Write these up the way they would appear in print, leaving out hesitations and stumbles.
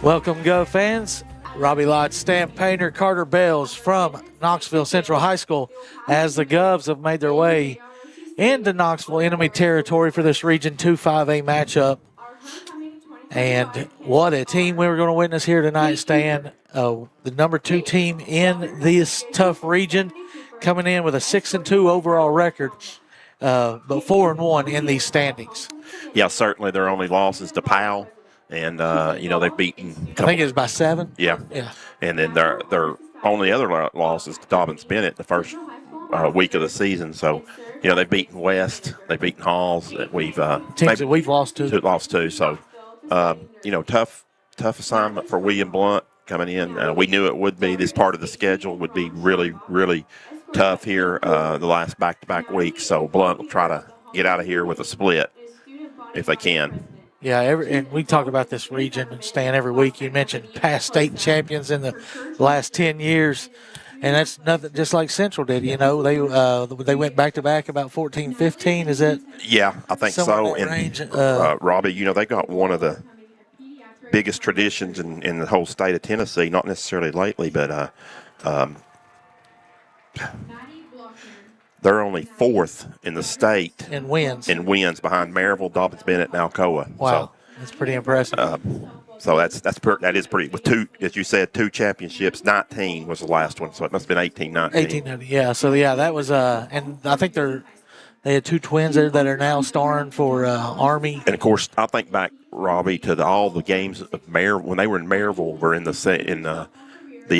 Welcome, Go fans. Robbie Lott, Stan Painter, Carter Bales from Knoxville Central High School as the Govs have made their way into Knoxville enemy territory for this Region 2 5A matchup. And what a team we were going to witness here tonight, Stan. The number 2 team in this tough region, coming in with a 6-2 overall record, but 4-1 in these standings. Yeah, certainly their only loss is to Powell. And, they've beaten. I think it was by 7. Yeah. And then their only other loss is to Dobbins Bennett the first week of the season. So, they've beaten West, they've beaten Halls. Teams that we've lost to. Lost to. So, tough assignment for William Blount coming in. We knew it would be. This part of the schedule would be really, really tough here the last back-to-back weeks. So, Blount will try to get out of here with a split if they can. Yeah, and we talk about this region, and Stan, every week. You mentioned past state champions in the last 10 years, and that's nothing, just like Central did. They went back-to-back about 14, 15. Is that? Yeah, I think so. And Robbie, they got one of the biggest traditions in the whole state of Tennessee, not necessarily lately, but they're only 4th in the state in wins behind Maryville, Dobbins Bennett, and Alcoa. Wow, that's pretty impressive. So that is pretty. With 2, as you said, 2 championships. 19 was the last one, so it must have been 18, 19. 18, yeah. So that was and I think they had 2 twins there that are now starring for Army. And of course, I think back, Robbie, to all the games of Maryville when they were in Maryville, were in the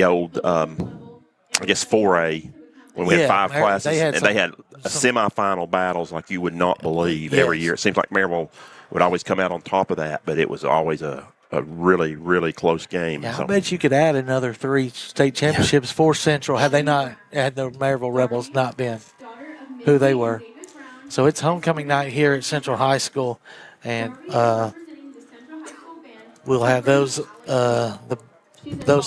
old 4A. When we had 5 classes, they had semifinal battles like you would not believe every year. It seems like Maryville would always come out on top of that, but it was always a really, really close game. Yeah, I bet you could add another 3 state championships for Central had the Maryville Rebels not been who they were. So it's homecoming night here at Central High School, and we'll have those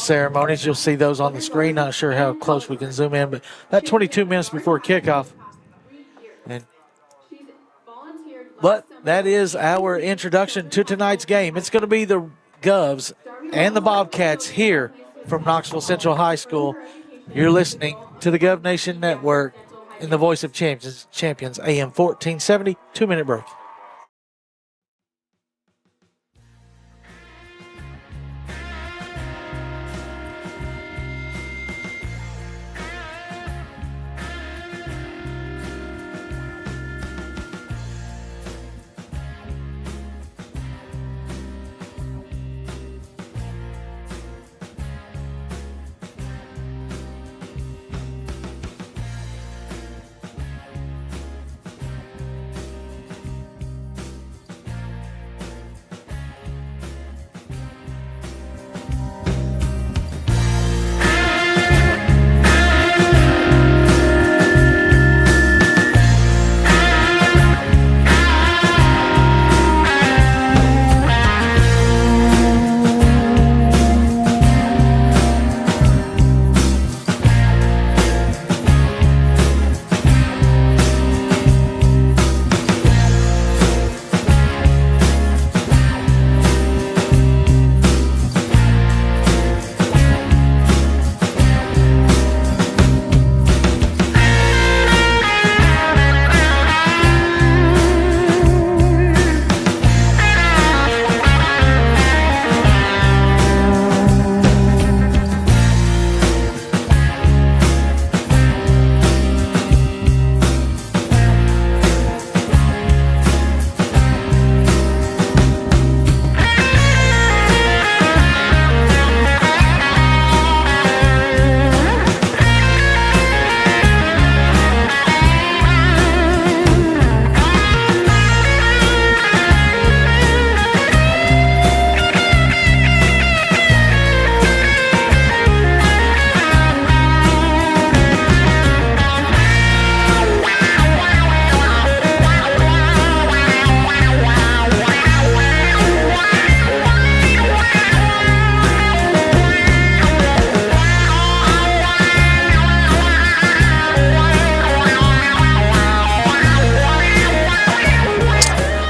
ceremonies. You'll see those on the screen. Not sure how close we can zoom in, but that 22 minutes before kickoff. But that is our introduction to tonight's game. It's going to be the Govs and the Bobcats here from Knoxville Central High School. You're listening to the Gov Nation Network in the voice of champions, AM 1470, 2-minute break.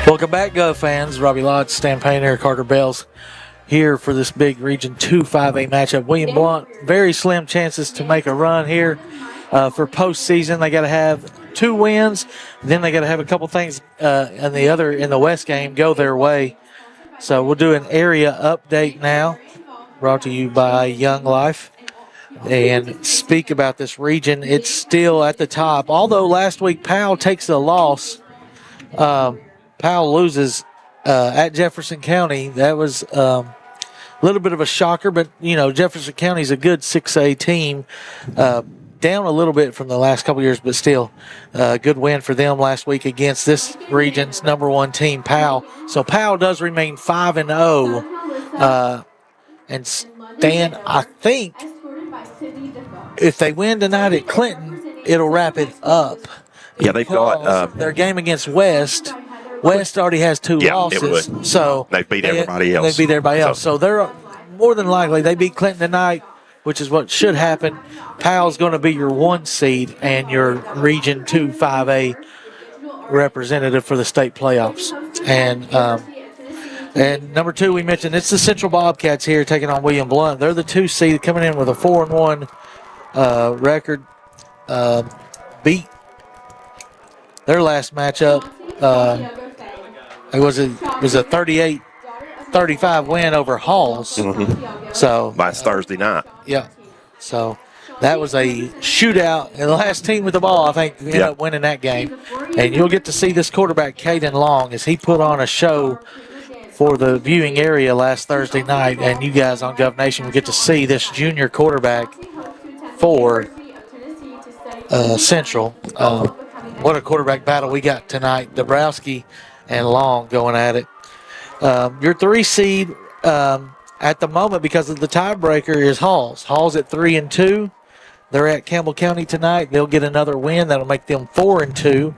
Welcome back, Gov fans. Robbie Lott, Stan Painter, Carter Bales here for this big Region 2 5A matchup. William Blount, very slim chances to make a run here for postseason. They got to have 2 wins. Then they got to have a couple things in the West game go their way. So we'll do an area update now, brought to you by Young Life, and speak about this region. It's still at the top. Although last week Powell takes a loss, Powell loses at Jefferson County. That was a little bit of a shocker, but, Jefferson County is a good 6A team. Down a little bit from the last couple years, but still a good win for them last week against this region's number 1 team, Powell. So Powell does remain 5-0. And Stan, I think if they win tonight at Clinton, it'll wrap it up. Yeah, they've got their game against West. West already has 2 losses, so they beat everybody else. They beat everybody else, so they're more than likely they beat Clinton tonight, which is what should happen. Powell's going to be your 1 seed and your Region 2 5A representative for the state playoffs. And number 2, we mentioned it's the Central Bobcats here taking on William Blount. They're the 2 seed coming in with a 4-1 record. Beat their last matchup. It was a 38-35 win over Halls. Mm-hmm. So last Thursday night. Yeah. So that was a shootout, and the last team with the ball, I think, ended up winning that game. And you'll get to see this quarterback, Caden Long, as he put on a show for the viewing area last Thursday night. And you guys on Gov Nation will get to see this junior quarterback for Central. What a quarterback battle we got tonight. Dabrowski and Long going at it. Your 3 seed at the moment, because of the tiebreaker, is Halls. Halls at 3-2. They're at Campbell County tonight. They'll get another win. That'll make them 4-2.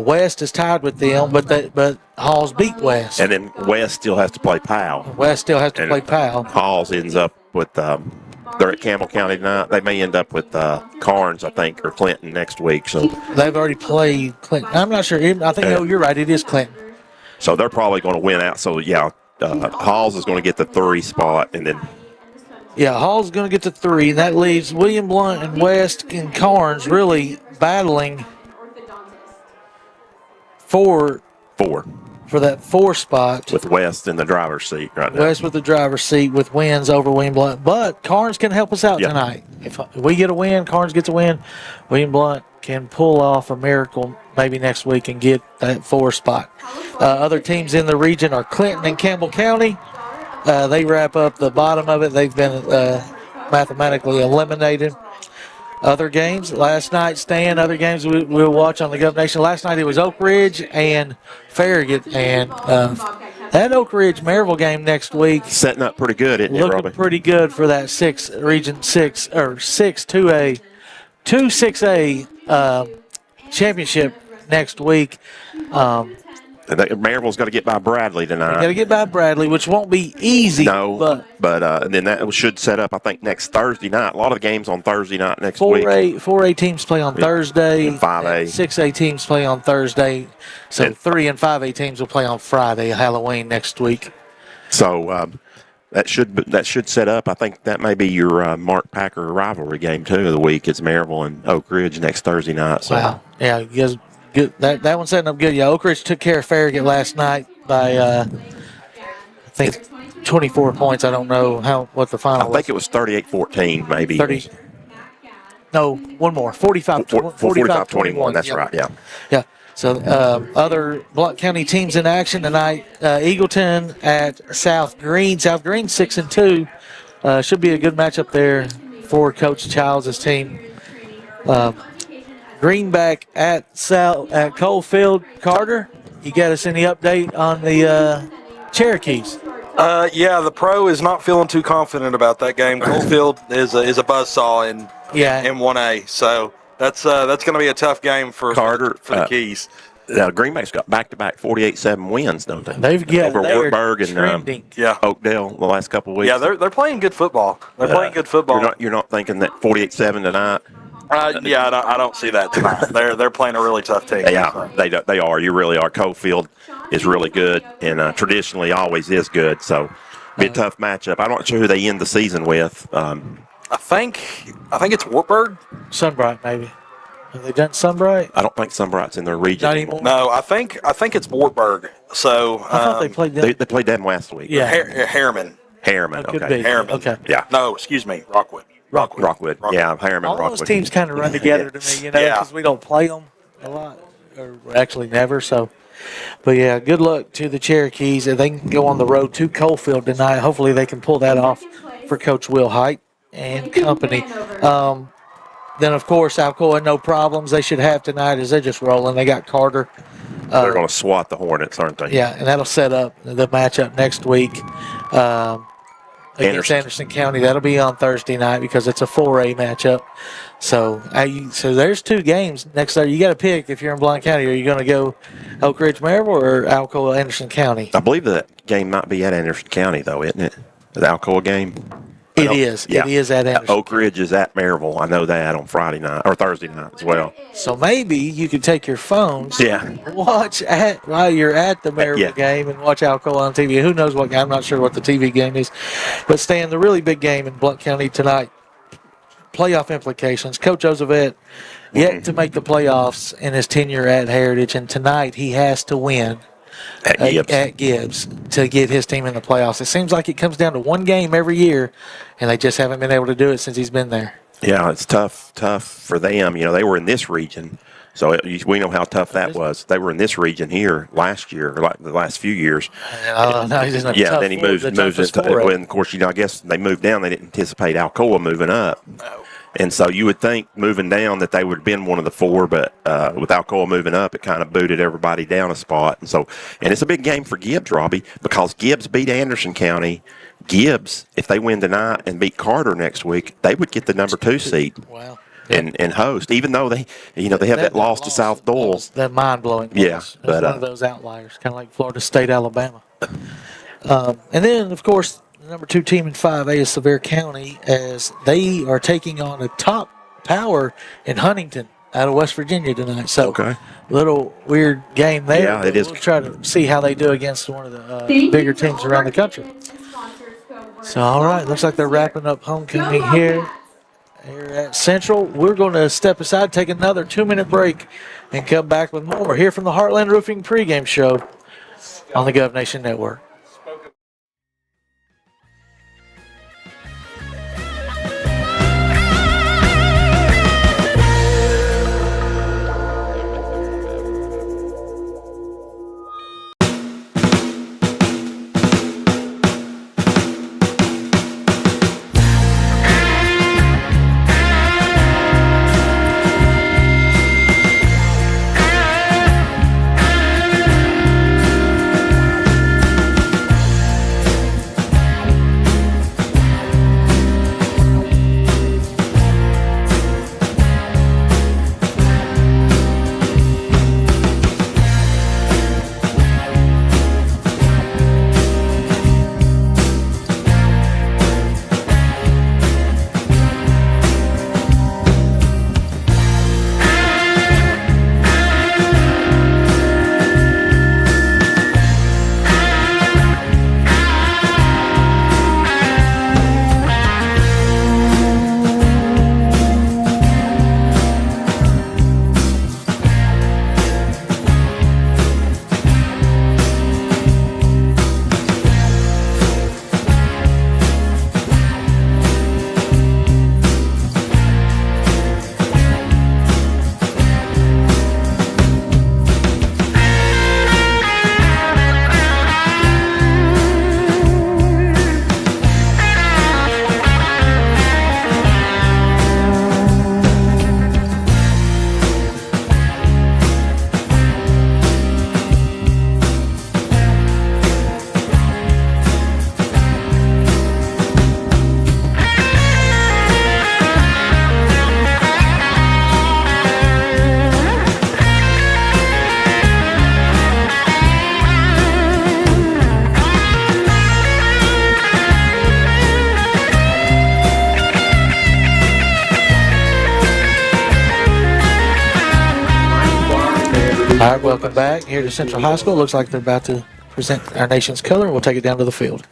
West is tied with them, but Halls beat West. And then West still has to play Powell. West still has to play Powell. Halls ends up with they're at Campbell County tonight. They may end up with Carnes, I think, or Clinton next week. So they've already played Clinton. I'm not sure. I think you're right. It is Clinton. So they're probably going to win out. So Halls is going to get the 3 spot, and then. Yeah, Hall's going to get to 3, and that leaves William Blount and West and Carnes really battling for that 4 spot. With West in the driver's seat right now. West with the driver's seat with wins over William Blount. But Carnes can help us out tonight. If we get a win, Carnes gets a win, William Blount can pull off a miracle maybe next week and get that 4 spot. Other teams in the region are Clinton and Campbell County. They wrap up the bottom of it. They've been mathematically eliminated. Other games last night, Stan. Other games we'll watch on the Gov Nation. Last night it was Oak Ridge and Farragut, and that Oak Ridge Maryville game next week setting up pretty good, isn't it, Robbie? Looking pretty good for that Region 6 or 2A championship next week. Maryville's got to get by Bradley tonight. Got to get by Bradley, which won't be easy. No, but and then that should set up, I think, next Thursday night. A lot of games on Thursday night next week. 4A teams play on Thursday. And 5A. 6A teams play on Thursday. So 3 and 5A teams will play on Friday, Halloween next week. So that should set up. I think that may be your Mark Packer rivalry game too of the week. It's Maryville and Oak Ridge next Thursday night. So. Wow. Yeah, you guys. Good. That one's setting up good. Yeah, Oak Ridge took care of Farragut last night by I think 24 points. I don't know what the final was. I think it was 38-14 maybe. 30. No, one more. 45-21. That's right. Yeah. Yeah. So other Blount County teams in action tonight. Eagleton at South Green. South Green 6-2. Should be a good matchup there for Coach Childs' team. Greenback at Coalfield. Carter, you got us any update on the Cherokees? Yeah, the pro is not feeling too confident about that game. Coalfield is a buzzsaw in 1A, so that's going to be a tough game for Carter for the Keys. Greenback's got back-to-back 48-7 wins, don't they? Over Wartburg and Oakdale the last couple of weeks. Yeah, they're playing good football. They're playing good football. You're not thinking that 48-7 tonight? I don't see that tonight. They're playing a really tough team. Yeah, they are. You really are. Coalfield is really good and traditionally always is good. So Be a tough matchup. I'm not sure who they end the season with. I think it's Wartburg. Sunbright, maybe. Have they done Sunbright? I don't think Sunbright's in their region Not anymore. No, I think it's Wartburg. So I thought they played them. They played them last week. Yeah. Harriman. Harriman. Could Okay. be. Harriman. Okay. Yeah. No, excuse me, Rockwood. Rockwood. Yeah, Harriman. All Rockwood. those teams kind of run together to me, because we don't play them a lot, or actually never. So, but yeah, good luck to the Cherokees. They can go on the road to Coalfield tonight. Hopefully, they can pull that off for Coach Will Height and company. Then, of course, Alcoa, no problems they should have tonight as they're just rolling. They got Carter. They're going to swat the Hornets, aren't they? Yeah, and that'll set up the matchup next week against Anderson County. That'll be on Thursday night because it's a 4A matchup. So there's 2 games next Thursday. You got to pick if you're in Blount County. Are you going to go Oak Ridge Maryville or Alcoa Anderson County? I believe that game might be at Anderson County, though, isn't it? The Alcoa game? It is. Yeah. It is at Anderson. Oak Ridge is at Maryville. I know that on Friday night or Thursday night as well. So maybe you could take your phones, Yeah. watch while you're at the Maryville game and watch Alcoa on TV. Who knows what game? I'm not sure what the TV game is. But Stan, the really big game in Blount County tonight, playoff implications. Coach Ozavette yet to make the playoffs in his tenure at Heritage, and tonight he has to win at Gibbs to get his team in the playoffs. It seems like it comes down to one game every year, and they just haven't been able to do it since he's been there. Yeah, it's tough for them. They were in this region, so we know how tough that was. They were in this region here last year, or like the last few years. No, he's in a tough then he four, moves the into. toughest four. Well, and of course, I guess they moved down. They didn't anticipate Alcoa moving up. No. And so you would think moving down that they would have been one of the 4, but with Alcoa moving up, it kind of booted everybody down a spot. And it's a big game for Gibbs, Robbie, because Gibbs beat Anderson County. Gibbs, if they win tonight and beat Carter next week, they would get the number 2 seed. Wow. And host, even though they have that loss to South Doyle. That mind-blowing loss. Yeah, It's but one of those outliers, kind of like Florida State, Alabama. And then, of course, the number 2 team in 5A is Sevier County, as they are taking on a top power in Huntington out of West Virginia tonight. So, little weird game there. Yeah, it is. We'll try to see how they do against one of the bigger teams around the country. So, all right, looks like they're wrapping up homecoming here at Central. We're going to step aside, take another 2-minute break, and come back with more here from the Heartland Roofing pregame show on the Gov Nation Network. All right, welcome back here to Central High School. Looks like they're about to present our nation's color, and we'll take it down to the field.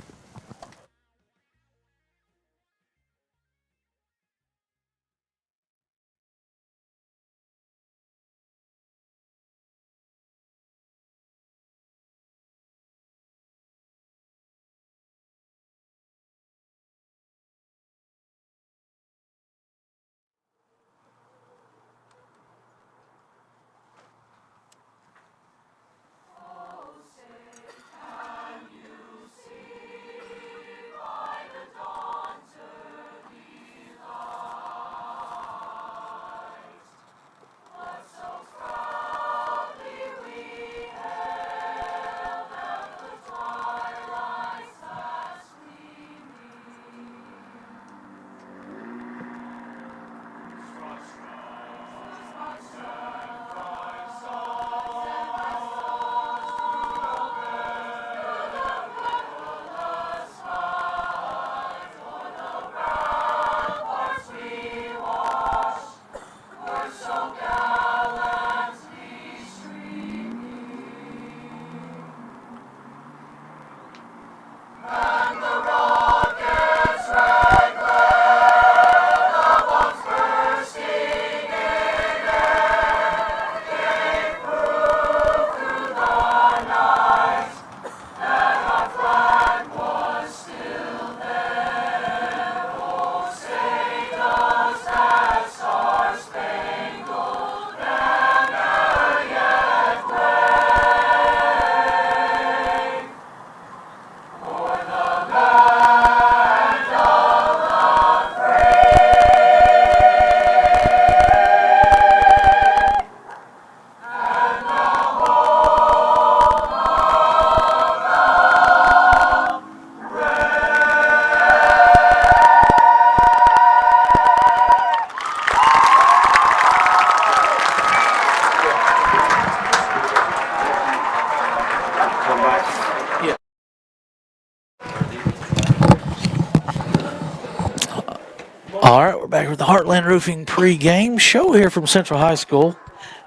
All right, we're back with the Heartland Roofing pregame show here from Central High School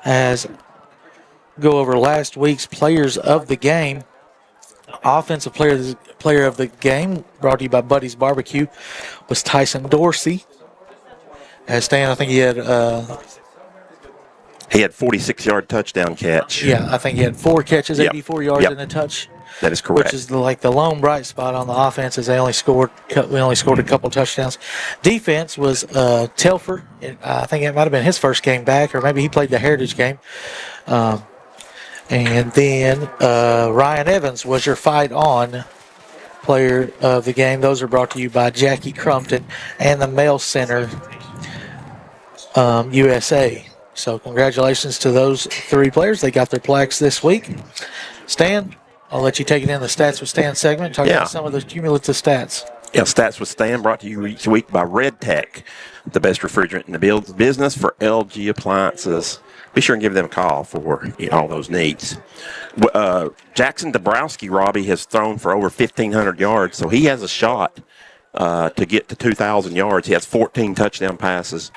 as go over last week's players of the game. Offensive player of the game, brought to you by Buddy's Barbecue, was Tyson Dorsey. As Stan, I think he had 46-yard touchdown catch. Yeah, I think he had 4 catches, 84 yards Yep. and a touch. That is correct. Which is the lone bright spot on the offense, as we only scored a couple touchdowns. Defense was Telfer. I think it might have been his first game back, or maybe he played the Heritage game. And then Ryan Evans was your fight on player of the game. Those are brought to you by Jackie Crumpton and the Mail Center USA. So congratulations to those 3 players. They got their plaques this week. Stan, I'll let you take it in the Stats with Stan segment. Talk about some of the cumulative stats. Yeah, Stats with Stan brought to you each week by Red Tech, the best refrigerant in the business for LG appliances. Be sure and give them a call for all those needs. Jackson Dabrowski, Robbie, has thrown for over 1,500 yards, so he has a shot to get to 2,000 yards. He has 14 touchdown passes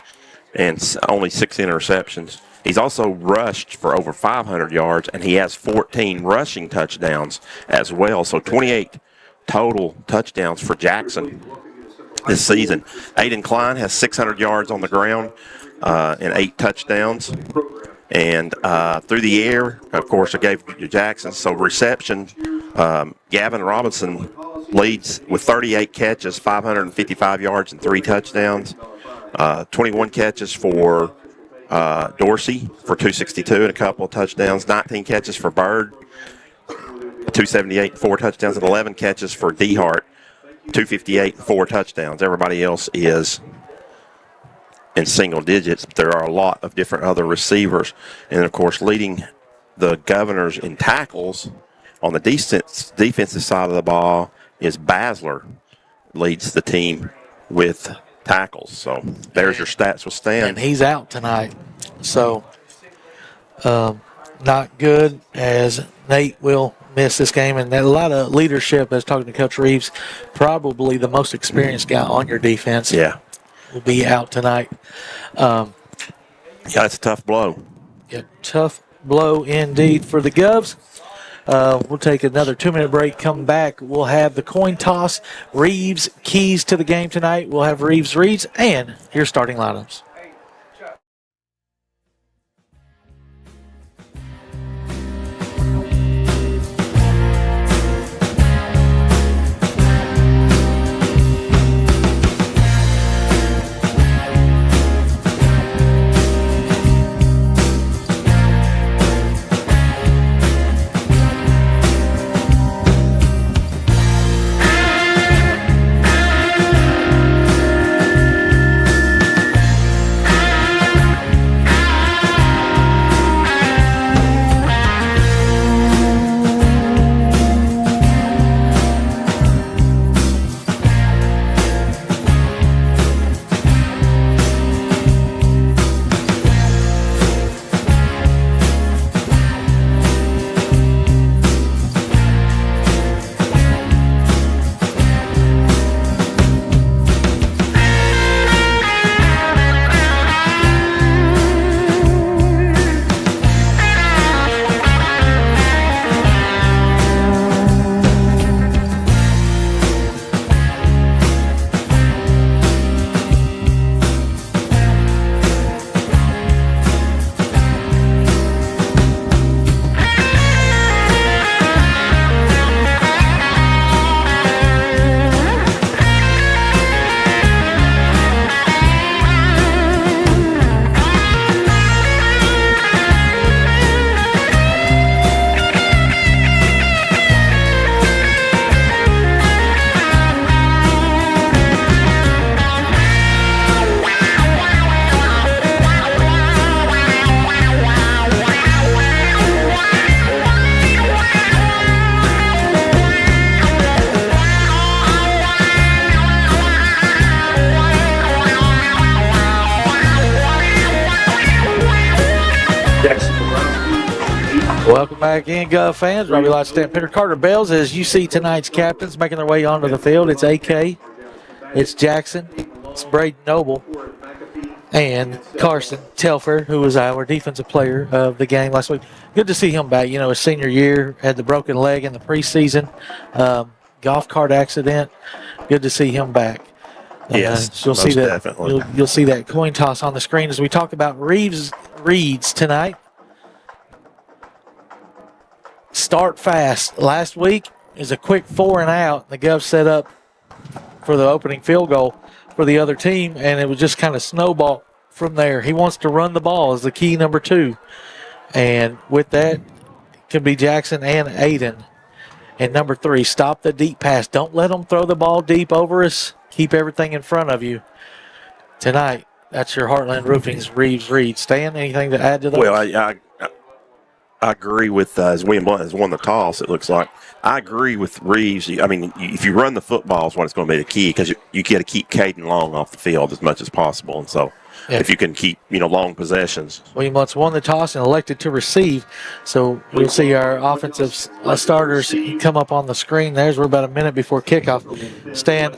and only 6 interceptions. He's also rushed for over 500 yards, and he has 14 rushing touchdowns as well. So 28 total touchdowns for Jackson this season. Aiden Klein has 600 yards on the ground and 8 touchdowns. And through the air, of course, I gave you Jackson. So reception, Gavin Robinson leads with 38 catches, 555 yards, and 3 touchdowns. 21 catches for Dorsey for 262 and a couple of touchdowns. 19 catches for Bird, 278 and 4 touchdowns, and 11 catches for DeHart, 258 and 4 touchdowns. Everybody else is in single digits. There are a lot of different other receivers. And, of course, leading the Governors in tackles on the defensive side of the ball is Basler, leads the team with tackles. So there's your stats with Stan. And he's out tonight. So not good, as Nate will miss this game. And a lot of leadership, as talking to Coach Reeves, probably the most experienced guy on your defense. Yeah. Will be out tonight. Yeah, it's a tough blow. Yeah, tough blow indeed for the Govs. We'll take another 2-minute break. Come back. We'll have the coin toss. Reeves keys to the game tonight. We'll have Reeves reads and your starting lineups. Welcome back in, Gov fans. Robbie Lott, Stan Penner, Carter Bales. As you see tonight's captains making their way onto the field, it's AK, it's Jackson, It's Braden Noble and Carson Telfer, who was our defensive player of the game last week. Good to see him back. You know, his senior year, had the broken leg in the preseason, golf cart accident. Good to see him back. Yes, you'll see that. Definitely. You'll see that coin toss on the screen as we talk about Reeds tonight. Start fast. Last week is a quick 4 and out. The Govs set up for the opening field goal for the other team, and it was just kind of snowball from there. He wants to run the ball as the key number 2. And with that, it can be Jackson and Aiden. And number 3, stop the deep pass. Don't let them throw the ball deep over us. Keep everything in front of you. Tonight, that's your Heartland Roofing's Reed. Stan, anything to add to that? Well, I agree with, as William Blount has won the toss, it looks like. I agree with Reeves. I mean, if you run the football is what it's going to be the key, because you got to keep Caden Long off the field as much as possible. And so if you can keep, long possessions. William Blount's won the toss and elected to receive. So we'll see our offensive starters come up on the screen. We're about a minute before kickoff. Stan,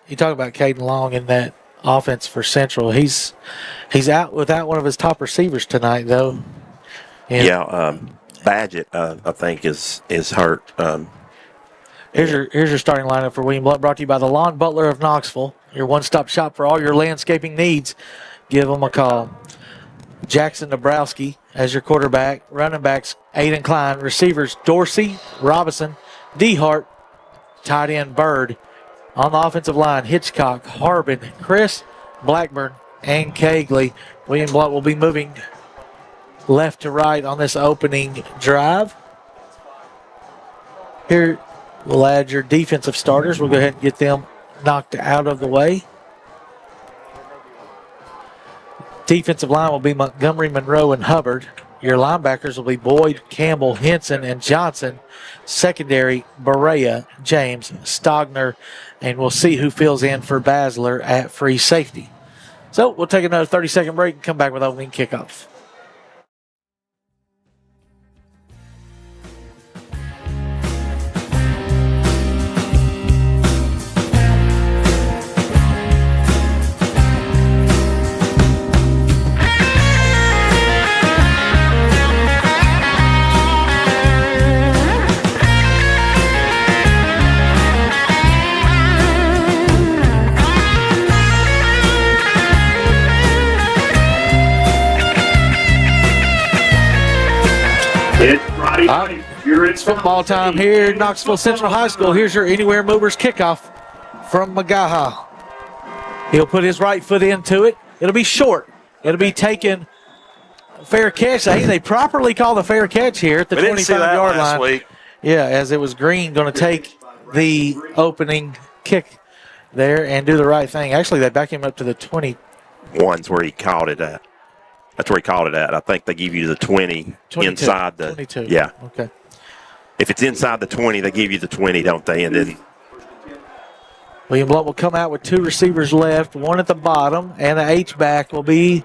you talk about Caden Long in that offense for Central. He's out without one of his top receivers tonight, though. Badgett, I think, is hurt. Here's your starting lineup for William Blount, brought to you by the Lawn Butler of Knoxville, your one-stop shop for all your landscaping needs. Give them a call. Jackson Dabrowski as your quarterback. Running backs, Aiden Klein. Receivers, Dorsey, Robinson, DeHart, tight end Bird. On the offensive line, Hitchcock, Harbin, Chris, Blackburn, and Kegley. William Blount will be moving left to right on this opening drive. Here, we'll add your defensive starters. We'll go ahead and get them knocked out of the way. Defensive line will be Montgomery, Monroe, and Hubbard. Your linebackers will be Boyd, Campbell, Henson, and Johnson. Secondary, Berea, James, Stogner, and we'll see who fills in for Basler at free safety. So we'll take another 30-second break and come back with opening kickoff. It's football time here at Knoxville Central High School. Here's your Anywhere Movers kickoff from Magaha. He'll put his right foot into it. It'll be short. It'll be taken fair catch. I think they properly call the fair catch here at the 25-yard line. Week. Yeah, as it was Green going to take the opening kick there and do the right thing. Actually, they back him up to the 20. One's where he caught it at. That's where he called it at. I think they give you the 20 inside the 22. Yeah. Okay. If it's inside the 20, they give you the 20, don't they? And then William Blount will come out with 2 receivers left, one at the bottom, and the H-back will be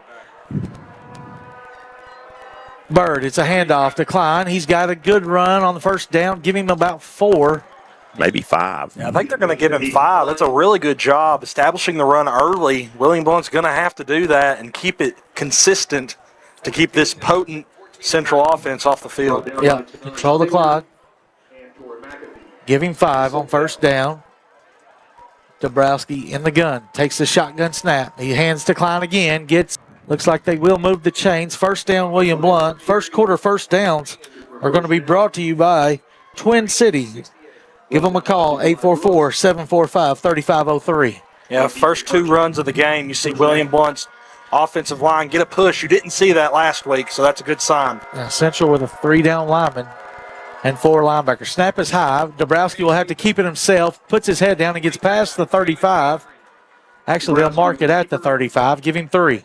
Bird. It's a handoff to Klein. He's got a good run on the first down. Give him about 4. Maybe 5. Yeah, I think they're going to give him 5. That's a really good job establishing the run early. William Blount's going to have to do that and keep it consistent to keep this potent Central offense off the field. Yeah, control the clock. Give him 5 on first down. Dabrowski in the gun. Takes the shotgun snap. He hands to Klein again. Looks like they will move the chains. First down, William Blount. First quarter first downs are going to be brought to you by Twin City. Give them a call, 844-745-3503. Yeah, first 2 runs of the game, you see William Blount's offensive line get a push. You didn't see that last week, so that's a good sign. Central with a 3-down lineman and 4 linebackers. Snap is high. Dabrowski will have to keep it himself, puts his head down and gets past the 35. Actually, they'll mark it at the 35. Give him 3.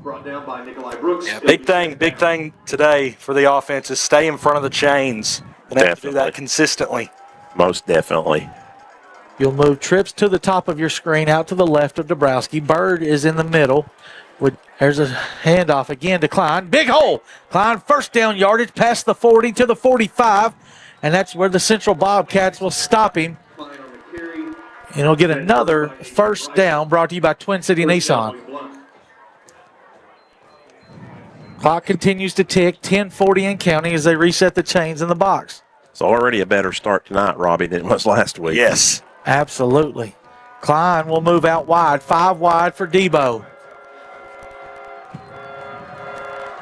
Brought down by Nikolai Brooks. Yeah, big thing today for the offense is stay in front of the chains. And have to do that consistently. Most definitely. You'll move trips to the top of your screen out to the left of Dabrowski. Bird is in the middle. There's a handoff again to Klein. Big hole. Klein first down yardage past the 40 to the 45. And that's where the Central Bobcats will stop him. And he'll get another first down brought to you by Twin City Nissan. Clock continues to tick, 10:40 and counting as they reset the chains in the box. It's already a better start tonight, Robbie, than it was last week. Yes. Absolutely. Klein will move out wide, 5 wide for Debo.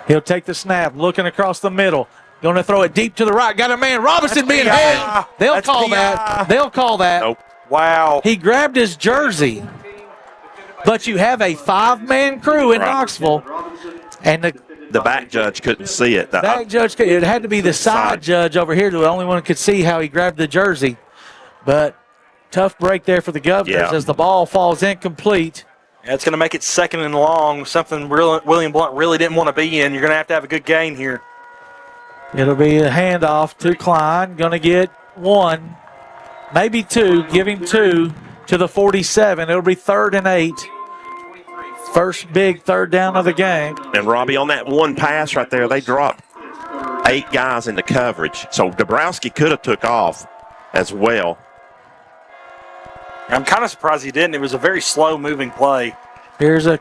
He'll take the snap, looking across the middle. Going to throw it deep to the right. Got a man. Robinson being held. They'll call that. They'll call that. Nope. Wow. He grabbed his jersey. But you have a 5-man crew in Knoxville. And the back judge couldn't see it. Back judge, it had to be the side judge over here, the only one who could see how he grabbed the jersey. But tough break there for the Governors as the ball falls incomplete. Yeah, it's going to make it 2nd and long, something William Blount really didn't want to be in. You're going to have a good gain here. It'll be a handoff to Klein. Going to get 1, maybe 2. Give him 2 to the 47. It'll be 3rd and 8. First big third down of the game. And Robbie, on that one pass right there, they dropped 8 guys into coverage. So Dabrowski could have took off as well. I'm kind of surprised he didn't. It was a very slow-moving play. Here's a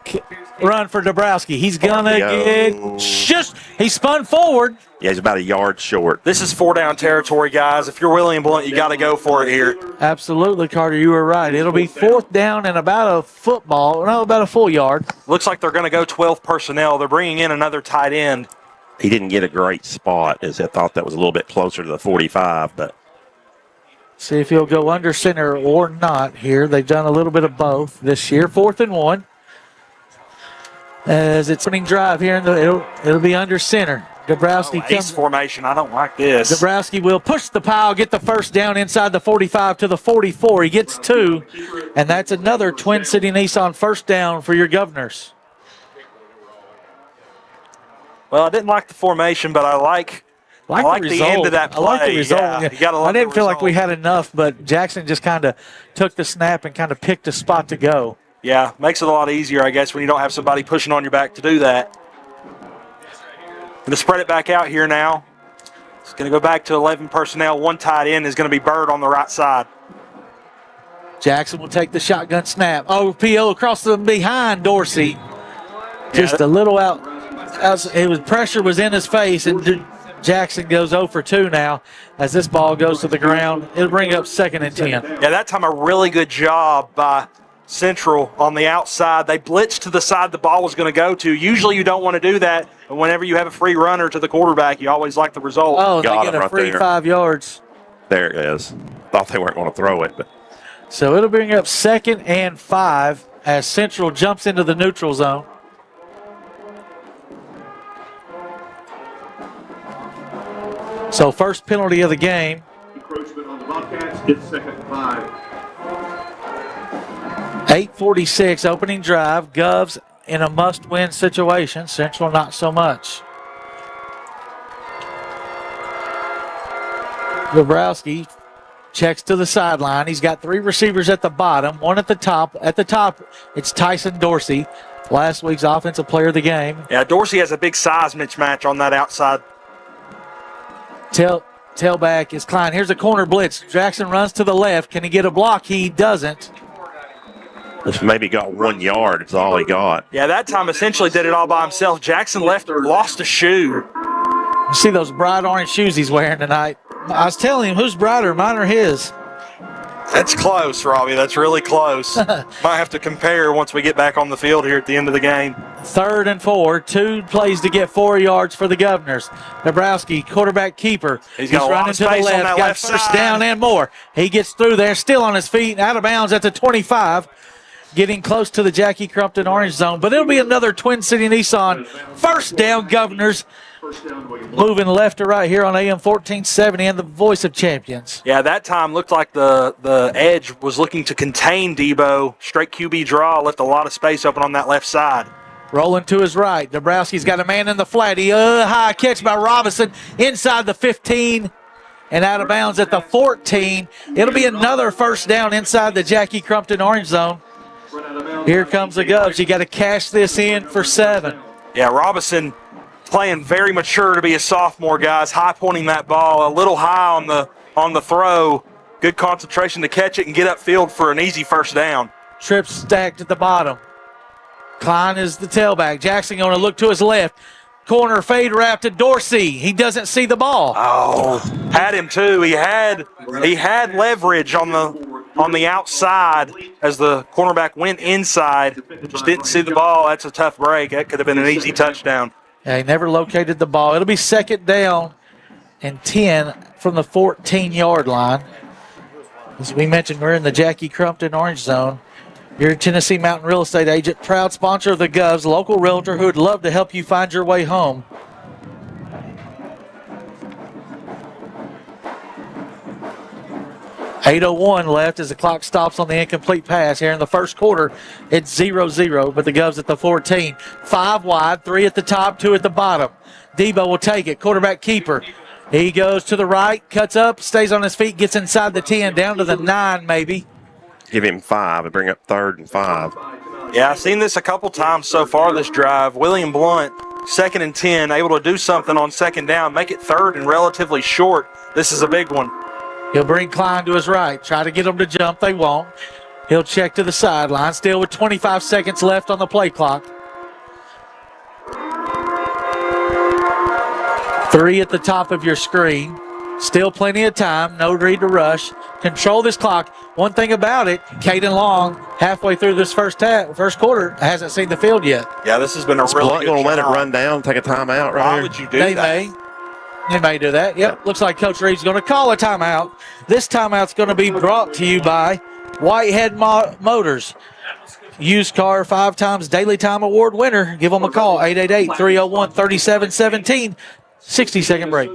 run for Dabrowski. He's going to get he spun forward. Yeah, he's about a yard short. This is 4-down territory, guys. If you're William Blount, you got to go for it here. Absolutely, Carter. You were right. It'll be 4th down and about a full yard. Looks like they're going to go 12 personnel. They're bringing in another tight end. He didn't get a great spot, as I thought that was a little bit closer to the 45, but see if he'll go under center or not here. They've done a little bit of both this year. 4th and 1. As it's running drive here, it'll be under center. Dabrowski ace formation. I don't like this. Dabrowski will push the pile, get the first down inside the 45 to the 44. He gets 2, and that's another Twin City Nissan first down for your Governors. Well, I didn't like the formation, but I like the end of that play. I like the result. Yeah, you gotta love I didn't the feel like result. we had enough, but Jackson just kind of took the snap and kind of picked a spot to go. Yeah, makes it a lot easier, I guess, when you don't have somebody pushing on your back to do that. Going to spread it back out here now. It's going to go back to 11 personnel. 1 tight end is going to be Bird on the right side. Jackson will take the shotgun snap. Oh, P.O. across the behind Dorsey. Just a little out. Pressure was in his face, and Jackson goes 0 for 2 now as this ball goes to the ground. It'll bring up 2nd and 10. Yeah, that time a really good job by Central on the outside. They blitzed to the side the ball was going to go to. Usually you don't want to do that, but whenever you have a free runner to the quarterback, you always like the result. Oh, they get a free 5 yards. There it is. Thought they weren't going to throw it. But so it'll bring up 2nd and 5 as Central jumps into the neutral zone. So first penalty of the game. Encroachment on the Bobcats. It's 2nd and 5. 8:46 opening drive. Govs in a must-win situation. Central not so much. Dabrowski checks to the sideline. He's got 3 receivers at the bottom, 1 at the top. At the top, it's Tyson Dorsey, last week's offensive player of the game. Yeah, Dorsey has a big size mismatch on that outside. Tailback is Klein. Here's a corner blitz. Jackson runs to the left. Can he get a block? He doesn't. this maybe got 1 yard. It's all he got. Yeah, that time essentially did it all by himself. Jackson lost a shoe. You see those bright orange shoes he's wearing tonight. I was telling him, who's brighter, mine or his? That's close, Robbie. That's really close. Might have to compare once we get back on the field here at the end of the game. 3rd and 4. 2 plays to get 4 yards for the Governors. Dabrowski, quarterback keeper. He's got a lot running of to the space on left. that Got left first side. down and more. He gets through there, still on his feet, out of bounds at the 25. Getting close to the Jackie Crumpton orange zone. But it'll be another Twin City Nissan. First down, Governors. Moving left to right here on AM 1470 and the voice of champions. Yeah, that time looked like the edge was looking to contain Debo. Straight QB draw, left a lot of space open on that left side. Rolling to his right. Dabrowski's got a man in the flat. High catch by Robinson inside the 15 and out of bounds at the 14. It'll be another first down inside the Jackie Crumpton orange zone. Here comes the Govs. You got to cash this in for 7. Yeah, Robinson playing very mature to be a sophomore, guys. High pointing that ball, a little high on the throw. Good concentration to catch it and get upfield for an easy first down. Trips stacked at the bottom. Klein is the tailback. Jackson going to look to his left. Corner fade route to Dorsey. He doesn't see the ball. Oh, had him too. He had leverage on the outside as the cornerback went inside. Just didn't see the ball. That's a tough break. That could have been an easy touchdown. Yeah, he never located the ball. It'll be 2nd down and 10 from the 14-yard line. As we mentioned, we're in the Jackie Crumpton Orange Zone. Your Tennessee Mountain Real Estate Agent, proud sponsor of the Govs, local realtor who would love to help you find your way home. .801 left as the clock stops on the incomplete pass here in the first quarter. It's 0-0, but the Govs at the 14. 5 wide, 3 at the top, 2 at the bottom. Debo will take it, quarterback keeper. He goes to the right, cuts up, stays on his feet, gets inside the 10, down to the 9 maybe. Give him 5 and bring up 3rd and 5. Yeah, I've seen this a couple times so far this drive. William Blount, 2nd and 10, able to do something on 2nd down, make it 3rd and relatively short. This is a big one. He'll bring Klein to his right, try to get them to jump. They won't. He'll check to the sideline, still with 25 seconds left on the play clock. 3 at the top of your screen. Still plenty of time. No need to rush. Control this clock. One thing about it, Caden Long, halfway through this first quarter, hasn't seen the field yet. Yeah, this has been a really Blount good going to let it job. run down, take a timeout right Why here? would you do They that? may do that. Yep. Looks like Coach Reed's going to call a timeout. This timeout's going to be brought to you by Whitehead Motors. Used car 5 times Daily Time Award winner. Give them a call, 888-301-3717. 60-second break.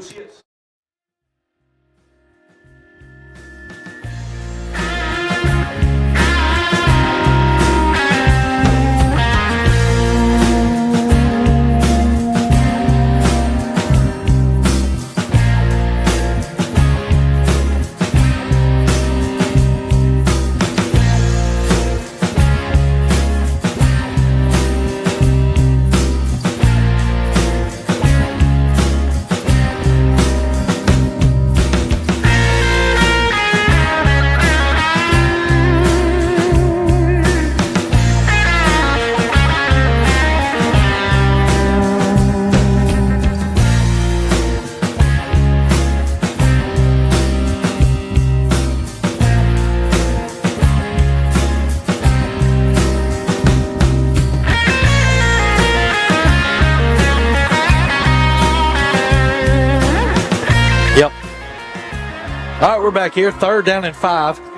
All right, we're back here. 3rd down and 5. Under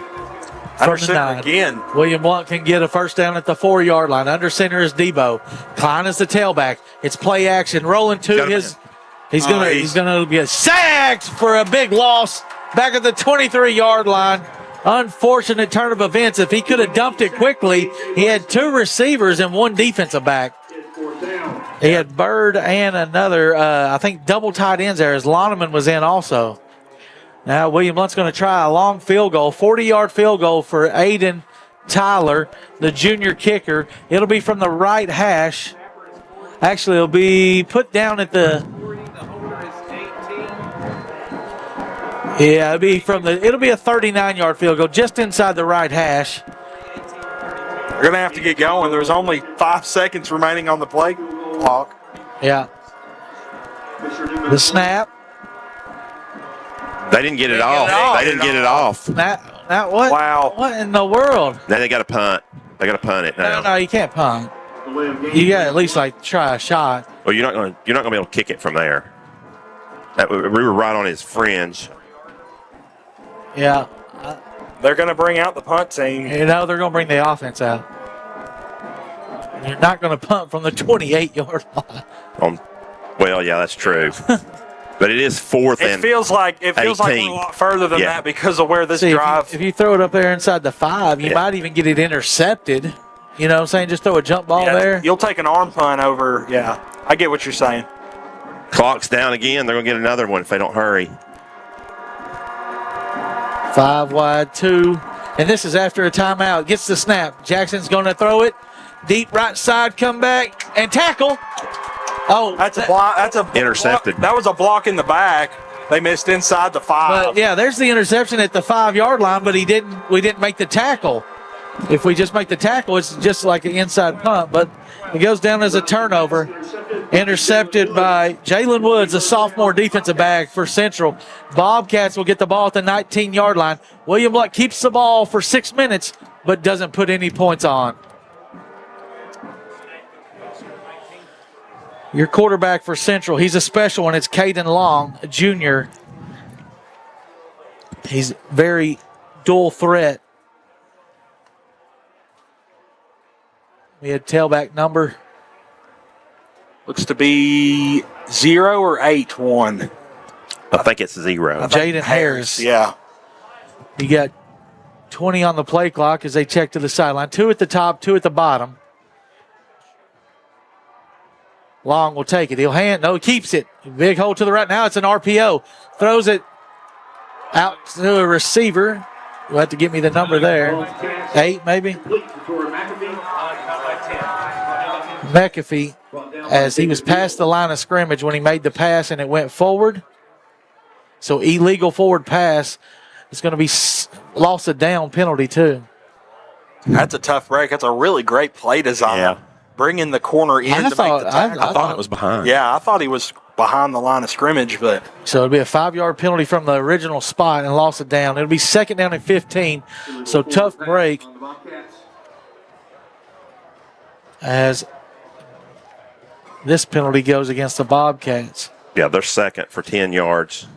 From the center 9. again. William Blount can get a first down at the 4-yard line. Under center is Debo. Klein is the tailback. It's play action. Rolling to his. He's gonna be sacked for a big loss back at the 23-yard line. Unfortunate turn of events. If he could have dumped it quickly, he had 2 receivers and 1 defensive back. He had Bird and another, I think, double tight ends there as Loneman was in also. Now William Blount's going to try a long field goal, 40-yard field goal for Aiden Tyler, the junior kicker. It'll be from the right hash. Actually, it'll be put down at the. Yeah, it'll be a 39-yard field goal just inside the right hash. We're going to have to get going. There's only 5 seconds remaining on the play clock. Yeah. The snap. They didn't get it off. They didn't get it off. That what? Wow. What in the world? Now they got to punt. They got to punt it now. No, you can't punt. You got to at least try a shot. Well, you're not going to be able to kick it from there. We were right on his fringe. Yeah. They're going to bring out the punt team. They're going to bring the offense out. You're not going to punt from the 28-yard line. Well, yeah, that's true. But it is 4th and 18. It feels like we're a lot further than that because of where this drive. If you throw it up there inside the 5, you might even get it intercepted. You know what I'm saying? Just throw a jump ball there. You'll take an arm punt over. Yeah, I get what you're saying. Clock's down again. They're going to get another one if they don't hurry. 5 wide, 2. And this is after a timeout. Gets the snap. Jackson's going to throw it. Deep right side, come back, and tackle. Oh, that's a block. That's a intercepted. That was a block in the back. They missed inside the 5. But yeah, there's the interception at the 5-yard line, but we didn't make the tackle. If we just make the tackle, it's just like an inside punt, but it goes down as a turnover. Intercepted by Jalen Woods, a sophomore defensive back for Central. Bobcats will get the ball at the 19-yard line. William Blount keeps the ball for 6 minutes, but doesn't put any points on. Your quarterback for Central, he's a special one. It's Caden Long, a junior. He's very dual threat. We had tailback number. Looks to be 0 or 8-1. I think it's 0. Jaden Harris. Yeah. You got 20 on the play clock as they check to the sideline. 2 at the top, 2 at the bottom. Long will take it. He'll he keeps it. Big hole to the right. Now it's an RPO. Throws it out to a receiver. You'll have to give me the number there. 8 maybe. McAfee, as he was past the line of scrimmage when he made the pass and it went forward. So illegal forward pass. It's going to be loss of down penalty too. That's a tough break. That's a really great play design. Yeah. Bringing the corner in to make the tackle. I thought it was behind. Yeah, I thought he was behind the line of scrimmage, but So it'll be a 5-yard penalty from the original spot and loss of down. It'll be 2nd down and 15. So tough break as this penalty goes against the Bobcats. Yeah, they're second for 10 yards.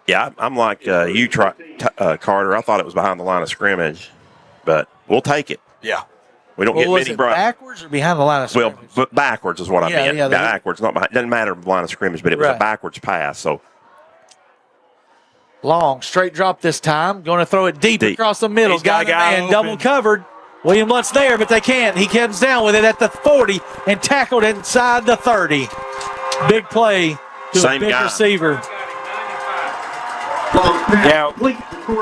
Yeah, I'm like you, Carter. I thought it was behind the line of scrimmage, but we'll take it. yeah. We don't Well, get was many it backwards or behind the line of Well, scrimmage? but backwards is what I meant. Yeah, backwards, not behind. Doesn't matter the line of scrimmage, but it was Right. a backwards pass. So Long, straight drop this time. Going to throw it deep across the middle. He's got a guy man, open. double covered. William Blount's there, but they can't. He comes down with it at the 40 and tackled inside the 30. Big play to Same a big guy. receiver. Yeah,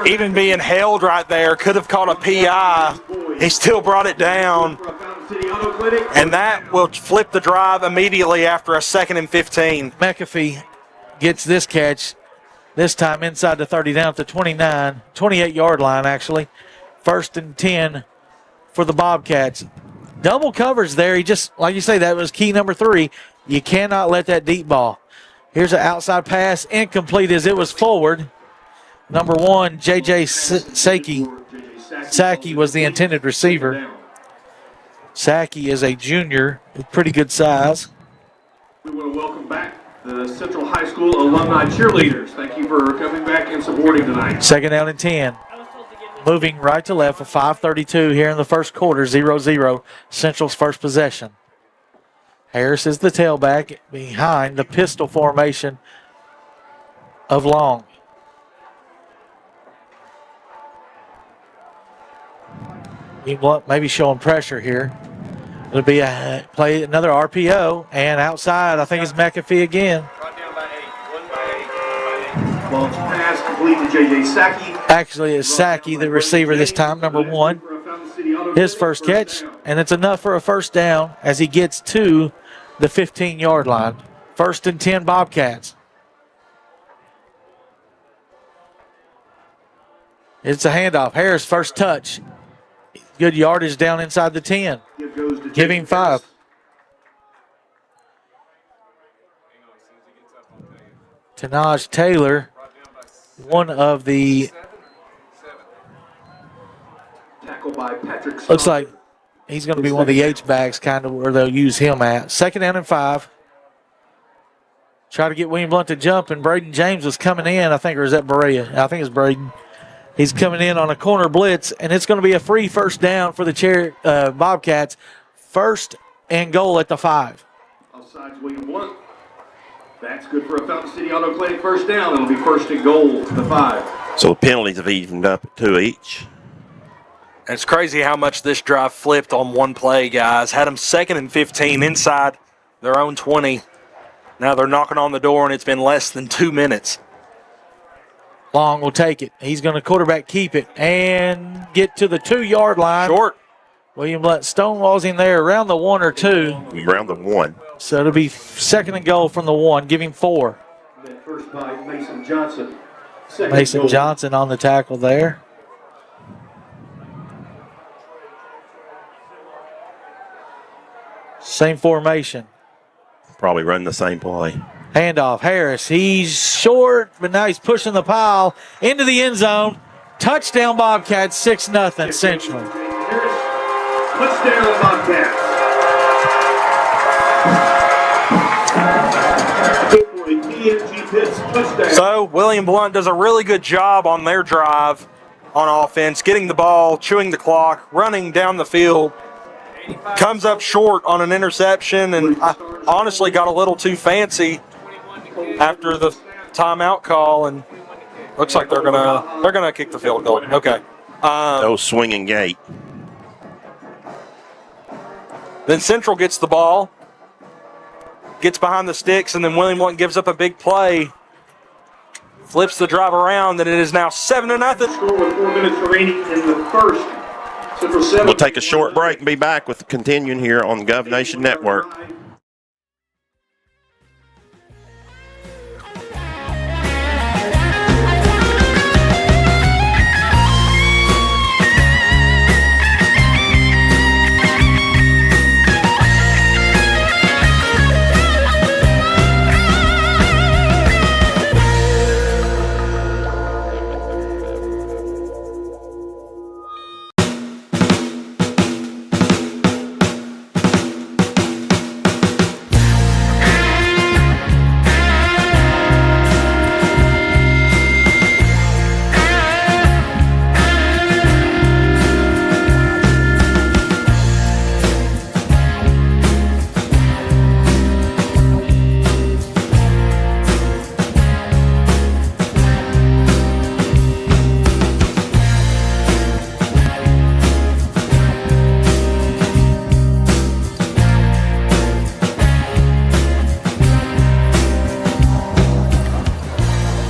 even being held right there, could have caught a PI. He still brought it down. And that will flip the drive immediately after a 2nd and 15. McAfee gets this catch, this time inside the 30, down at the 28-yard line, actually. 1st and 10 for the Bobcats. Double covers there. He just, like you say, that was key number 3. You cannot let that deep ball. Here's an outside pass, incomplete as it was forward. Number 1, J.J. Saki was the intended receiver. Saki is a junior with pretty good size. We want to welcome back the Central High School alumni cheerleaders. Thank you for coming back and supporting tonight. 2nd down and 10. Moving right to left with 5:32 here in the first quarter, 0-0. Central's first possession. Harris is the tailback behind the pistol formation of Long. Blount maybe showing pressure here. It'll be a play, another RPO, and outside, I think it's McAfee again. Ball pass complete to J.J. Saki. Actually, it's Saki, the receiver this time, number 1. His first catch, and it's enough for a first down as he gets to the 15-yard line. 1st and 10 Bobcats. It's a handoff. Harris, first touch. Good yardage down inside the 10. Give him 5. Tanaj Taylor, one of the, Tackled by Patrick. looks like he's going to be one of the H-backs, kind of where they'll use him at. 2nd down and 5. Try to get William Blount to jump, and Braden James was coming in, I think, or is that Berea? I think it's Braden. He's coming in on a corner blitz, and it's going to be a free first down for the Bobcats. 1st and goal at the 5. Offsides William Blount. That's good for a Fountain City Auto Clinic first down. It'll be 1st and goal to the 5. So the penalties have evened up at 2 each. And it's crazy how much this drive flipped on one play, guys. Had them 2nd and 15 inside their own 20. Now they're knocking on the door, and it's been less than 2 minutes. Long will take it. He's going to quarterback keep it and get to the 2-yard line. Short. William Blount stonewalls him there around the 1 or 2. Around the 1. So it'll be 2nd and goal from the 1. Give him 4. First by Mason Johnson. Second Mason goal. Johnson on the tackle there. Same formation. Probably run the same play. Handoff, Harris. He's short, but now he's pushing the pile into the end zone. Touchdown Bobcats, 6-0 Central. Harris, touchdown Bobcats. Good for a TNG Pitts touchdown. So William Blount does a really good job on their drive on offense, getting the ball, chewing the clock, running down the field. Comes up short on an interception, and I honestly got a little too fancy after the timeout call, and looks like they're gonna kick the field goal. Okay. No swinging gate. Then Central gets the ball, gets behind the sticks, and then William Blount gives up a big play, flips the drive around, and it is now 7-0. Score with 4 minutes remaining in the first. Central 7. We'll take a short break and be back with continuing here on the Gov Nation Network.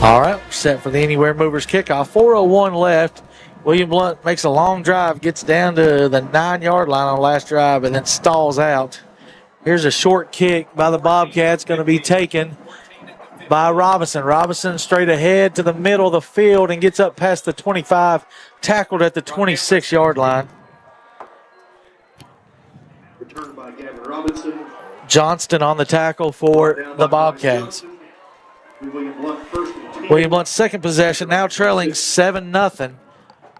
All right, we're set for the Anywhere Movers kickoff. 4:01 left. William Blount makes a long drive, gets down to the 9-yard line on the last drive, and then stalls out. Here's a short kick by the Bobcats, going to be taken by Robinson. Robinson straight ahead to the middle of the field and gets up past the 25, tackled at the 26-yard line. Returned by Gavin Robinson. Johnston on the tackle for the Bobcats. William Blount first and 10. William Blount's second possession, now trailing 7-0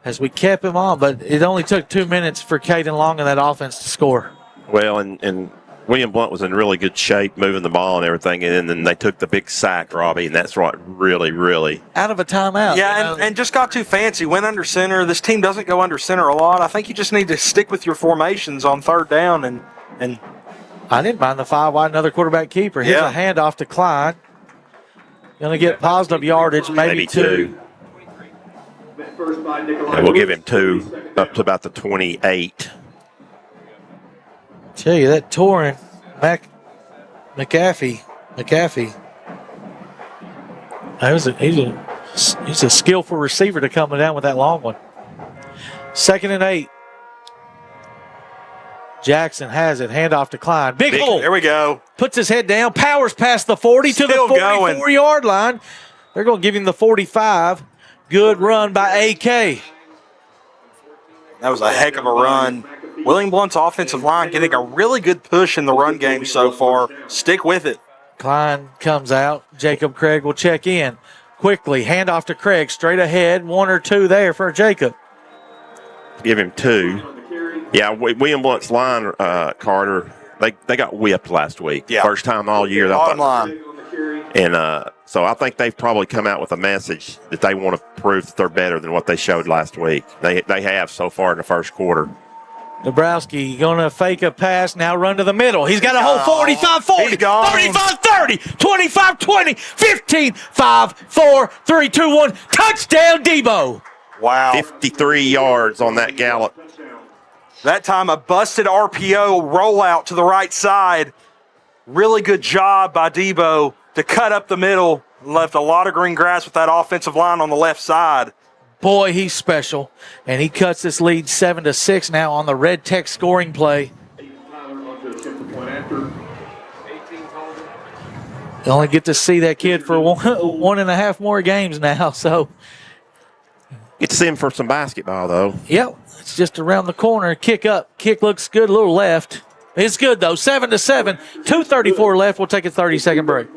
as we kept him on, but it only took 2 minutes for Caden Long and that offense to score. Well, and William Blount was in really good shape, moving the ball and everything, and then they took the big sack, Robbie, and that's what really. Out of a timeout. Yeah, and just got too fancy. Went under center. This team doesn't go under center a lot. I think you just need to stick with your formations on third down. And I didn't mind the 5 wide, another quarterback keeper. Here's a handoff to Klein. Going to get positive yardage, maybe two. First by Nikolai. And we'll give him 2 up to about the 28. Tell you, that Torrin, McAfee. He's a skillful receiver to come down with that long one. 2nd and 8. Jackson has it. Handoff to Klein. Big hole. There we go. Puts his head down. Powers past the 40 to the 44-yard line. They're going to give him the 45. Good run by AK. That was a heck of a run. William Blount's offensive line getting a really good push in the run game so far. Stick with it. Klein comes out. Jacob Craig will check in. Quickly, handoff to Craig. Straight ahead. 1 or 2 there for Jacob. Give him 2. Yeah, William Blount's line, Carter, they got whipped last week. Yeah. First time all year. Bottom line. And so I think they've probably come out with a message that they want to prove that they're better than what they showed last week. They have so far in the first quarter. Dabrowski going to fake a pass, now run to the middle. He's got a whole 45-40, 35-30, 25-20, 15, 5, 4, 3, 2, 1. Touchdown, Debo. Wow. 53 yards on that gallop. That time a busted RPO rollout to the right side. Really good job by Debo to cut up the middle. Left a lot of green grass with that offensive line on the left side. Boy, he's special. And he cuts this lead 7-6 now on the Red Tech scoring play. You only get to see that kid for one and a half more games now. So, Get to see him for some basketball, though. yep, it's just around the corner. Kick up. Kick looks good. A little left. It's good, though. 7-7. 2:34 left. We'll take a 30-second break.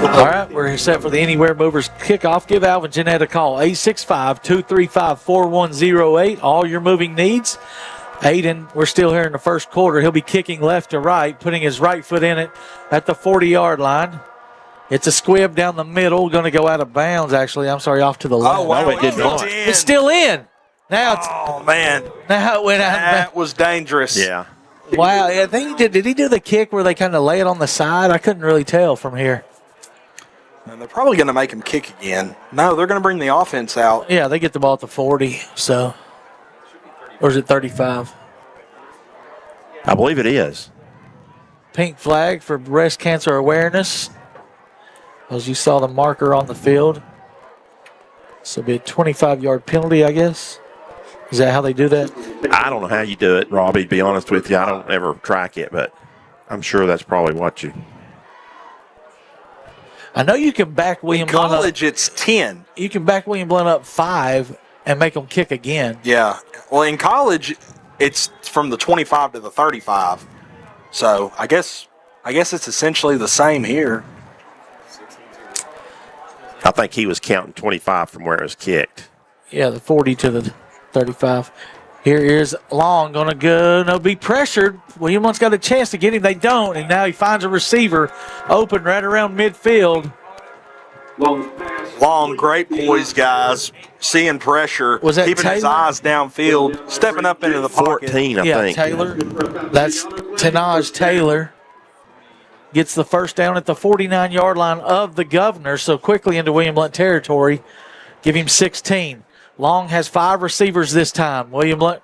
All right, we're set for the Anywhere Movers kickoff. Give Alvin Jeanette a call, 865-235-4108. All your moving needs. Aiden, we're still here in the first quarter. He'll be kicking left to right, putting his right foot in it at the 40-yard line. It's a squib down the middle, going to go out of bounds, actually. I'm sorry, off to the left. Oh, wow, it did not. It's still in. Now it's, Oh, man. now it went out. That was dangerous. Yeah. Wow, I think did he do the kick where they kind of lay it on the side? I couldn't really tell from here. And they're probably going to make him kick again. No, they're going to bring the offense out. Yeah, they get the ball at the 40, so. Or is it 35? I believe it is. Pink flag for breast cancer awareness. As you saw the marker on the field. So it'll be a 25-yard penalty, I guess. Is that how they do that? I don't know how you do it, Robbie, to be honest with you. I don't ever track it, but I'm sure that's probably what you. I know you can back William In Blount up. college, it's 10. You can back William Blount up 5 and make them kick again. Yeah. Well, in college, it's from the 25 to the 35. So I guess it's essentially the same here. I think he was counting 25 from where it was kicked. Yeah, the 40 to the 35. Here is Long going to go. No, be pressured. William Blount's got a chance to get him. They don't, and now he finds a receiver open right around midfield. Long, great poise, guys. Seeing pressure. Was that keeping his Taylor? eyes downfield, stepping up into the pocket. 14, I Yeah, think. Taylor. That's Tanaj Taylor. Gets the first down at the 49-yard line of the Governor, so quickly into William Blount territory. Give him 16. Long has 5 receivers this time. William Blount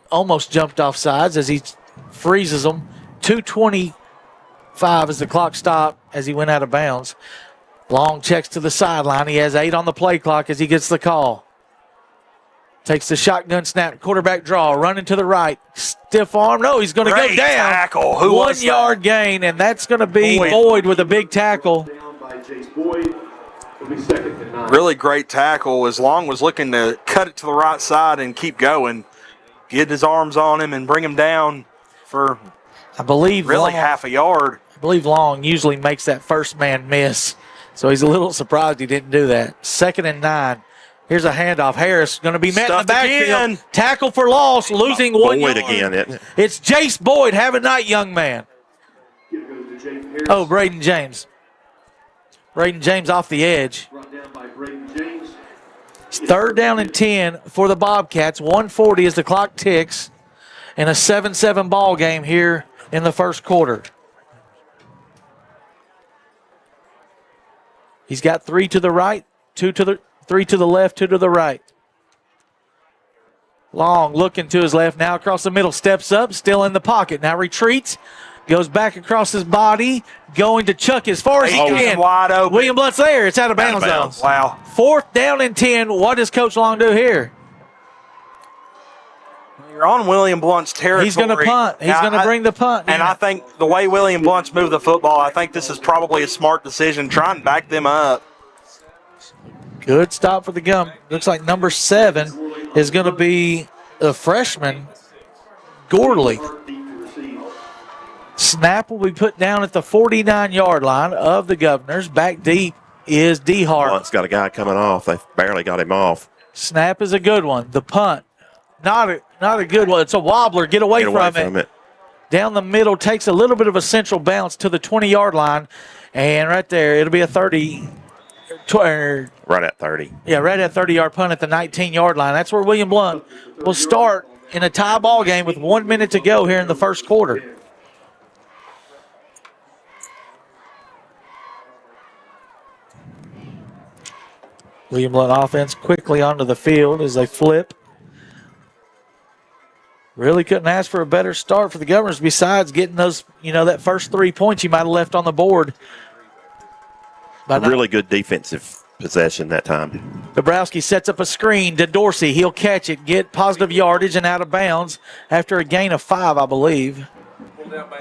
almost jumped off sides as he freezes them. 2:25 as the clock stopped as he went out of bounds. Long checks to the sideline. He has 8 on the play clock as he gets the call. Takes the shotgun snap, quarterback draw, running to the right. Stiff arm. No, he's going to go Great down. tackle. Who was 1 yard gain, and that's going to be Boyd. Boyd with a big tackle. Down by Jace Boyd. It'll be 2nd and 9. Really great tackle. As Long was looking to cut it to the right side and keep going, get his arms on him and bring him down for I believe really Long, half a yard. I believe Long usually makes that first man miss, so he's a little surprised he didn't do that. 2nd and 9. Here's a handoff. Harris going to be met Stuffed in the backfield. again. Tackle for loss, losing 1 Boyd yard. again, isn't it? It's Jace Boyd. Have a night, young man. Here goes to Jaden Harris. Oh, Braden James. Braden James off the edge. Brought down by Braden James. It's 3rd down and 10 for the Bobcats. 1:40 as the clock ticks. And a 7-7 ball game here in the first quarter. He's got 3 to the right, 3 to the left, 2 to the right. Long looking to his left, now across the middle, steps up, still in the pocket. Now retreats, goes back across his body, going to chuck as far as he can. Wide open. William Blount's there. It's out of bounds, though. bounds. Wow. 4th down and 10. What does Coach Long do here? You're on William Blount's territory. He's going to punt. He's going to bring the punt. And I think the way William Blount's moved the football, I think this is probably a smart decision. Try and back them up. Good stop for the Gum. Looks like number 7 is going to be the freshman, Gorley. Snap will be put down at the 49-yard line of the Governors. Back deep is DeHart. Blount's got a guy coming off. They barely got him off. Snap is a good one. The punt, not a good one. It's a wobbler. Get away from it. Down the middle, takes a little bit of a central bounce to the 20-yard line. And right there, it'll be a 30. Right at 30. Yeah, right at 30-yard punt at the 19-yard line. That's where William Blount will start in a tie ball game with 1 minute to go here in the first quarter. William Blount offense quickly onto the field as they flip. Really couldn't ask for a better start for the Governors besides getting those, that first 3 points you might have left on the board. A really good defensive possession that time. Dabrowski sets up a screen to Dorsey. He'll catch it, get positive yardage, and out of bounds after a gain of 5, I believe.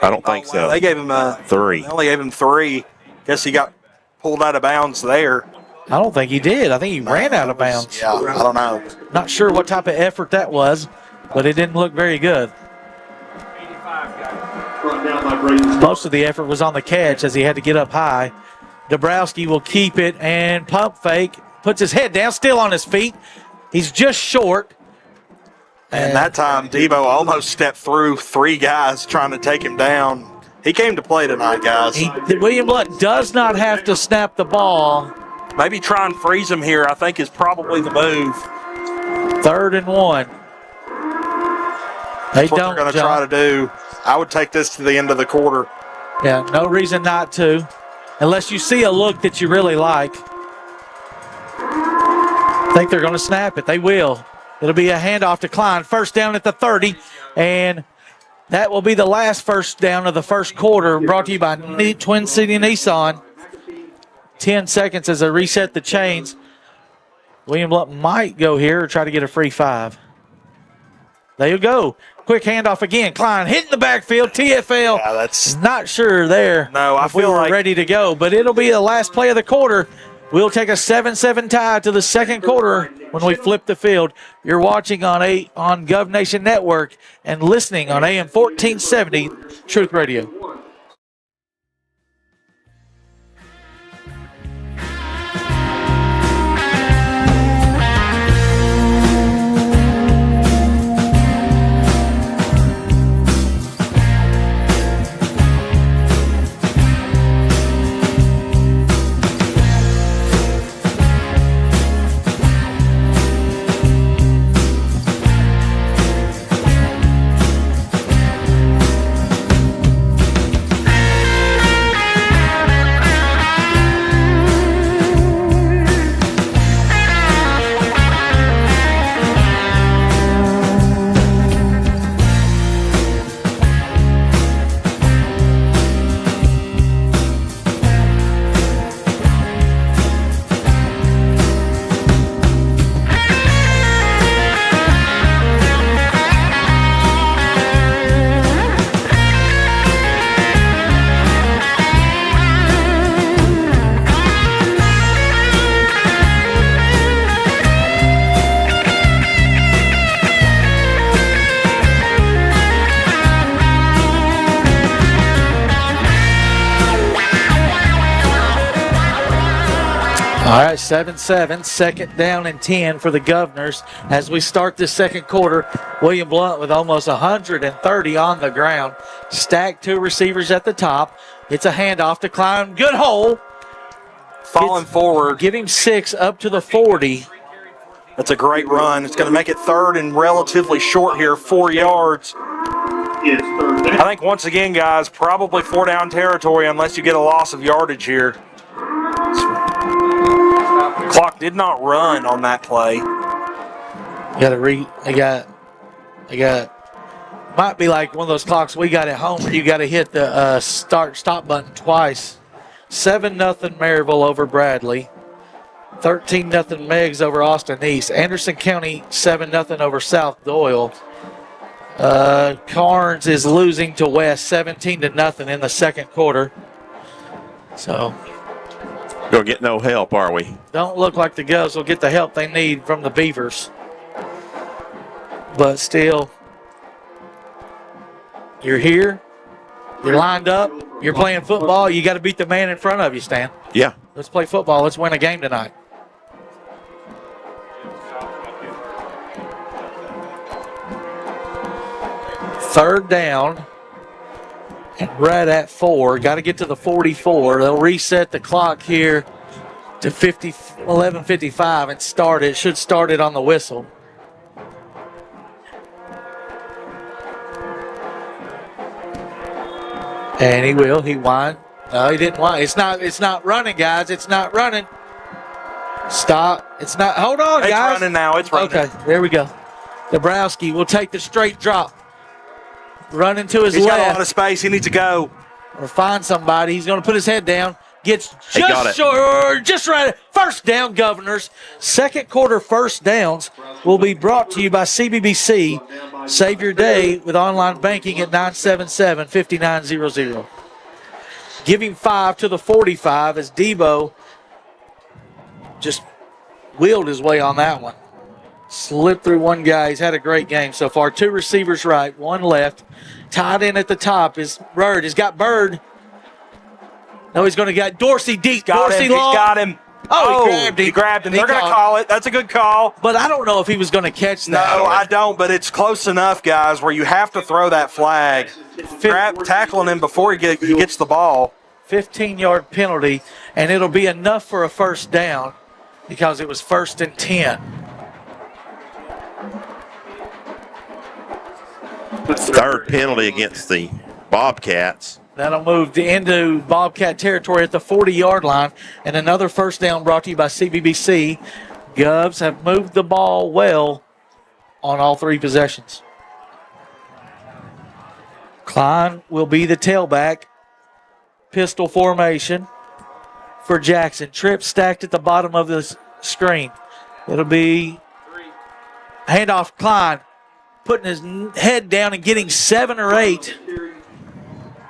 I don't think so. They gave him 3. They only gave him 3. Guess he got pulled out of bounds there. I don't think he did. I think he ran out of bounds. Yeah, I don't know. Not sure what type of effort that was, but it didn't look very good. Most of the effort was on the catch as he had to get up high. Dabrowski will keep it and pump fake. Puts his head down, still on his feet. He's just short. And that time, Debo almost stepped through 3 guys trying to take him down. He came to play tonight, guys. William Blount does not have to snap the ball. Maybe try and freeze him here, I think, is probably the move. 3rd and 1. That's what they're going to try to do. I would take this to the end of the quarter. Yeah, no reason not to. Unless you see a look that you really like. I think they're going to snap it. They will. It'll be a handoff to Klein. First down at the 30. And that will be the last first down of the first quarter, brought to you by Twin City Nissan. 10 seconds as they reset the chains. William Blount might go here or try to get a free 5. There you go. Quick handoff again. Klein hitting the backfield. TFL. Yeah, that's not sure there. No, I feel like ready to go, but it'll be the last play of the quarter. We'll take a 7-7 tie to the second quarter when we flip the field. You're watching on Gov Nation Network and listening on AM 1470 Truth Radio. All right, 7-7, second down and 10 for the Governors. As we start this second quarter, William Blount with almost 130 on the ground. Stacked 2 receivers at the top. It's a handoff to Klein. Good hole. Falling forward. Give him 6 up to the 40. That's a great run. It's going to make it 3rd and relatively short here, 4 yards. I think once again, guys, probably 4-down territory unless you get a loss of yardage here. Clock did not run on that play. Might be like one of those clocks we got at home where you got to hit the stop button twice. 7-0 Maryville over Bradley. 13-0 Meigs over Austin East. Anderson County 7-0 over South Doyle. Carnes is losing to West 17-0 in the second quarter. So Gonna get no help, are we? Don't look like the Govs will get the help they need from the Beavers. But still, you're here, you're lined up, you're playing football. You got to beat the man in front of you, Stan. Yeah. Let's play football. Let's win a game tonight. Third down. And right at 4. Got to get to the 44. They'll reset the clock here to 11:55 and start it. Should start it on the whistle. And he will. He won. No, he didn't want. It's not running, guys. It's not running. Stop. It's not. Hold on, It's guys. running now. It's running. Okay, there we go. Dabrowski will take the straight drop. Running to his He's left. got a lot of space. He needs to go. Or find somebody. He's going to put his head down. Gets He got it. just right. First down, Governors. Second quarter first downs will be brought to you by CBBC. Save your day with online banking at 977-5900. Giving 5 to the 45 as Debo just wheeled his way on that one. Slipped through one guy. He's had a great game so far. 2 receivers right, 1 left. Tied in at the top is Bird. He's got Bird. No, he's going to get Dorsey deep. Dorsey He's long. got him. Oh, he grabbed him. He grabbed him. He They're going to caught call it. That's a good call. But I don't know if he was going to catch that. No, I don't, but it's close enough, guys, where you have to throw that flag. Tackling him before he gets the ball. 15-yard penalty, and it'll be enough for a first down because it was 1st and 10. Third penalty against the Bobcats. That'll move into Bobcat territory at the 40-yard line, and another first down brought to you by CBBC. Govs have moved the ball well on all 3 possessions. Klein will be the tailback. Pistol formation for Jackson. Tripp stacked at the bottom of the screen. It'll be handoff Klein, putting his head down and getting 7 or 8.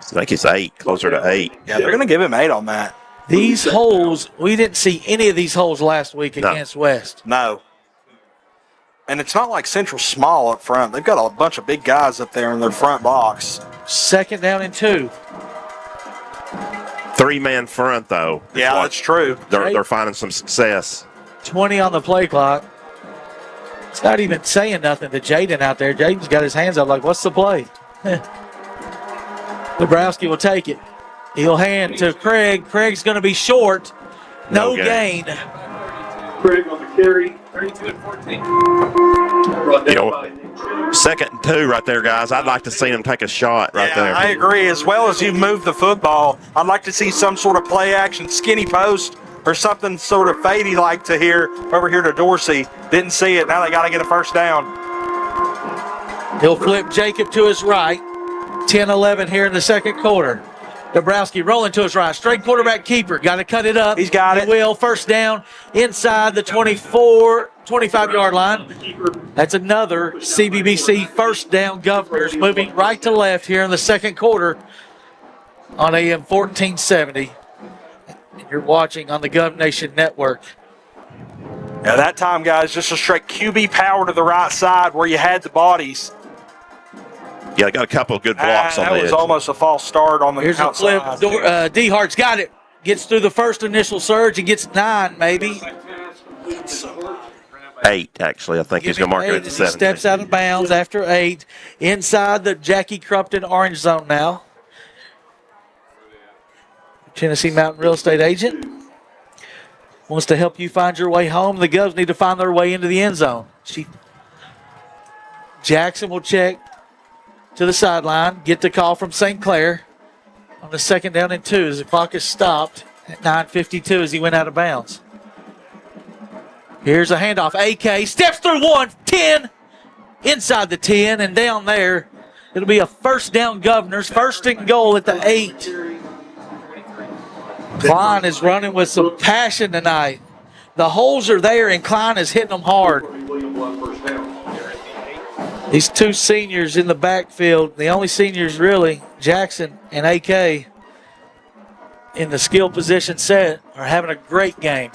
I think it's 8, closer to 8. Yeah, they're going to give him 8 on that. These holes, we didn't see any of these holes last week against West. No. And it's not like Central's small up front. They've got a bunch of big guys up there in their front box. 2nd down and 2. 3-man front, though. Yeah, that's true. They're finding some success. 20 on the play clock. It's not even saying nothing to Jaden out there. Jaden's got his hands up like, what's the play? Dabrowski will take it. He'll hand to Craig. Craig's going to be short. No gain. Craig on the carry, 32-14. Brought down by 2nd and 2 right there, guys. I'd like to see them take a shot right there. I agree. As well as you move the football, I'd like to see some sort of play action, skinny post, or something sort of fadey like to here, over here to Dorsey. Didn't see it. Now they got to get a first down. He'll flip Jacob to his right. 10-11 here in the second quarter. Dabrowski rolling to his right. Straight quarterback keeper. Got to cut it up. He's got it. He will. First down inside the 25-yard line. That's another CBBC first down. Governors moving right to left here in the second quarter on AM 1470. You're watching on the Gov Nation Network. Yeah, that time, guys, just a straight QB power to the right side where you had the bodies. Yeah, they got a couple of good blocks on that the was edge. almost a false start on the Here's outside. a flip. D-Hart's got it. Gets through the first initial surge and gets 9, maybe. 8, actually. I think he's going to mark it at the He 7. steps out of bounds after 8. Inside the Jackie Crumpton orange zone now. Tennessee Mountain Real Estate Agent wants to help you find your way home. The Govs need to find their way into the end zone. Jackson will check to the sideline, get the call from St. Clair on the 2nd down and 2 as the clock is stopped at 9:52 as he went out of bounds. Here's a handoff. AK steps through 1, 10, inside the 10, and down there. It'll be a first down, Governors. 1st and goal at the 8. Klein is running with some passion tonight. The holes are there, and Klein is hitting them hard. William Blount first down. These 2 seniors in the backfield, the only seniors really, Jackson and AK, in the skill position set are having a great game.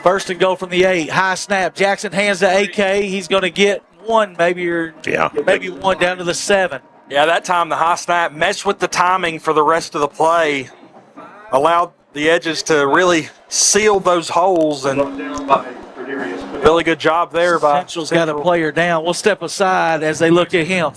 First and goal from the 8. High snap. Jackson hands to AK. He's going to get one, maybe one down to the 7. Yeah, that time the high snap meshed with the timing for the rest of the play. Allowed the edges to really seal those holes, and really good job there by Central's got a player down. We'll step aside as they look at him.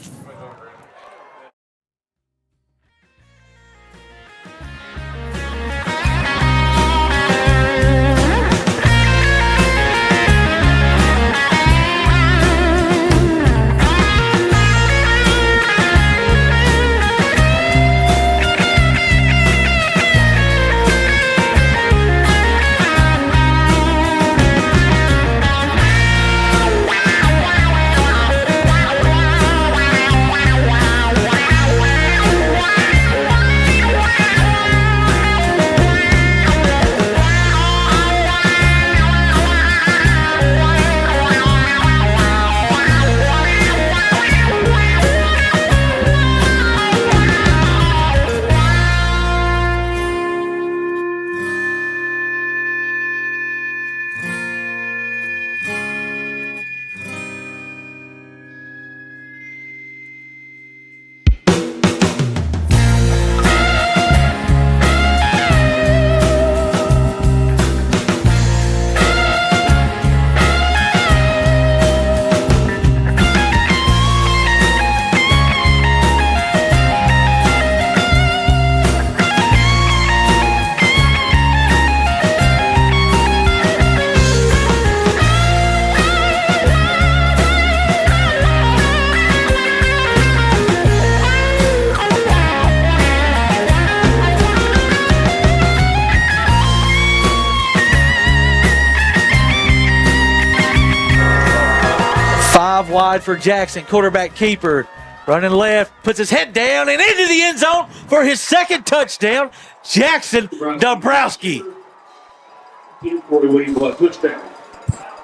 Wide for Jackson, quarterback keeper, running left, puts his head down and into the end zone for his second touchdown. Jackson Dombrowski.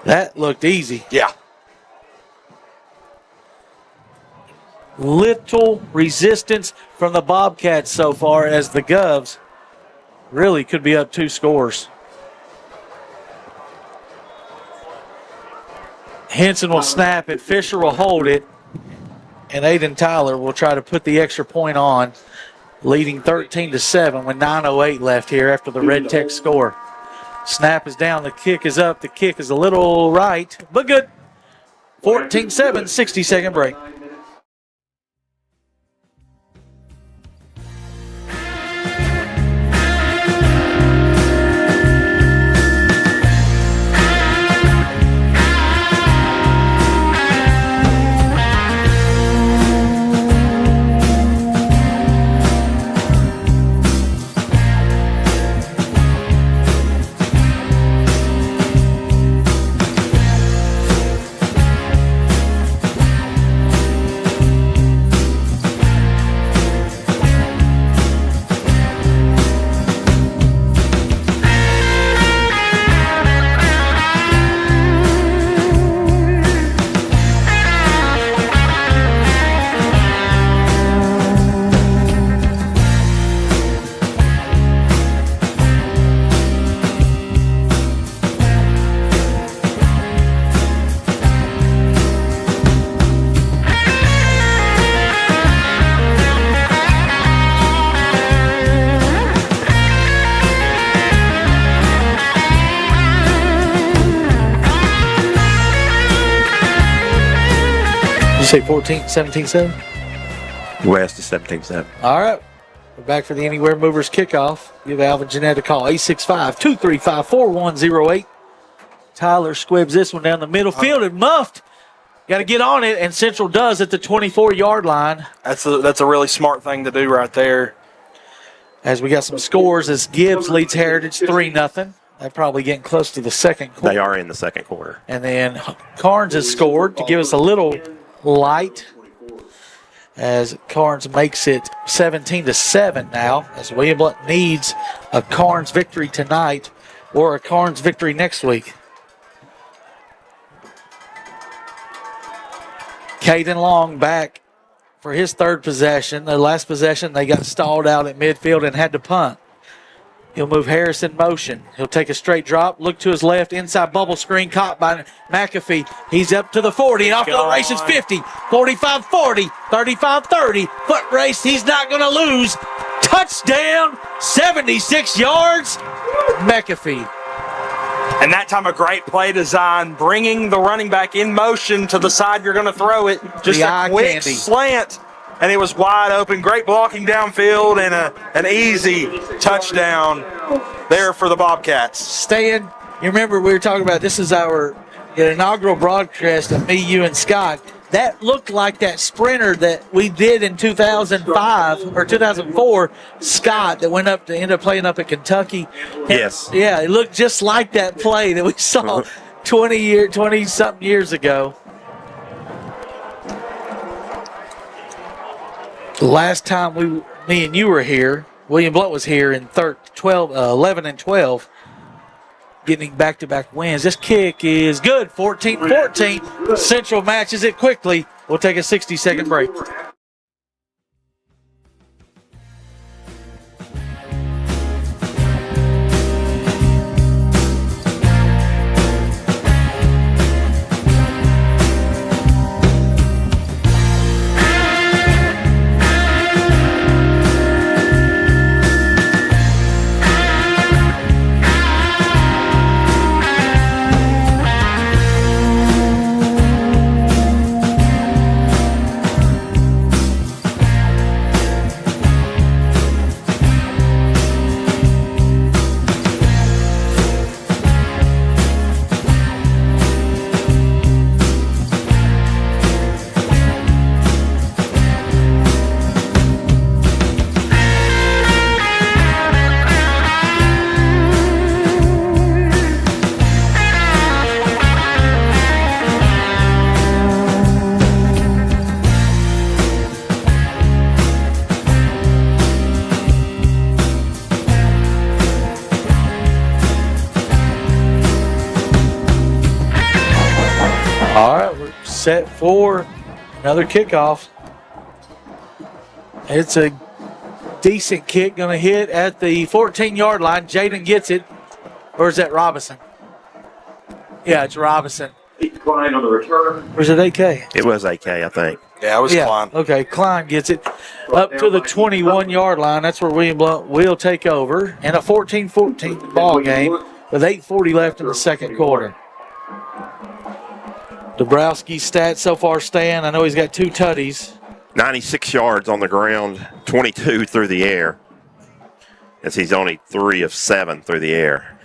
That looked easy. Yeah. Little resistance from the Bobcats so far, as the Govs really could be up 2 scores. Henson will snap it. Fisher will hold it. And Aiden Tyler will try to put the extra point on, leading 13-7 with 9:08 left here after the Red Tech score. Snap is down. The kick is up. The kick is a little right, but good. 14-7, 60-second break. Say 17-7? West is 17-7. All right. We're back for the Anywhere Movers kickoff. Give Alvin Jeanette a call. 865-235-4108. Tyler squibs this one down the middle field and muffed. Got to get on it, and Central does at the 24-yard line. That's a really smart thing to do right there. As we got some scores, as Gibbs leads Heritage 3-0. They're probably getting close to the second quarter. They are in the second quarter. And then Carnes has scored to give us a little light, as Carnes makes it 17-7 now, as William Blount needs a Carnes victory tonight or a Carnes victory next week. Caden Long back for his third possession. Their last possession, they got stalled out at midfield and had to punt. He'll move Harris in motion. He'll take a straight drop, look to his left, inside bubble screen, caught by McAfee. He's up to the 40, and off to the races 50, 45, 40, 35, 30. Foot race, he's not going to lose. Touchdown, 76 yards, McAfee. And that time a great play design, bringing the running back in motion to the side you're going to throw it. Just a quick slant, and it was wide open. Great blocking downfield and an easy touchdown there for the Bobcats. Stan, you remember we were talking about this is our inaugural broadcast of me, you, and Scott. That looked like that sprinter that we did in 2005 or 2004, Scott, that went up to end up playing up at Kentucky. Yes. Yeah, it looked just like that play that we saw 20-something years ago. The last time me and you were here, William Blount was here in 11 and 12, getting back-to-back wins. This kick is good, 14-14. Central matches it quickly. We'll take a 60-second break. All right, we're set for another kickoff. It's a decent kick, going to hit at the 14-yard line. Jaden gets it. Or is that Robinson? Yeah, it's Robinson. Klein on the return. Or is it AK? It was AK, I think. Yeah, it was Klein. Okay, Klein gets it up to the 21-yard line. That's where William Blount will take over. And a 14-14 ball game with 8:40 left in the second quarter. Dabrowski's stats so far, Stan, I know he's got 2 tutties. 96 yards on the ground, 22 through the air, as he's only 3 of 7 through the air.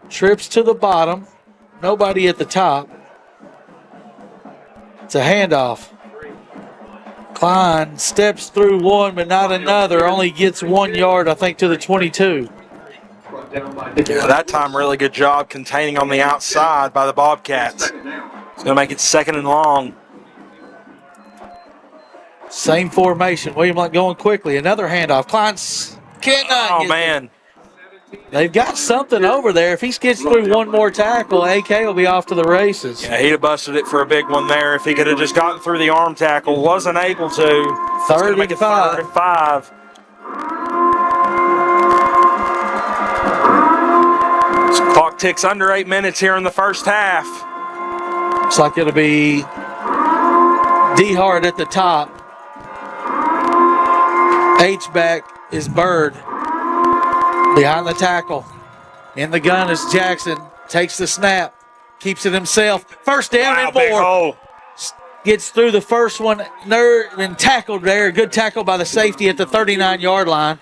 Trips to the bottom, nobody at the top. It's a handoff. Klein steps through one, but not another. Only gets 1 yard, I think, to the 22. Yeah, that time really good job containing on the outside by the Bobcats. It's going to make it second and long. Same formation. William Blount going quickly. Another handoff. Klein cannot. Oh, man. They've got something over there. If he gets through one more tackle, AK will be off to the races. Yeah, he'd have busted it for a big one there if he could have just gotten through the arm tackle. Wasn't able to. Third and 5. Third and 5. So clock ticks under 8 minutes here in the first half. Looks like it'll be D-Hard at the top. H-back is Bird. Behind the tackle. In the gun is Jackson. Takes the snap. Keeps it himself. First down and more. Gets through the first one. And tackled there. Good tackle by the safety at the 39-yard line.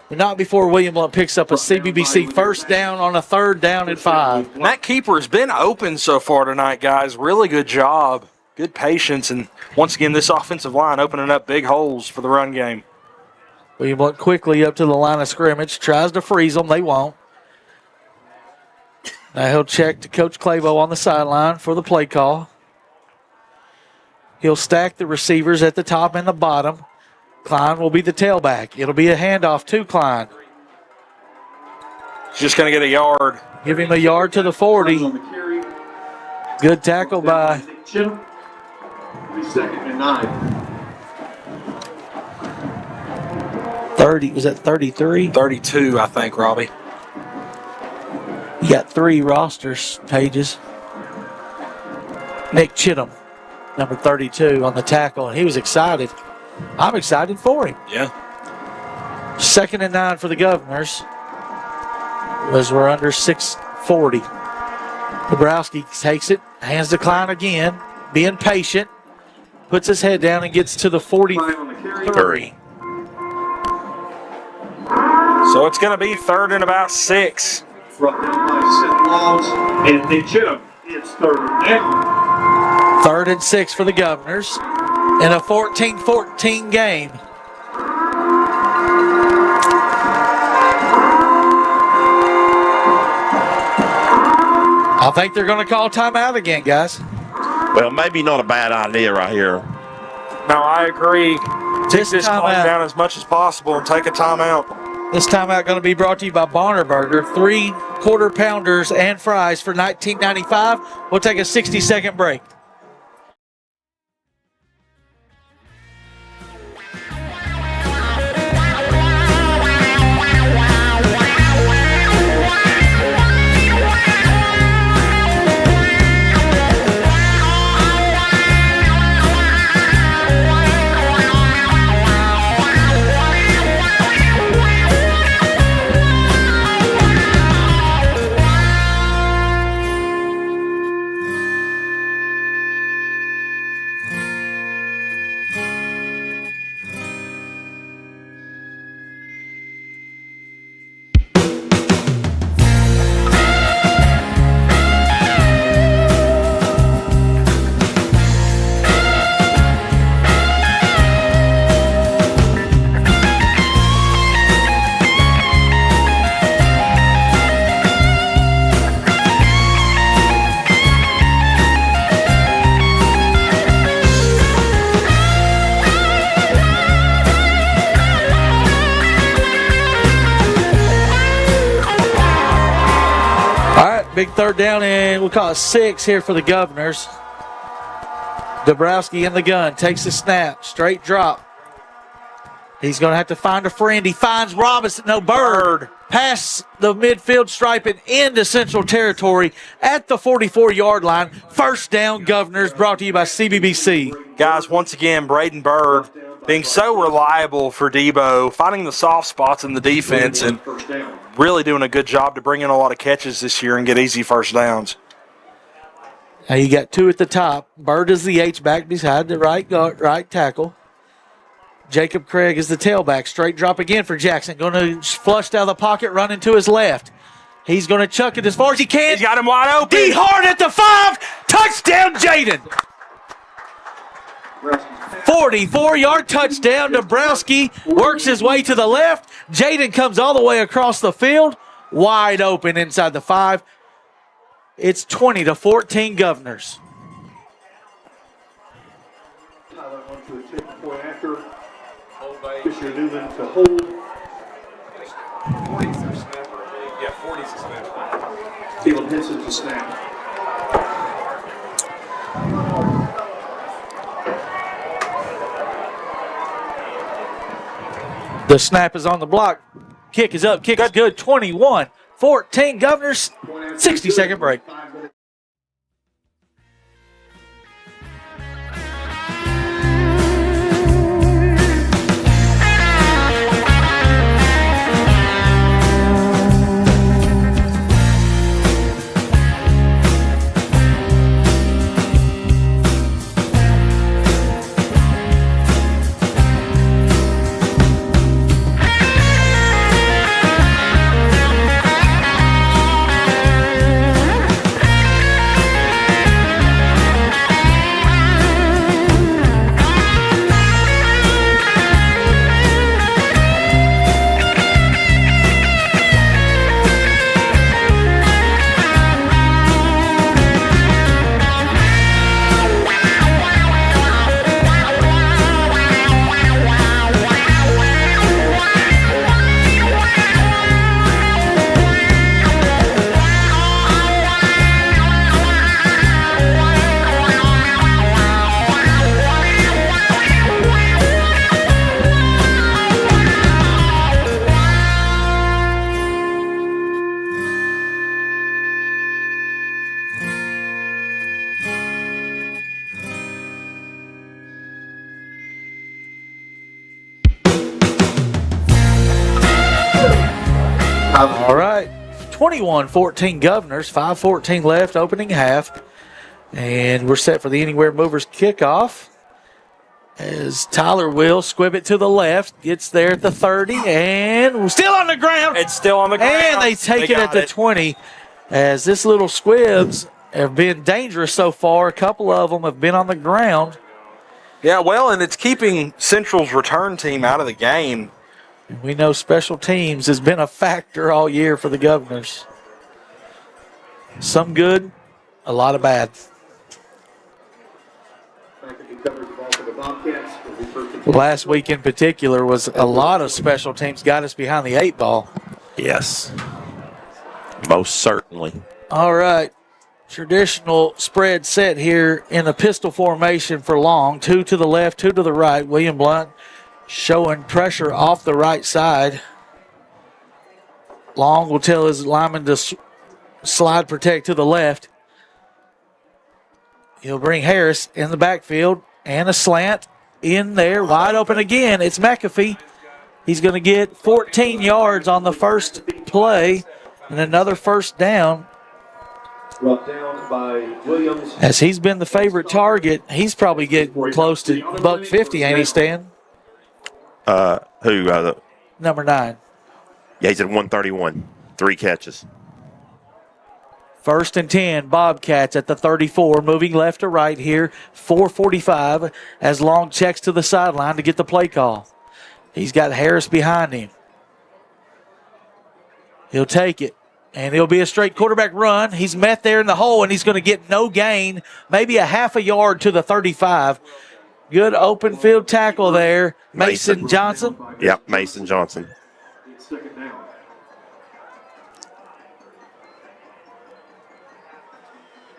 But not before William Blount picks up a CBBC first down on a 3rd down and 5. And that keeper has been open so far tonight, guys. Really good job. Good patience. And once again, this offensive line opening up big holes for the run game. William Blount quickly up to the line of scrimmage. Tries to freeze them. They won't. Now he'll check to Coach Clavo on the sideline for the play call. He'll stack the receivers at the top and the bottom. Klein will be the tailback. It'll be a handoff to Klein. He's just going to get a yard. Give him a yard to the 40. Good tackle by... 2nd and 9. 30, was that 33? 32, I think, Robbie. got 3 rosters pages. Nick Chittum, number 32, on the tackle, and he was excited. I'm excited for him. Yeah. 2nd and 9 for the Governors, as we're under 6:40. Dabrowski takes it, hands the Klein again, being patient, puts his head down and gets to the 43. So it's going to be 3rd and about 6. Brought down by Seth Logs and Nick Chittum. It's 3rd down. 3rd and 6 for the Governors in a 14-14 game. I think they're going to call timeout again, guys. Well, maybe not a bad idea right here. No, I agree. Take this clock timeout. down as much as possible and take a timeout. This timeout going to be brought to you by Bonner Burger. 3 quarter pounders and fries for $19.95. We'll take a 60-second break. Big 3rd down, and we'll call it 6 here for the Governors. Dabrowski in the gun, takes the snap, straight drop. He's going to have to find a friend. He finds Robinson, no, Bird. Past the midfield stripe and into Central Territory at the 44-yard line. 1st down, Governors, brought to you by CBBC. Guys, once again, Braden Bird being so reliable for Debo, finding the soft spots in the defense and really doing a good job to bring in a lot of catches this year and get easy 1st downs. Now you got 2 at the top. Bird is the H-back beside the right tackle. Jacob Craig is the tailback. Straight drop again for Jackson. Going to flush out of the pocket, running to his left. He's going to chuck it as far as he can. He's got him wide open. D. Hard at the 5. Touchdown, Jaden. 44-yard touchdown. Dabrowski works his way to the left. Jaden comes all the way across the field. Wide open inside the 5. It's 20-14 Governors. Tyler went to a tick point after. Fisher Newman to hold. 40's their snapper, I believe. Yeah, 40's the snapper. Caleb Henson to snap. The snap is on the block. Kick is up. Kick is good. 21-14 Governors. 60-second break. All right. 21-14 Governors, 5:14 left, opening half. And we're set for the Anywhere Movers kickoff. As Tyler will squib it to the left, gets there at the 30, and we're still on the ground. It's still on the ground. And they take it at the 20. As this little squibs have been dangerous so far. A couple of them have been on the ground. Yeah, well, and it's keeping Central's return team out of the game. And we know special teams has been a factor all year for the Governors. Some good, a lot of bad. Last week in particular was a lot of special teams got us behind the 8 ball. Yes. Most certainly. All right. Traditional spread set here in a pistol formation for Long. 2 to the left, 2 to the right. William Blount showing pressure off the right side. Long will tell his lineman to slide protect to the left. He'll bring Harris in the backfield and a slant in there, wide open again. It's McAfee. He's going to get 14 yards on the first play and another first down. Brought down by Williams. As he's been the favorite target, he's probably getting close to $150, ain't he, Stan? Who? Number 9. Yeah, he's at 131. 3 catches. 1st and 10, Bobcats at the 34, moving left to right here. 4:45 as Long checks to the sideline to get the play call. He's got Harris behind him. He'll take it, and it'll be a straight quarterback run. He's met there in the hole, and he's going to get no gain, maybe a half a yard to the 35. Good open field tackle there. Mason Johnson. Yep, Mason Johnson. Second down.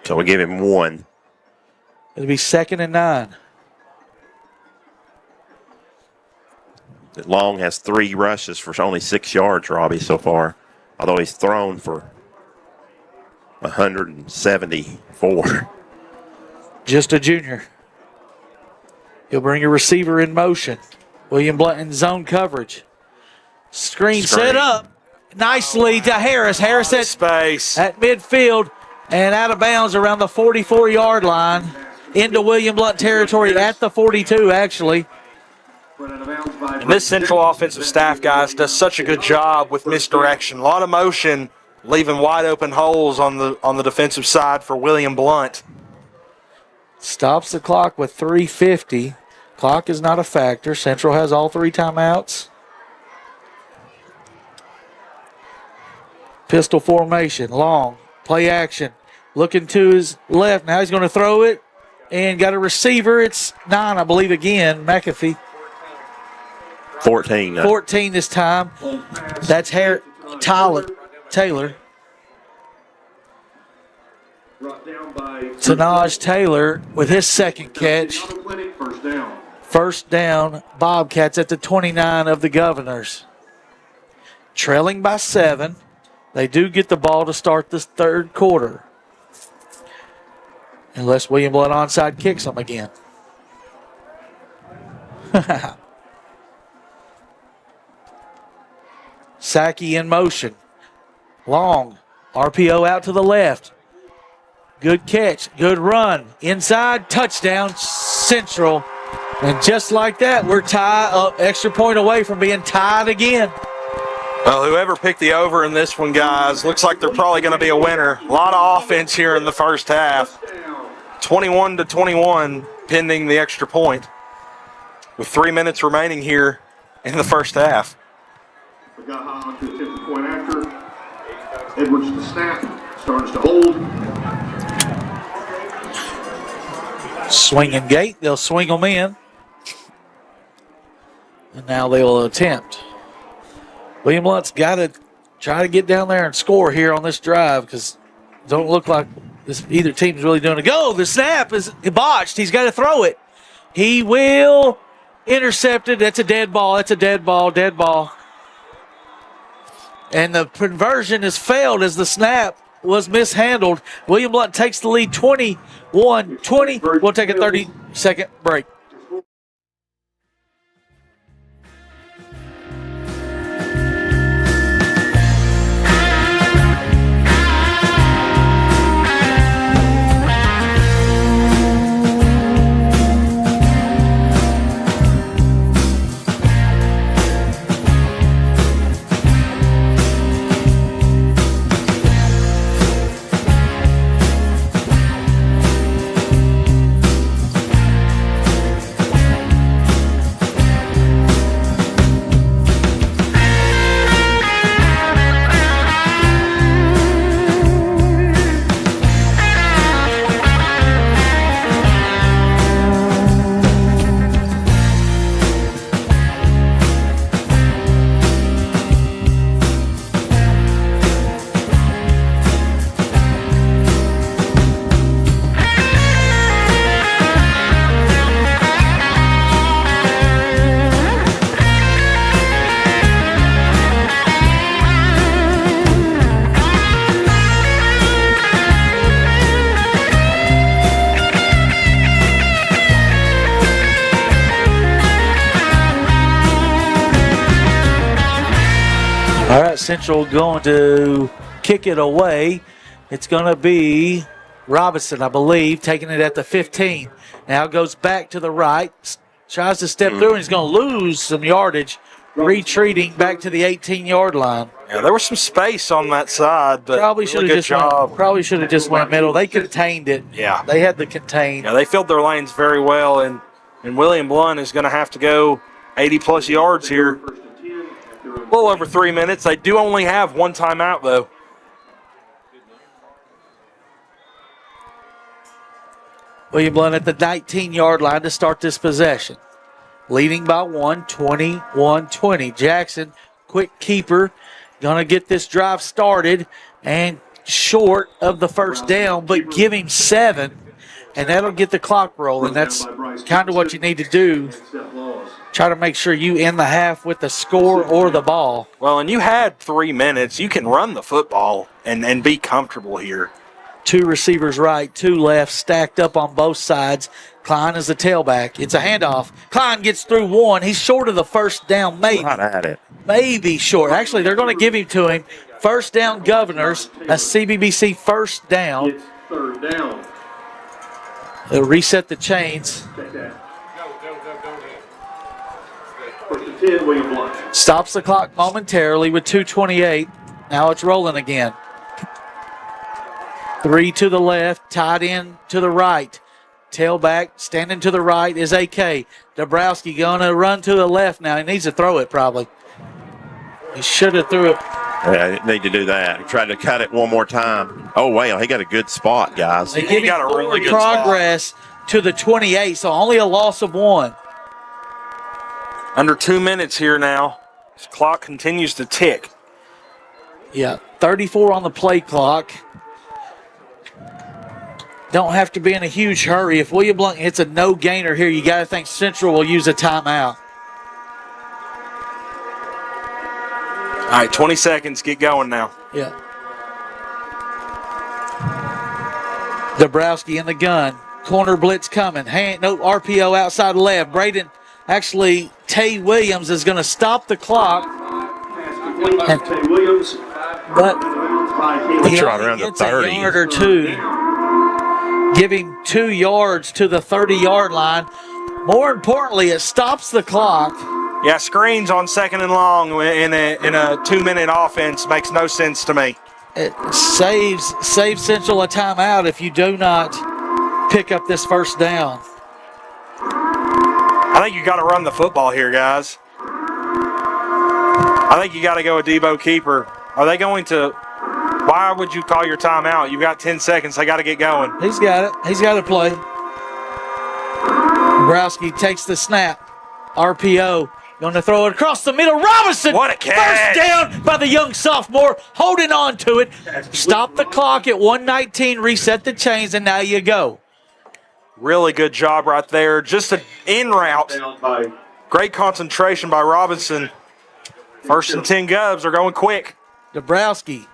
So we give him 1. It'll be 2nd and 9. Long has 3 rushes for only 6 yards, Robbie, so far. Although he's thrown for 174. Just a junior. He'll bring a receiver in motion. William Blount in zone coverage. Screen set up nicely to Harris. Harris at Space. at midfield and out of bounds around the 44-yard line into William Blount territory at the 42, actually. And this Central offensive staff, guys, does such a good job with misdirection. A lot of motion, leaving wide open holes on the defensive side for William Blount. Stops the clock with 3:50. Clock is not a factor. Central has all 3 timeouts. Pistol formation, Long, play action. Looking to his left. Now he's going to throw it and got a receiver. It's 9, I believe, again. McAfee. 14. 14 this time. That's Taylor. Tanaj Taylor with his second catch. First down, Bobcats at the 29 of the Governors. Trailing by 7. They do get the ball to start this third quarter. Unless William Blount onside kicks them again. Sackey in motion. Long. RPO out to the left. Good catch. Good run. Inside. Touchdown. Central. And just like that, we're tied. Extra point away from being tied again. Well, whoever picked the over in this one, guys, looks like they're probably going to be a winner. A lot of offense here in the first half. 21-21, pending the extra point. With 3 minutes remaining here in the first half. Gaha to attempt the point after. Edwards to snap. Starts to hold. Swing and gate. They'll swing them in. And now they will attempt. William Blount's got to try to get down there and score here on this drive because it don't look like either team's really doing it. Go! The snap is botched. He's got to throw it. He will intercept it. That's a dead ball. That's a dead ball. Dead ball. And the conversion has failed as the snap was mishandled. William Blount takes the lead 21-20. We'll take a 30-second break. Central going to kick it away. It's going to be Robinson, I believe, taking it at the 15. Now goes back to the right, tries to step through, and he's going to lose some yardage, retreating back to the 18-yard line. Yeah, there was some space on that side, but Probably should have just went middle. They contained it. Yeah. They had the contain. Yeah, they filled their lanes very well, and William Blount is going to have to go 80-plus yards here. A little over 3 minutes. They do only have one timeout, though. William Blount at the 19-yard line to start this possession. Leading by 1, 21-20. Jackson, quick keeper, going to get this drive started and short of the first down, but give him 7, and that'll get the clock rolling. That's kind of what you need to do. Try to make sure you end the half with the score or the ball. Well, and you had 3 minutes. You can run the football and be comfortable here. 2 receivers right, 2 left, stacked up on both sides. Klein is the tailback. It's a handoff. Klein gets through 1. He's short of the first down, maybe. Not at it. Maybe short. Actually, they're going to give him to him. First down, Governors, a CBBC first down. It's 3rd down. They'll reset the chains. Check that. Go. 1st and 10, William Blount. Stops the clock momentarily with 2:28. Now it's rolling again. 3 to the left, tied in to the right. Tailback standing to the right is AK. Dabrowski going to run to the left now. He needs to throw it probably. He should have threw it. Yeah, need to do that. He tried to cut it one more time. Oh, wow, he got a good spot, guys. They give got him a really good progress to the 28, so only a loss of 1. Under 2 minutes here now. This clock continues to tick. Yeah, 34 on the play clock. Don't have to be in a huge hurry. If William Blount hits a no-gainer here, you got to think Central will use a timeout. All right, 20 seconds. Get going now. Yeah. Dabrowski in the gun. Corner blitz coming. No RPO outside left. Braden, actually, Tay Williams is going to stop the clock. Tay Williams. But He he tried only around the gets a 30. yard or 2. Give him 2 yards to the 30-yard line. More importantly, it stops the clock. Yeah, screens on 2nd and long in a 2-minute offense makes no sense to me. It saves Central a timeout if you do not pick up this first down. I think you got to run the football here, guys. I think you got to go a Debo keeper. Are they going to? Why would you call your timeout? You've got 10 seconds. They got to get going. He's got it. He's got to play. Dabrowski takes the snap. RPO. Going to throw it across the middle. Robinson. What a catch. First down by the young sophomore. Holding on to it. Stop the clock at 1:19. Reset the chains, and now you go. Really good job right there. Just an in route. Down by Great concentration by Robinson. 1st and 10 Govs are going quick. Dabrowski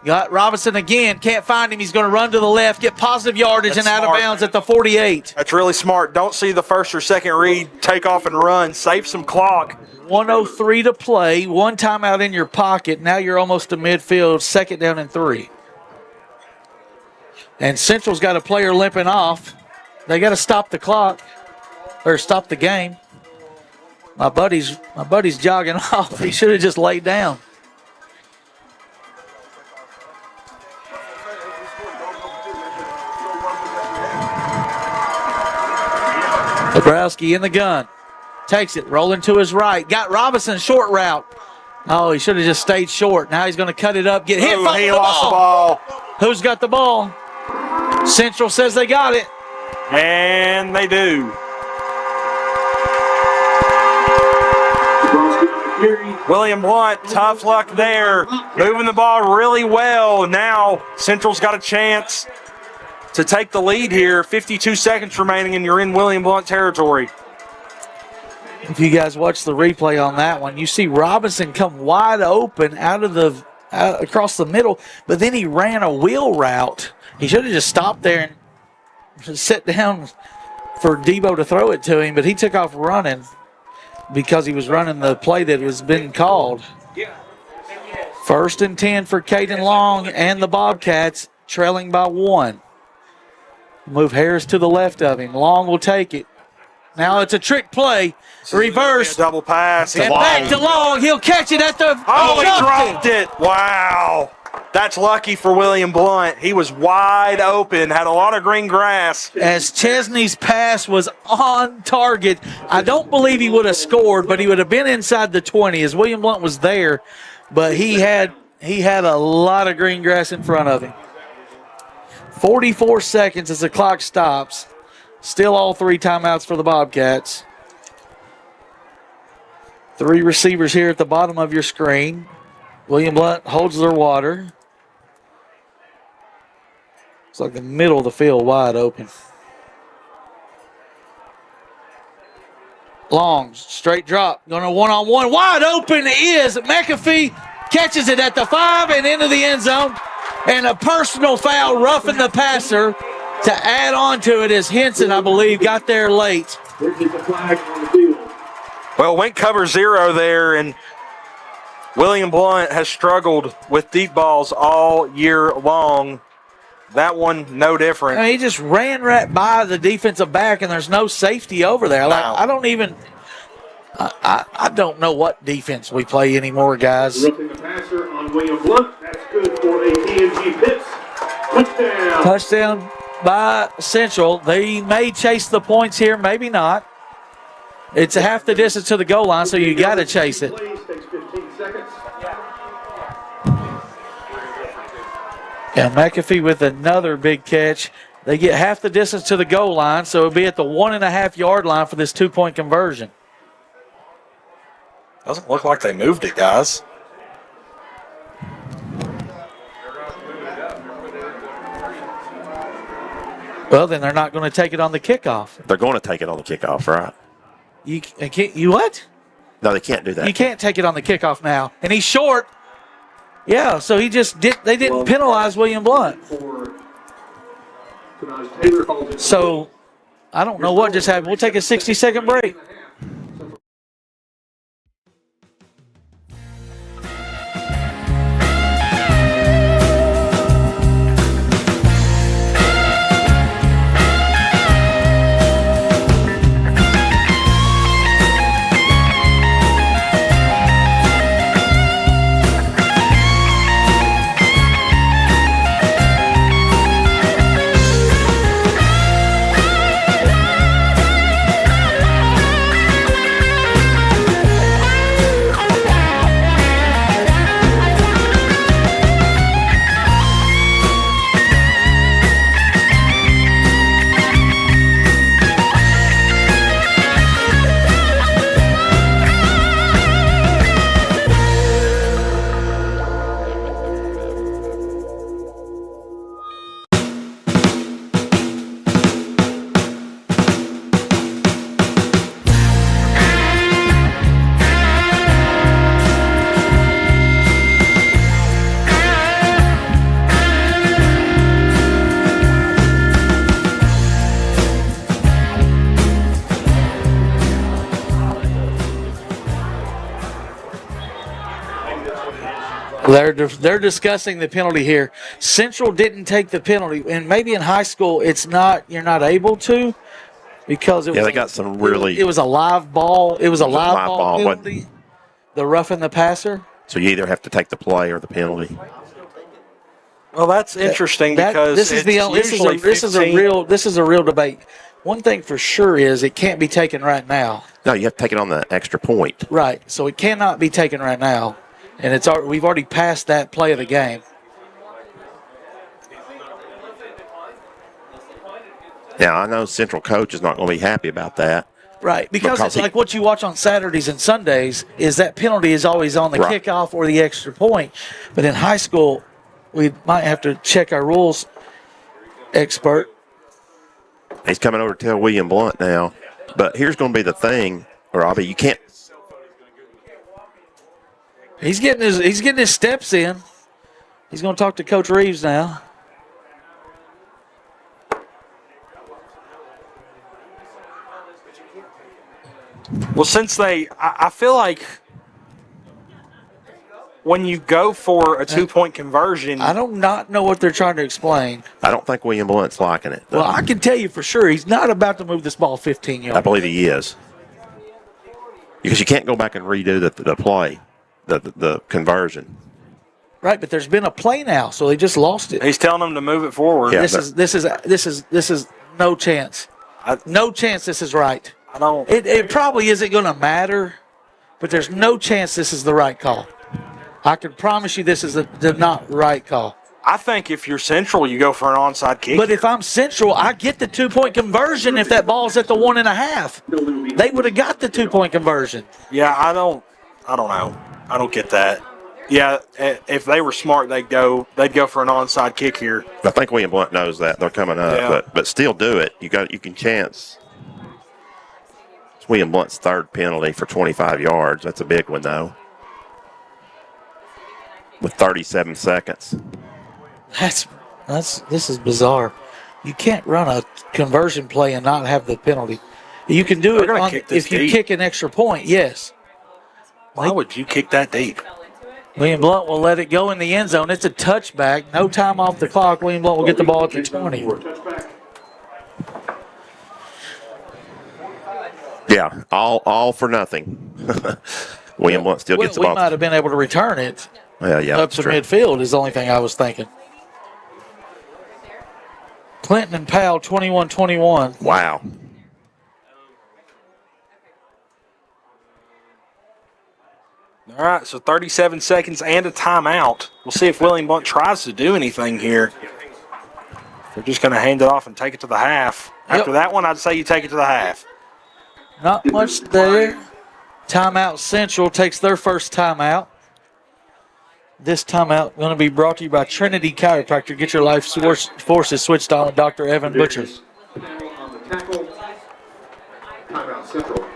got Robinson again. Can't find him. He's going to run to the left, get positive yardage, That's and out smart. of bounds at the 48. That's really smart. Don't see the 1st or 2nd read. Take off and run. Save some clock. 1:03 to play. 1 timeout in your pocket. Now you're almost to midfield. 2nd down and 3. And Central's got a player limping off. They got to stop the clock or stop the game. My buddy's jogging off. He should have just laid down. Dabrowski in the gun. Takes it, rolling to his right. Got Robinson, short route. Oh, he should have just stayed short. Now he's going to cut it up, get hit. Ooh, fumble he the lost the ball. ball. Who's got the ball? Central says they got it. And they do. William Blount, tough luck there. Moving the ball really well. Now Central's got a chance to take the lead here. 52 seconds remaining, and you're in William Blount territory. If you guys watch the replay on that one, you see Robinson come wide open across the middle, but then he ran a wheel route. He should have just stopped there and sit down for Debo to throw it to him, but he took off running because he was running the play that was been called. First and 10 for Caden Long and the Bobcats, trailing by 1. Move Harris to the left of him. Long will take it. Now it's a trick play. Reverse. Double pass. And back to Long. He'll catch it at the. Oh, he dropped it. Wow. That's lucky for William Blount. He was wide open, had a lot of green grass. As Chesney's pass was on target, I don't believe he would have scored, but he would have been inside the 20 as William Blount was there, but he had a lot of green grass in front of him. 44 seconds as the clock stops. Still all 3 timeouts for the Bobcats. 3 receivers here at the bottom of your screen. William Blount holds their water. It's like the middle of the field wide open. Long, straight drop, going to one-on-one. Wide open is McAfee. Catches it at the 5 and into the end zone. And a personal foul roughing the passer. To add on to it is Henson, I believe, got there late. Well, went cover 0 there, and William Blount has struggled with deep balls all year long. That one, no different. I mean, he just ran right by the defensive back, and there's no safety over there. Like, Wow. I don't know what defense we play anymore, guys. Roughing the passer on William Blount. That's good for a TNG Pips. Touchdown. Touchdown by Central. They may chase the points here, maybe not. It's a half the distance to the goal line, so you got to chase it. Plays, takes 15 seconds. And McAfee with another big catch. They get half the distance to the goal line, so it'll be at the 1.5 yard line for this 2-point conversion. Doesn't look like they moved it, guys. Well, then they're not going to take it on the kickoff. They're going to take it on the kickoff, right? You can't. You what? No, they can't do that. You can't take it on the kickoff now. And he's short. Yeah, so he just did. They didn't penalize William Blount. So I don't know what just happened. We'll take a 60-second break. They're discussing the penalty here. Central didn't take the penalty, and maybe in high school you're not able to because it was they got some really. It was a live ball. It was a live ball penalty. The roughing the passer. So you either have to take the play or the penalty. Well, that's interesting because this is a real debate. One thing for sure is it can't be taken right now. No, you have to take it on the extra point. Right. So it cannot be taken right now. And we've already passed that play of the game. Now, I know Central coach is not going to be happy about that. Right, because it's like what you watch on Saturdays and Sundays is that penalty is always on the kickoff or the extra point. But in high school, we might have to check our rules expert. He's coming over to tell William Blount now. But here's going to be the thing, Robbie, you can't. He's getting his steps in. He's going to talk to Coach Reeves now. Well, since I feel like when you go for a 2-point conversion, I don't not know what they're trying to explain. I don't think William Blount's liking it, though. Well, I can tell you for sure he's not about to move this ball 15 yards. I believe he is. Because you can't go back and redo the play, the conversion. Right, but there's been a play now, so they just lost it. he's telling them to move it forward. Yeah. This is no chance. No chance this is right. I don't. It probably isn't going to matter, but there's no chance this is the right call. I can promise you this is the not right call. I think if you're Central, you go for an onside kick. But if I'm Central, I get the 2-point conversion if that ball's at the 1.5. They would have got the 2-point conversion. Yeah, I don't know. I don't get that. Yeah, if they were smart, they'd go for an onside kick here. I think William Blount knows that. They're coming up, Yeah. but still do it. You can chance. It's William Blount's third penalty for 25 yards. That's a big one, though. With 37 seconds. This is bizarre. You can't run a conversion play and not have the penalty. You can do They're it gonna kick this if you deep. kick an extra point, yes. Why would you kick that deep? William Blount will let it go in the end zone. It's a touchback. No time off the clock. William Blount will get the ball at the 20. Yeah, all for nothing. William Blount still gets the We ball. might have been able to return it Yeah, up that's to true. midfield is the only thing I was thinking. Clinton and Powell, 21-21. Wow. All right, so 37 seconds and a timeout. We'll see if William Blount tries to do anything here. They're just going to hand it off and take it to the half. After that one, I'd say you take it to the half. Not much there. Timeout Central takes their first timeout. This timeout going to be brought to you by Trinity Chiropractor. Get your life forces switched on with Dr. Evan Butcher. Now on the tackle, timeout Central.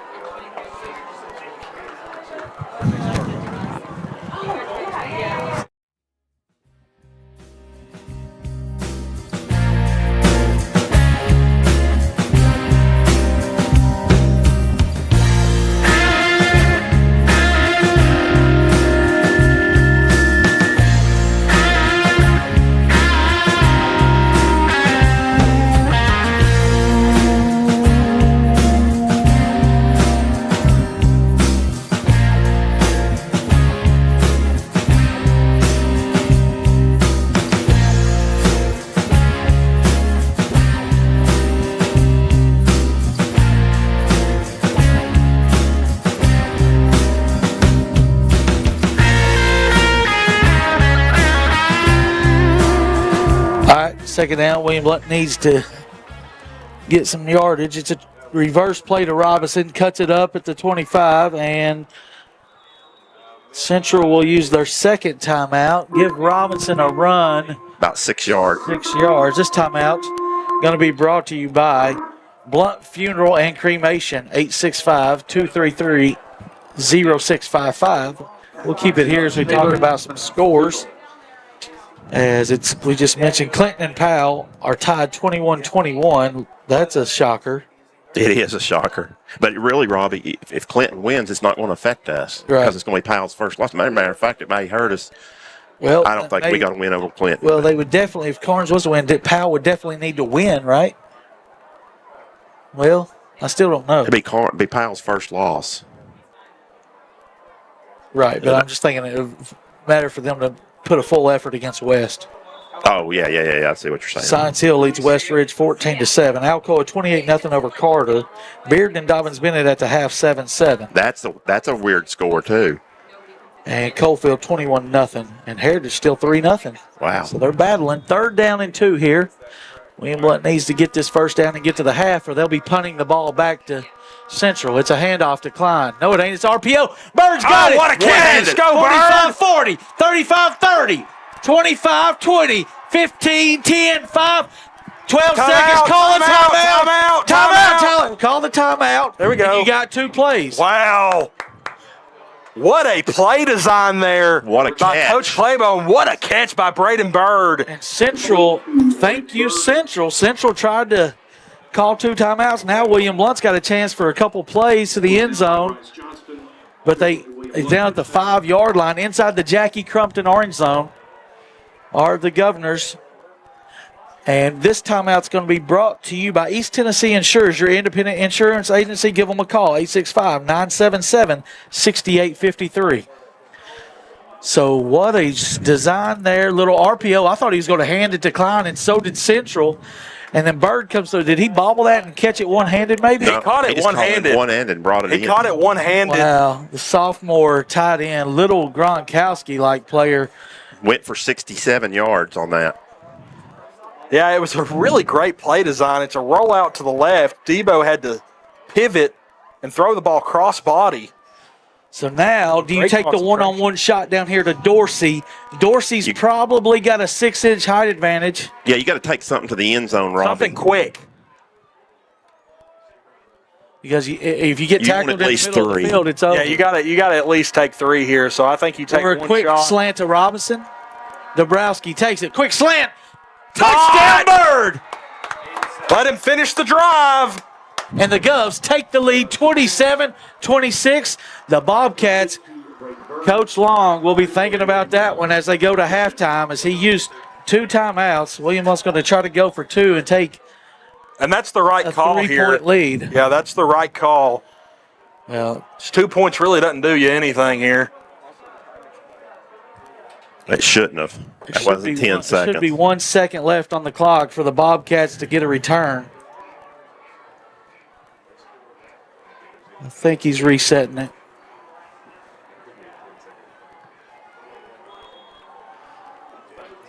Second down, William Blount needs to get some yardage. It's a reverse play to Robinson, cuts it up at the 25, and Central will use their second timeout, give Robinson a run. About 6 yards. 6 yards. This timeout going to be brought to you by Blount Funeral and Cremation, 865-233-0655. We'll keep it here as we talk about some scores. We just mentioned Clinton and Powell are tied 21-21. That's a shocker. It is a shocker. But really, Robbie, if Clinton wins, it's not going to affect us. Right. Because it's going to be Powell's first loss. Matter of fact, it may hurt us. Well, I don't think we got to win over Clinton. Well, they would definitely, if Carnes was to win, Powell would definitely need to win, right? Well, I still don't know. It'd be Powell's first loss. Right, but I'm just thinking it would matter for them to put a full effort against West. Oh, yeah. I see what you're saying. Science Hill leads West Ridge 14-7. Alcoa 28-0 over Carter. Bearden and Dobbins Bennett at the half 7-7. That's a weird score, too. And Coalfield 21-0. And Heritage still 3-0. Wow. So they're battling. 3rd down and 2 here. William Blount needs to get this first down and get to the half, or they'll be punting the ball back to Central. It's a handoff to Klein. No, it ain't. It's RPO. Bird's got it. What a catch. Go, Bird. 45-40, 35-30, 25-20, 15, 10, 5, 12 seconds. Call a timeout. Timeout. Call the timeout. There we go. And you got 2 plays. Wow. What a play design there. What a by catch. Coach Claiborne. What a catch by Braden Bird. And Central, thank you, Central. Central tried to call 2 timeouts. Now William Blount's got a chance for a couple plays to the end zone. But they He's down at the 5-yard line inside the Jackie Crumpton orange zone are the Governors. And this timeout's going to be brought to you by East Tennessee Insurers, your independent insurance agency. Give them a call, 865-977-6853. So what a design there, little RPO. I thought he was going to hand it to Klein, and so did Central. And then Bird comes through. Did he bobble that and catch it one-handed maybe? No, He caught it one-handed. One-handed and brought it in. He caught it one-handed. Wow, the sophomore tight end, little Gronkowski-like player. Went for 67 yards on that. Yeah, it was a really great play design. It's a rollout to the left. Debo had to pivot and throw the ball cross-body. So now, do you Great take the one-on-one shot down here to Dorsey? Dorsey's probably got a 6-inch height advantage. Yeah, you got to take something to the end zone, Robbie. Something quick. Because if you get You want tackled at in the least middle of the three. field, it's over. Yeah, you got to at least take 3 here. So I think you take Or a one quick shot. slant to Robinson. Dabrowski takes it. Quick slant. Touchdown, Touchdown, Bird! Let him finish the drive. And the Govs take the lead 27-26. The Bobcats, Coach Long will be thinking about that one as they go to halftime as he used 2 timeouts. William Blount's going to try to go for 2 and take And that's the right a call 3-point here. lead. Yeah, that's the right call. Well, Just 2 points really doesn't do you anything here. It shouldn't have. That wasn't 10 There seconds. should be 1 second left on the clock for the Bobcats to get a return. I think he's resetting it.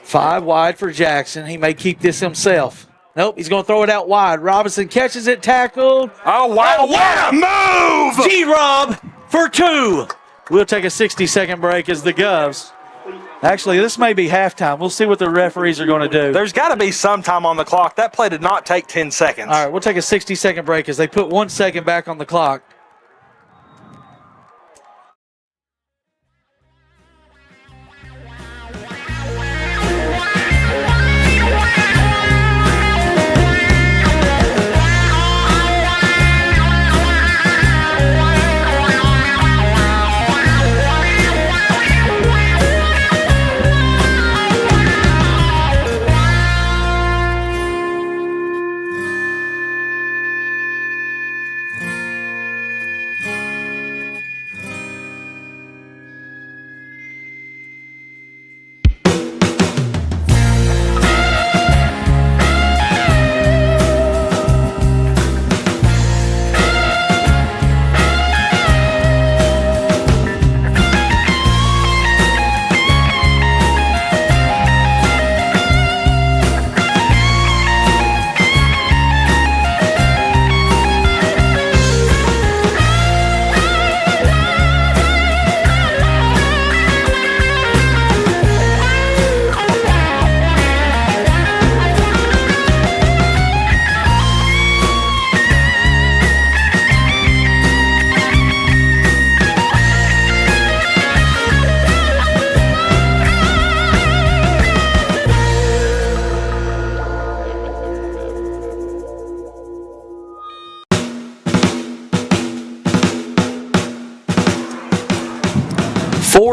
Five wide for Jackson. He may keep this himself. Nope, he's going to throw it out wide. Robinson catches it, tackled. Oh, wow. What a move! G-Rob for 2. We'll take a 60-second break as the Govs. Actually, this may be halftime. We'll see what the referees are going to do. There's got to be some time on the clock. That play did not take 10 seconds. All right, we'll take a 60-second break as they put 1 second back on the clock.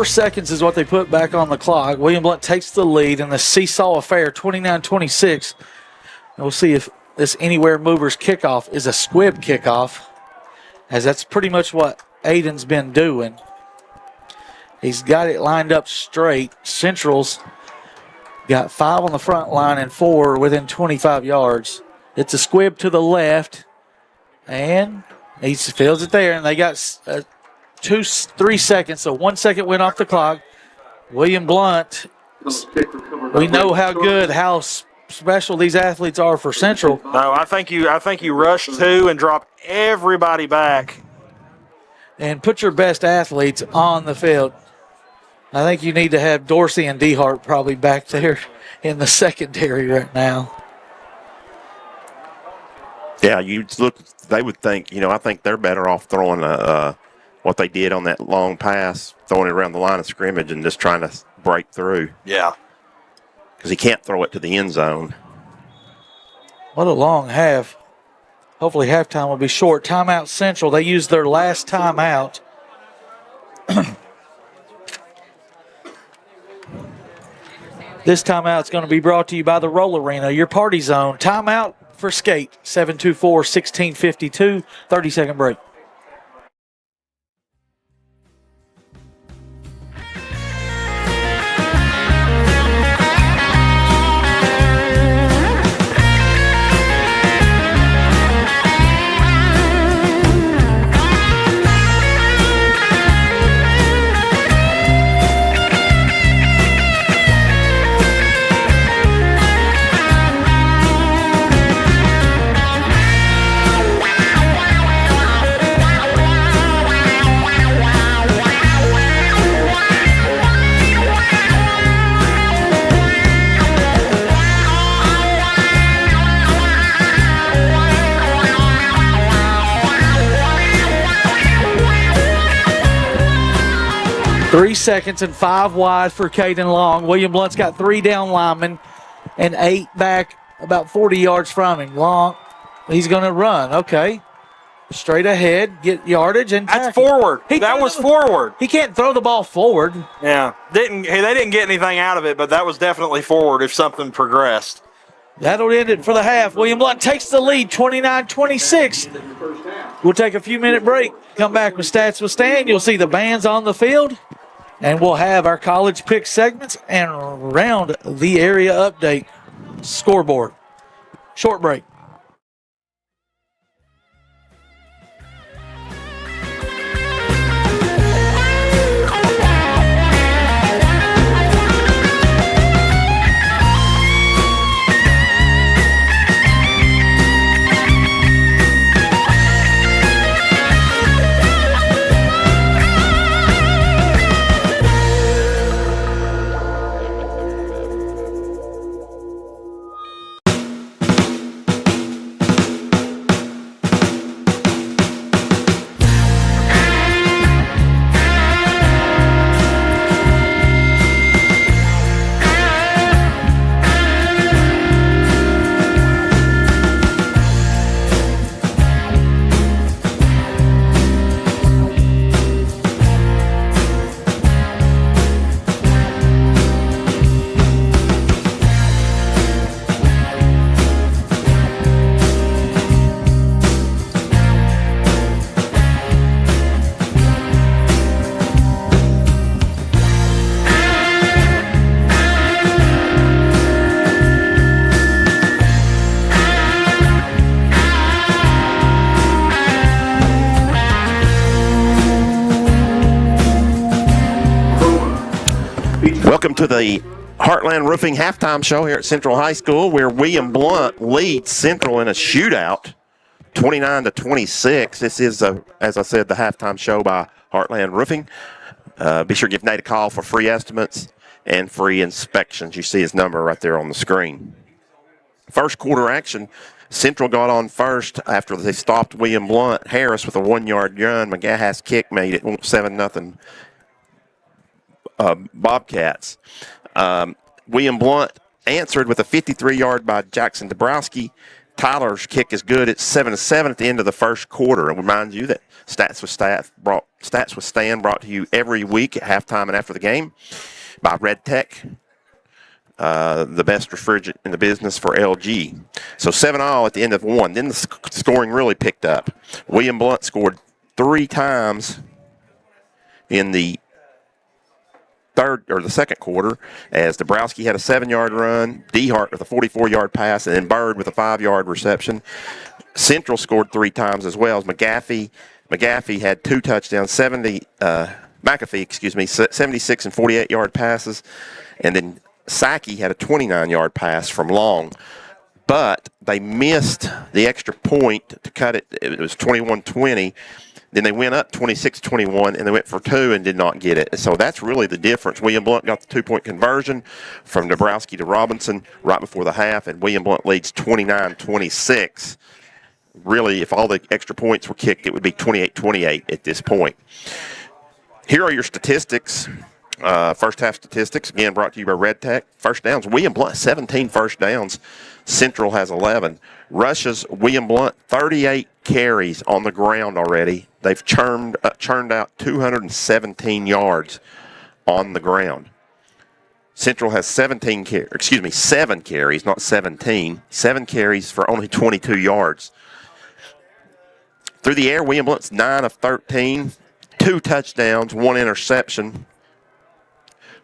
Seconds is what they put back on the clock. William Blount takes the lead in the seesaw affair, 29-26. And we'll see if this Anywhere Movers kickoff is a squib kickoff, as that's pretty much what Aiden's been doing. He's got it lined up straight. Central's got 5 on the front line and 4 within 25 yards. It's a squib to the left, and he fills it there, and they got 3 seconds, so 1 second went off the clock. William Blount, we know how special these athletes are for Central. No, I think you rush 2 and drop everybody back. And put your best athletes on the field. I think you need to have Dorsey and DeHart probably back there in the secondary right now. Yeah, you look. They would think. I think they're better off throwing what they did on that long pass, throwing it around the line of scrimmage and just trying to break through. Yeah. Because he can't throw it to the end zone. What a long half. Hopefully halftime will be short. Timeout Central. They used their last timeout. This timeout is going to be brought to you by the Roll Arena, your party zone. Timeout for skate, 7:24, 16:52, 30-second break. Three seconds and 5 wide for Caden Long. William Blount's got 3 down linemen and 8 back about 40 yards from him. Long, he's going to run. Okay. Straight ahead, get yardage and That's tackle. forward. That was forward. He can't throw the ball forward. Yeah. They didn't get anything out of it, but that was definitely forward if something progressed. That'll end it for the half. William Blount takes the lead, 29-26. We'll take a few-minute break. Come back with Stats with Stan. You'll see the bands on the field. And we'll have our college pick segments and round the area update scoreboard. Short break. Welcome to the Heartland Roofing halftime show here at Central High School, where William Blount leads Central in a shootout, 29-26. This is, as I said, the halftime show by Heartland Roofing. Be sure to give Nate a call for free estimates and free inspections. You see his number right there on the screen. First quarter action, Central got on first after they stopped William Blount. Harris with a 1-yard run. McGah's kick made it 7-0. Bobcats. William Blount answered with a 53-yard by Jackson Dabrowski. Tyler's kick is good. It's 7-7 at the end of the first quarter. And remind you that Stats with Stan brought to you every week at halftime and after the game by Red Tech, the best refrigerant in the business for LG. So 7-all at the end of one. Then the scoring really picked up. William Blount scored 3 times in the second quarter, as Dabrowski had a 7-yard run, DeHart with a 44-yard pass, and then Bird with a 5-yard reception. Central scored 3 times as well as McAfee had 2 touchdowns, 76 and 48-yard passes, and then Sackey had a 29-yard pass from Long. But they missed the extra point to cut it. It was 21-20. Then they went up 26-21, and they went for 2 and did not get it. So that's really the difference. William Blount got the 2-point conversion from Dabrowski to Robinson right before the half, and William Blount leads 29-26. Really, if all the extra points were kicked, it would be 28-28 at this point. Here are your statistics. First half statistics, again, brought to you by Red Tech. First downs, William Blount, 17 first downs. Central has 11. Rushes, William Blount, 38 carries on the ground already. They've churned out 217 yards on the ground. Central has 7 carries, not 17. 7 carries for only 22 yards. Through the air, William Blount's 9 of 13, 2 touchdowns, 1 interception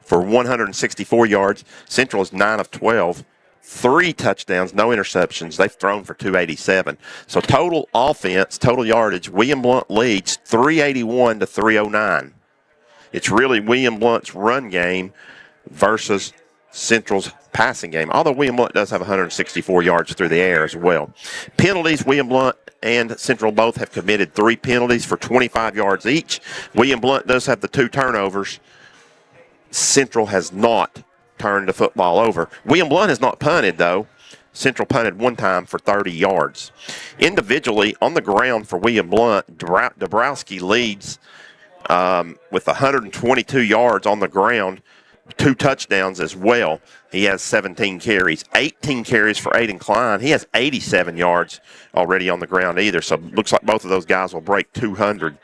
for 164 yards. Central is 9 of 12, 3 touchdowns, no interceptions. They've thrown for 287. So total offense, total yardage, William Blount leads 381 to 309. It's really William Blount's run game versus Central's passing game, although William Blount does have 164 yards through the air as well. Penalties, William Blount and Central both have committed 3 penalties for 25 yards each. William Blount does have the 2 turnovers. Central has not turned the football over. William Blount has not punted, though. Central punted 1 time for 30 yards. Individually, on the ground for William Blount, Dabrowski leads with 122 yards on the ground, 2 touchdowns as well. He has 17 carries, 18 carries for Aiden Klein. He has 87 yards already on the ground either. So it looks like both of those guys will break 100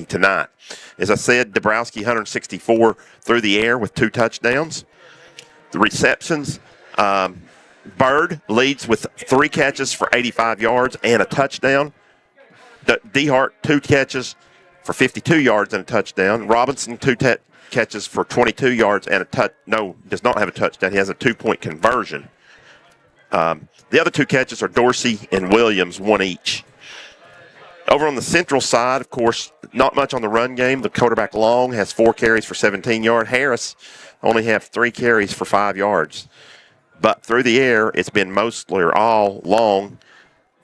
tonight. As I said, Dabrowski 164 through the air with 2 touchdowns. The receptions, Bird leads with 3 catches for 85 yards and a touchdown. DeHart 2 catches for 52 yards and a touchdown. Robinson 2 catches for 22 yards and does not have a touchdown. He has a 2-point conversion. The other 2 catches are Dorsey and Williams, 1 each. Over on the Central side, of course, not much on the run game. The quarterback Long has 4 carries for 17 yards. Harris only have 3 carries for 5 yards. But through the air, it's been mostly or all Long,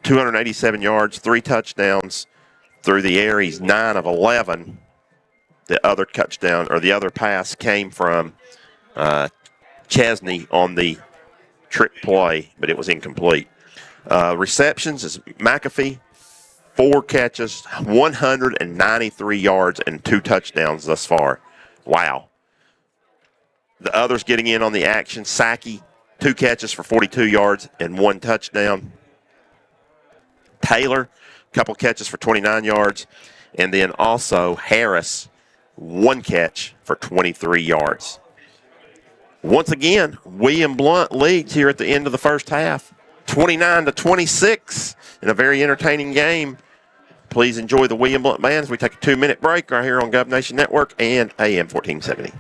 287 yards, 3 touchdowns. Through the air, he's 9 of 11. The other touchdown or the other pass came from Chesney on the trick play, but it was incomplete. Receptions is McAfee, 4 catches, 193 yards, and 2 touchdowns thus far. Wow. The others getting in on the action, Sackey, 2 catches for 42 yards and 1 touchdown. Taylor, a couple catches for 29 yards. And then also Harris, 1 catch for 23 yards. Once again, William Blount leads here at the end of the first half, 29-26 in a very entertaining game. Please enjoy the William Blount Band as we take a 2-minute break right here on Gov Nation Network and AM 1470.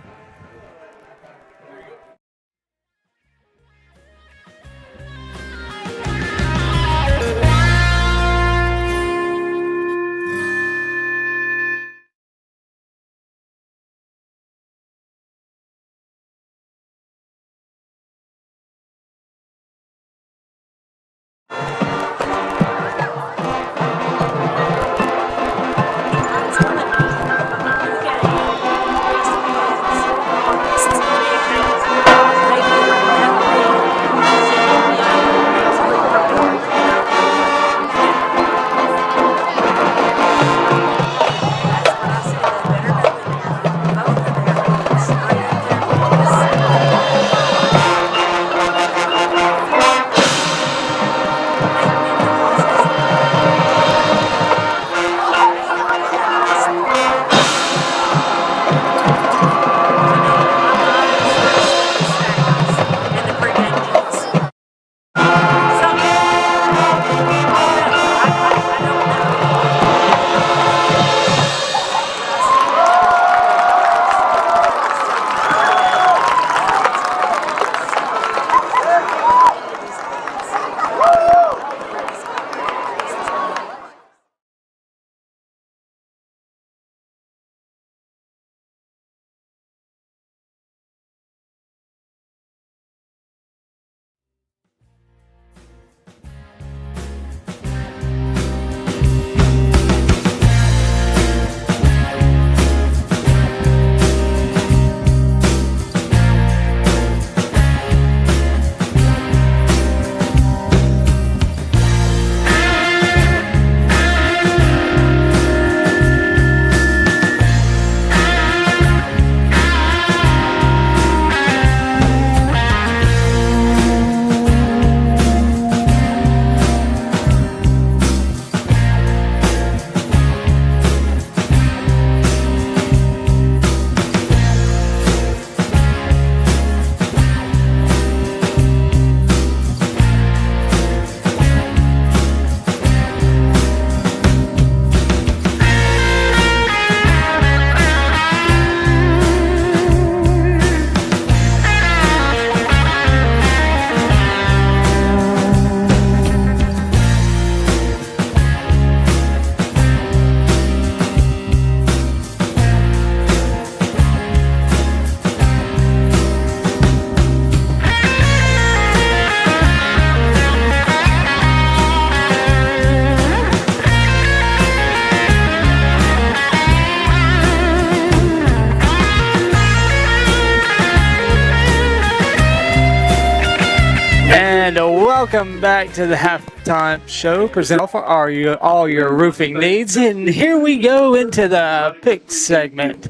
And welcome back to the halftime show presented for all your roofing needs. And here we go into the pick segment,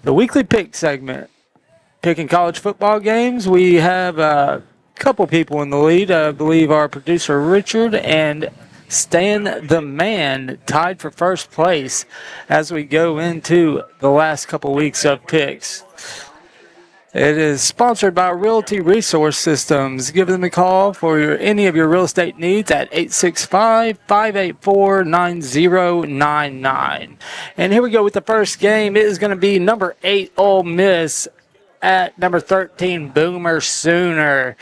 the weekly pick segment. Picking college football games. We have a couple people in the lead. I believe our producer Richard and Stan the Man tied for first place as we go into the last couple weeks of picks. It is sponsored by Realty Resource Systems. Give them a call for any of your real estate needs at 865-584-9099. And here we go with the first game. It is going to be number 8 Ole Miss at number 13 Boomer Sooner.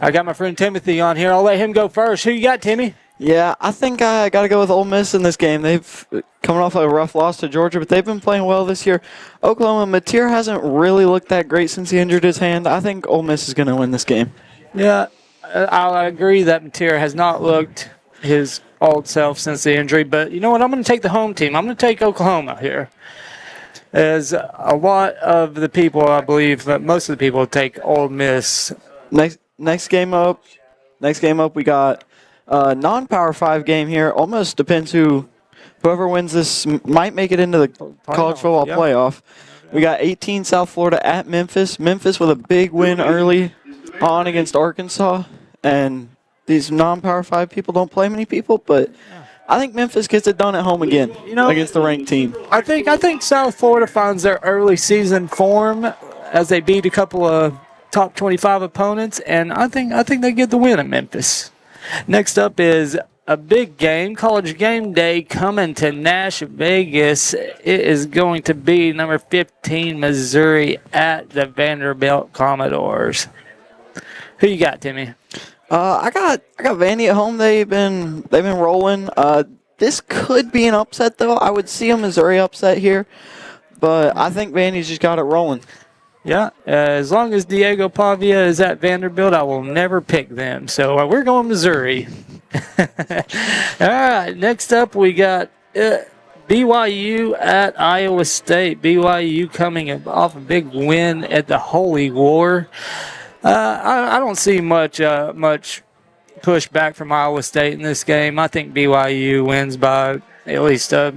I got my friend Timothy on here. I'll let him go first. Who you got, Timmy? Yeah, I think I got to go with Ole Miss in this game. They've coming off a rough loss to Georgia, but they've been playing well this year. Oklahoma, Mateer hasn't really looked that great since he injured his hand. I think Ole Miss is going to win this game. Yeah, I agree that Mateer has not looked his old self since the injury, but you know what? I'm going to take the home team. I'm going to take Oklahoma here. As a lot of the people, I believe, most of the people take Ole Miss. Next game up, we got a non-Power 5 game here. Almost depends whoever wins this might make it into the college football playoff. We got 18 South Florida at Memphis. Memphis with a big win early on against Arkansas. And these non-Power 5 people don't play many people, but I think Memphis gets it done at home again against the ranked team. I think South Florida finds their early season form as they beat a couple of top 25 opponents, and I think they get the win at Memphis. Next up is a big game, College Game Day, coming to Nash Vegas. It is going to be number 15 Missouri at the Vanderbilt Commodores. Who you got, Timmy? I got Vandy at home. They've been rolling. This could be an upset though. I would see a Missouri upset here, but I think Vandy's just got it rolling. Yeah, as long as Diego Pavia is at Vanderbilt, I will never pick them. So we're going Missouri. All right, next up we got BYU at Iowa State. BYU coming off a big win at the Holy War. I don't see much pushback from Iowa State in this game. I think BYU wins by at least a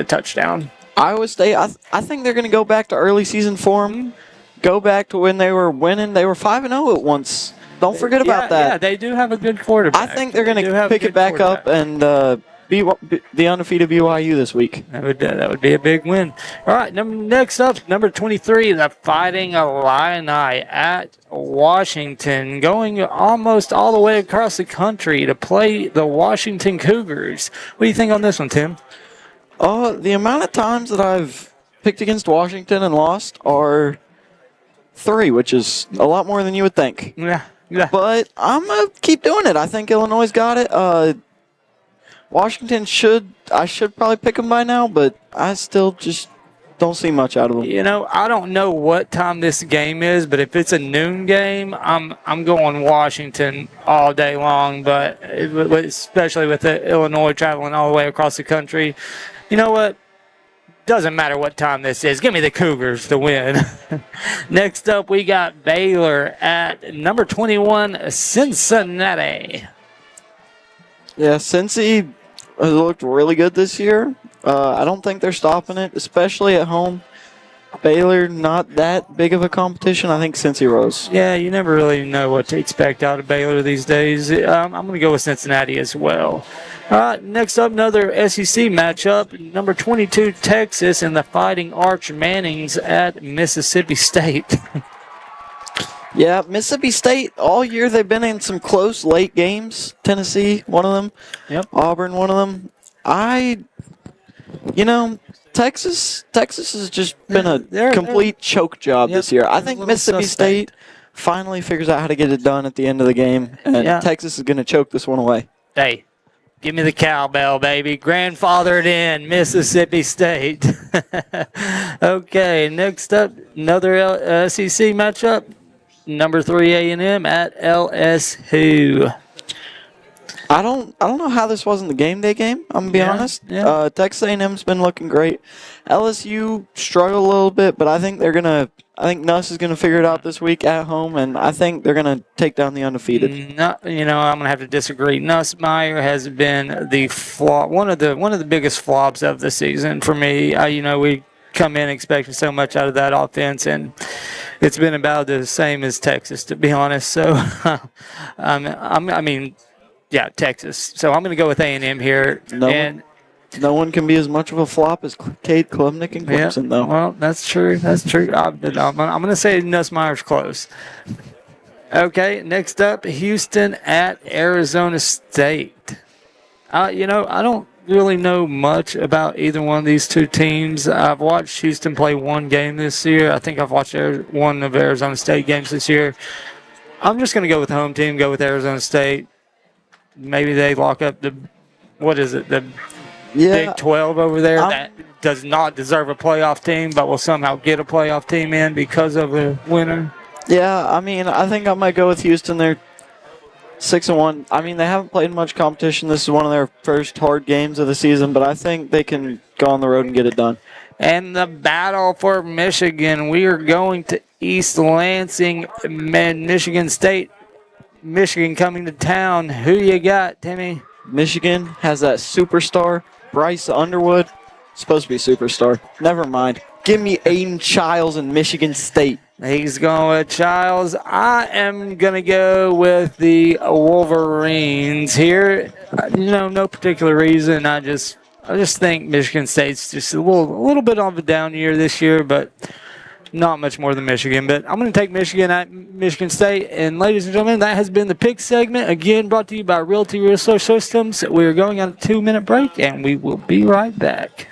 touchdown. Iowa State, I think they're going to go back to early season form. Go back to when they were winning. They were 5-0 at once. Don't forget about that. Yeah, they do have a good quarterback. I think they're going to pick it back up and be the undefeated BYU this week. That would be a big win. All right, next up, number 23, the Fighting Illini at Washington, going almost all the way across the country to play the Washington Cougars. What do you think on this one, Tim? The amount of times that I've picked against Washington and lost are 3, which is a lot more than you would think. Yeah. But I'm going to keep doing it. I think Illinois got it. Washington I should probably pick them by now, but I still just don't see much out of them. You know, I don't know what time this game is, but if it's a noon game, I'm going Washington all day long, but especially with Illinois traveling all the way across the country. You know what? Doesn't matter what time this is. Give me the Cougars to win. Next up, we got Baylor at number 21, Cincinnati. Yeah, Cincy has looked really good this year. I don't think they're stopping it, especially at home. Baylor, not that big of a competition. I think Cincy rose. Yeah, you never really know what to expect out of Baylor these days. I'm going to go with Cincinnati as well. All right, next up, another SEC matchup. Number 22, Texas, and the Fighting Arch Mannings at Mississippi State. Yeah, Mississippi State, all year they've been in some close late games. Tennessee, one of them. Yep. Auburn, one of them. Texas has just been a complete choke job this year. I think Mississippi State finally figures out how to get it done at the end of the game, and Texas is going to choke this one away. Hey, give me the cowbell, baby. Grandfathered in, Mississippi State. Okay, next up, another SEC matchup. Number 3 A&M at LSU. I don't know how this wasn't the game day game. I'm gonna be honest. Yeah. Texas A&M's been looking great. LSU struggled a little bit, but I think I think Nuss is gonna figure it out this week at home, and I think they're gonna take down the undefeated. No, I'm gonna have to disagree. Nussmeier has been the flop, one of the biggest flops of the season for me. We come in expecting so much out of that offense, and it's been about the same as Texas, to be honest. So, yeah, Texas. So I'm gonna go with A&M here. No one can be as much of a flop as Cade Klubnik and Clemson, though. Well, that's true. I'm going to say Nussmeier's close. Okay, next up, Houston at Arizona State. I don't really know much about either one of these two teams. I've watched Houston play one game this year. I think I've watched one of Arizona State games this year. I'm just going to go with the home team, go with Arizona State. Maybe they lock up the Big 12 over there that does not deserve a playoff team, but will somehow get a playoff team in because of a winner. Yeah, I think I might go with Houston. They're 6-1. They haven't played much competition. This is one of their first hard games of the season, but I think they can go on the road and get it done. And the battle for Michigan. We are going to East Lansing, Michigan State. Michigan coming to town. Who you got, Timmy? Michigan has that superstar, Bryce Underwood. Supposed to be a superstar. Never mind. Give me Aiden Childs in Michigan State. He's going with Childs. I am going to go with the Wolverines here. No particular reason. I just think Michigan State's just a little bit of a down year this year, but not much more than Michigan. But I'm going to take Michigan at Michigan State. And ladies and gentlemen, that has been the pick segment. Again, brought to you by Realty Resource Systems. We are going on a 2-minute break, and we will be right back.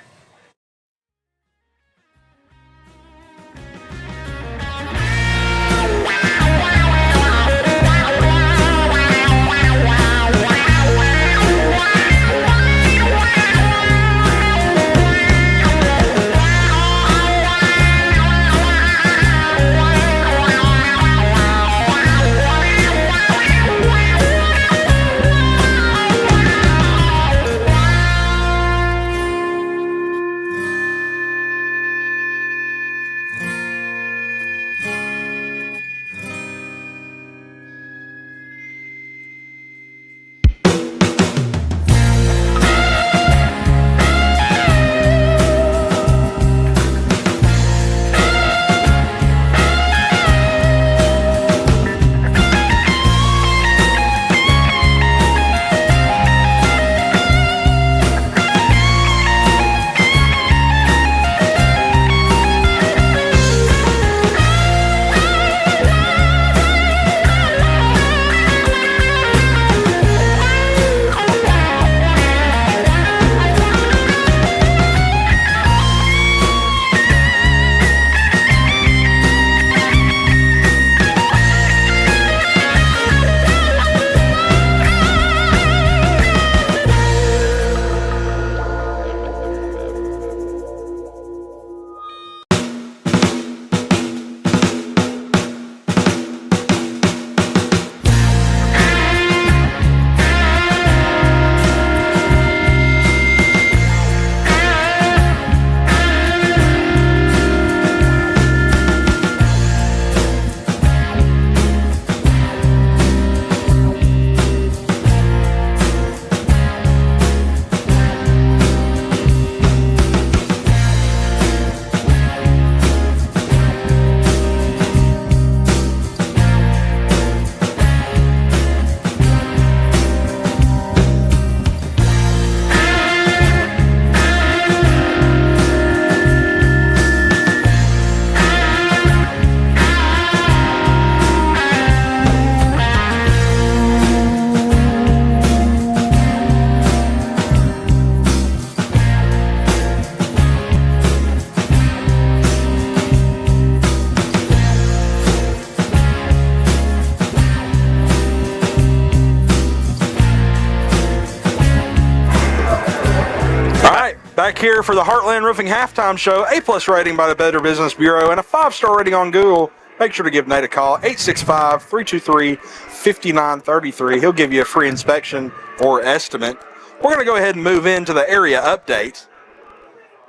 Back here for the Heartland Roofing Halftime Show, A+ rating by the Better Business Bureau and a 5-star rating on Google. make sure to give Nate a call, 865-323-5933. He'll give you a free inspection or estimate. We're going to go ahead and move into the area update.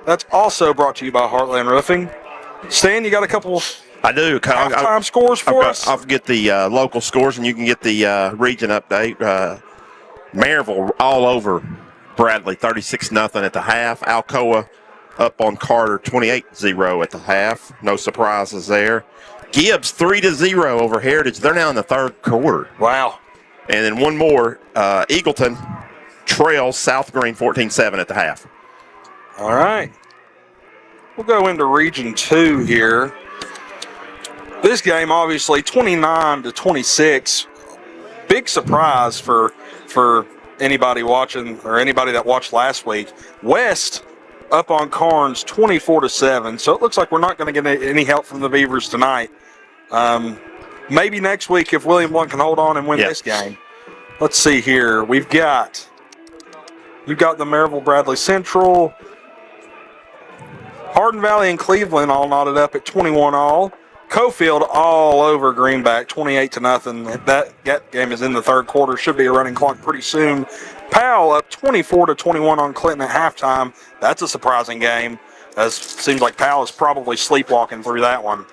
That's also brought to you by Heartland Roofing. Stan, you got a couple I do. halftime scores for us? I'll get the local scores, and you can get the region update. Maryville all over Bradley, 36-0 at the half. Alcoa up on Carter, 28-0 at the half. No surprises there. Gibbs, 3-0 over Heritage. They're now in the third quarter. Wow. And then one more, Eagleton trails South Green, 14-7 at the half. All right. We'll go into Region 2 here. This game, obviously, 29-26. Big surprise for anybody watching or anybody that watched last week. West up on Carnes, 24-7. So it looks like we're not going to get any help from the Beavers tonight. Maybe next week if William Blount can hold on and win this game. Let's see here. You've got the Maryville Bradley Central. Hardin Valley and Cleveland all knotted up at 21-all. Cofield all over Greenback, 28-0. That game is in the third quarter. Should be a running clock pretty soon. Powell up 24-21 on Clinton at halftime. That's a surprising game. Seems like Powell is probably sleepwalking through that one.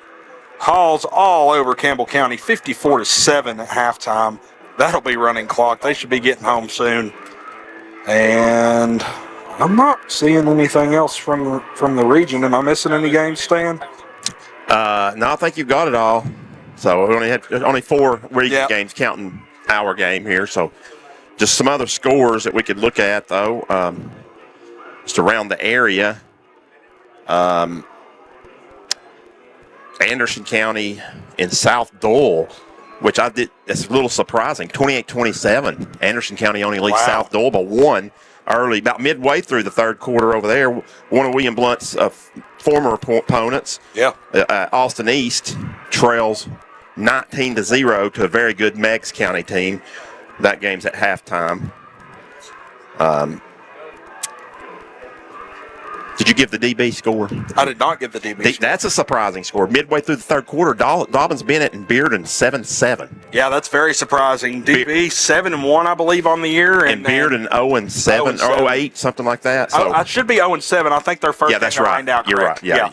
Hall's all over Campbell County, 54-7 at halftime. That'll be running clock. They should be getting home soon. And I'm not seeing anything else from the region. Am I missing any games, Stan? No, I think you've got it all. So we only 4 region games counting our game here. So just some other scores that we could look at, though, just around the area. Anderson County and South Dole, which that's a little surprising, 28-27. Anderson County only leads South Dole by 1 early, about midway through the third quarter over there. One of William Blount's former opponents, Austin East, trails 19-0 to a very good Meigs County team. That game's at halftime. Did you give the DB score? I did not give the DB score. That's a surprising score. Midway through the third quarter, Dobbins, Bennett, and Bearden 7-7. Yeah, that's very surprising. DB 7-1, I believe, on the year. And Bearden 0-7 or 0-8, something like that. So I should be 0-7. I think their first that's game right. lined out You're correct. right. Yeah.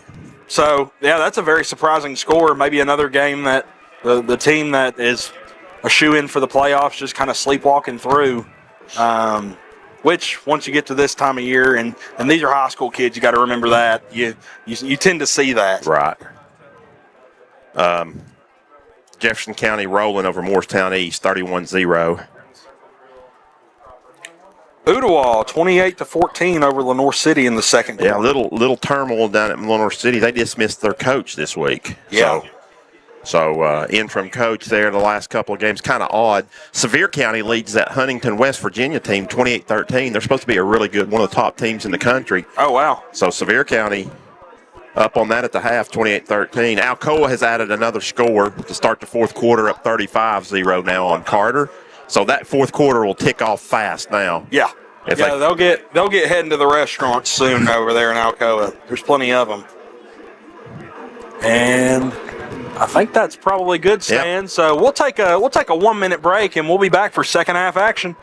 So, that's a very surprising score. Maybe another game that the team that is a shoe-in for the playoffs just kind of sleepwalking through. Which, once you get to this time of year, and these are high school kids, you got to remember that. You tend to see that. Right. Jefferson County rolling over Morristown East, 31-0. Ottawa, 28-14 over Lenoir City in the second quarter. Yeah, little turmoil down at Lenoir City. They dismissed their coach this week. Yeah. So interim coach there the last couple of games, kind of odd. Sevier County leads that Huntington, West Virginia team 28-13. They're supposed to be a really good, one of the top teams in the country. Oh, wow. So Sevier County up on that at the half, 28-13. Alcoa has added another score to start the fourth quarter, up 35-0 now on Carter. So that fourth quarter will tick off fast now. Yeah. They'll get heading to the restaurants soon over there in Alcoa. There's plenty of them. And I think that's probably good, Stan. Yep. So we'll take a 1-minute break, and we'll be back for second half action.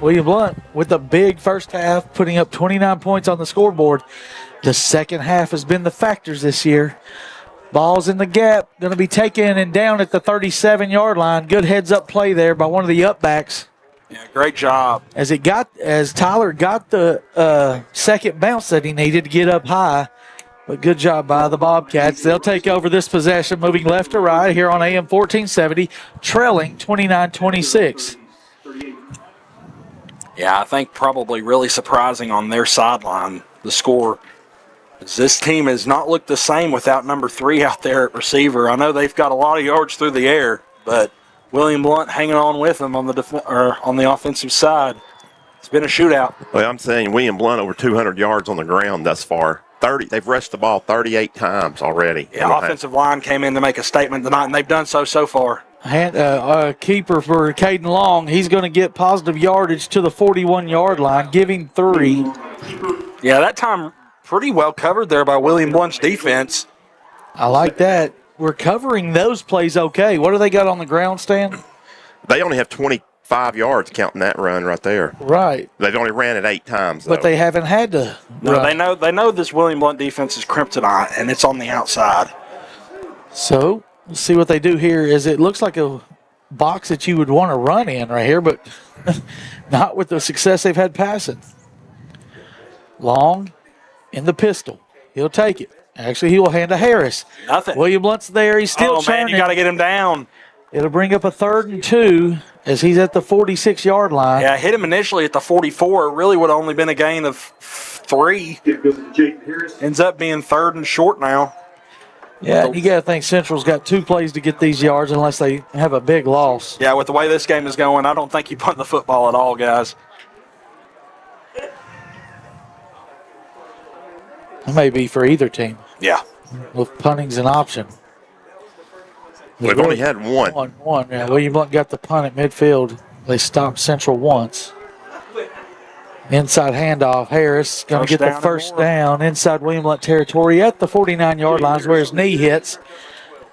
William Blount with a big first half, putting up 29 points on the scoreboard. The second half has been the factors this year. Ball's in the gap, going to be taken and down at the 37-yard line. Good heads-up play there by one of the upbacks. Yeah, great job. As Tyler got the second bounce that he needed to get up high. But good job by the Bobcats. They'll take over this possession, moving left to right here on AM 1470, trailing 29-26. Yeah, I think probably really surprising on their sideline, the score. This team has not looked the same without number 3 out there at receiver. I know they've got a lot of yards through the air, but William Blount hanging on with them on the offensive side. It's been a shootout. Well, I'm saying William Blount over 200 yards on the ground thus far. They've rushed the ball 38 times already. Yeah, offensive line came in to make a statement tonight, and they've done so far. Keeper for Caden Long. He's going to get positive yardage to the 41-yard line, giving 3. Yeah, that time pretty well covered there by William Blount's defense. I like that. We're covering those plays okay. What do they got on the ground, Stan? They only have 25 yards counting that run right there. Right. They've only ran it 8 times, though. But they haven't had to. No, they know this William Blount defense is kryptonite, and it's on the outside. So, let's see what they do here. It looks like a box that you would want to run in right here, but not with the success they've had passing. Long in the pistol. He'll take it. Actually, he will hand to Harris. Nothing. William Blount's there. He's still churning. Man, you got to get him down. It'll bring up a 3rd and 2 as he's at the 46-yard line. Yeah, hit him initially at the 44. It really would have only been a gain of 3. Ends up being 3rd and short now. Yeah, you got to think Central's got 2 plays to get these yards unless they have a big loss. Yeah, with the way this game is going, I don't think you punt the football at all, guys. It may be for either team. Yeah. If punting's an option. We've only had one. One. Yeah, William Blount got the punt at midfield. They stopped Central once. Inside handoff. Harris going to get the first down inside William Blount territory at the 49-yard line where his knee hits.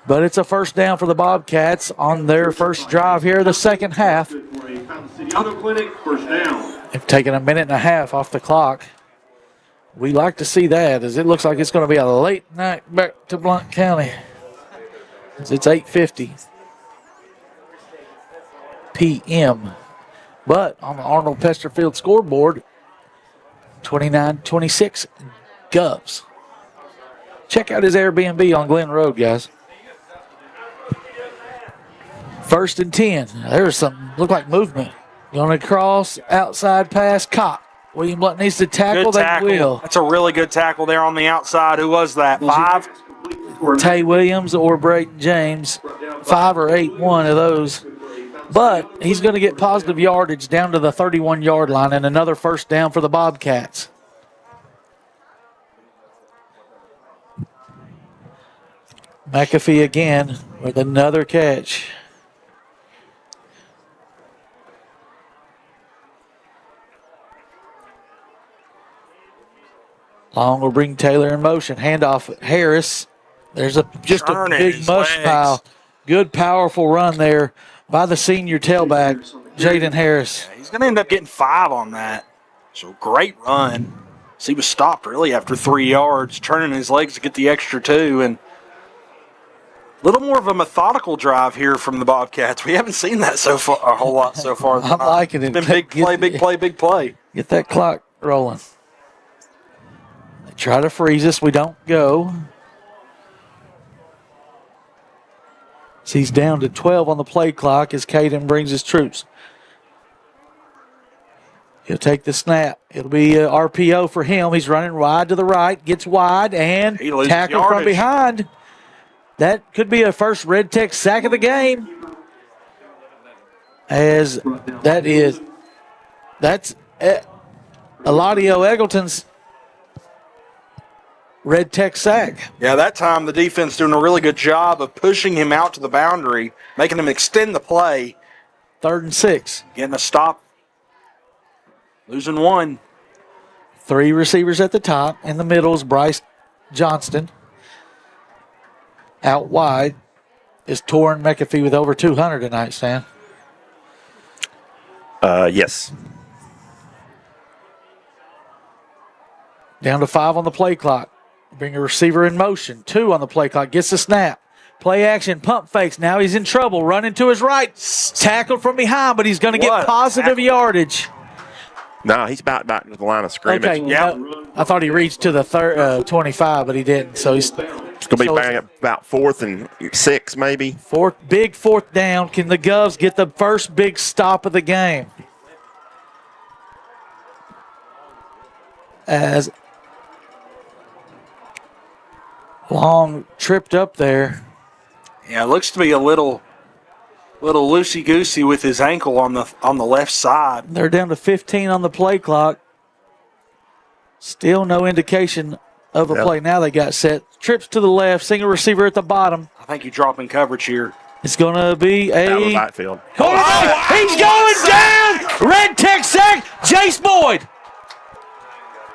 But it's a first down for the Bobcats on their first drive here, the second half. They've taken a minute and a half off the clock. We like to see that, as it looks like it's going to be a late night back to Blount County. It's 8:50 p.m. But on the Arnold Pesterfield scoreboard, 29-26 Govs. Check out his Airbnb on Glen Road, guys. 1st and 10. There's some, look like movement. Going across, outside pass, caught. William Blount needs to tackle. Good tackle. That will. That's a really good tackle there on the outside. Who was that? 5? Tay Williams or Brayton James. 5 or 8, one of those. But he's going to get positive yardage down to the 31-yard line and another first down for the Bobcats. McAfee again with another catch. Long will bring Taylor in motion. Handoff Harris. There's just a big mush pile. Good, powerful run there by the senior tailback, Jaden Harris. Yeah, he's going to end up getting 5 on that. So great run. So he was stopped really after 3 yards, turning his legs to get the extra 2. And a little more of a methodical drive here from the Bobcats. We haven't seen that so far, a whole lot so far. I'm liking it. It's been big play. Get that clock rolling. They try to freeze us. We don't go. So he's down to 12 on the play clock as Caden brings his troops. He'll take the snap. It'll be a RPO for him. He's running wide to the right, gets wide, and tackle from behind. That could be a first Red Tech sack of the game. That's Eladio Eggleton's Red Tech sack. Yeah, that time the defense doing a really good job of pushing him out to the boundary, making him extend the play. 3rd and 6. Getting a stop. Losing 1. 3 receivers at the top. In the middle is Bryce Johnston. Out wide is Torrin McAfee with over 200 tonight, Stan. Yes. Down to 5 on the play clock. Bring a receiver in motion. 2 on the play clock. Gets the snap. Play action, pump fakes. Now he's in trouble. Running to his right. Tackled from behind, but he's going to get positive yardage. No, he's about back to the line of scrimmage. Okay, I thought he reached to the 25, but he didn't. So he's It's going to be back at about 4th and 6, maybe. big fourth down. Can the Govs get the first big stop of the game? As Long tripped up there. Yeah, it looks to be a little loosey-goosey with his ankle on the left side. They're down to 15 on the play clock. Still no indication of a play. Now they got set. Trips to the left, single receiver at the bottom. I think you're dropping coverage here. It's going to be Out of the backfield. He's going down! Red tech sack, Jace Boyd.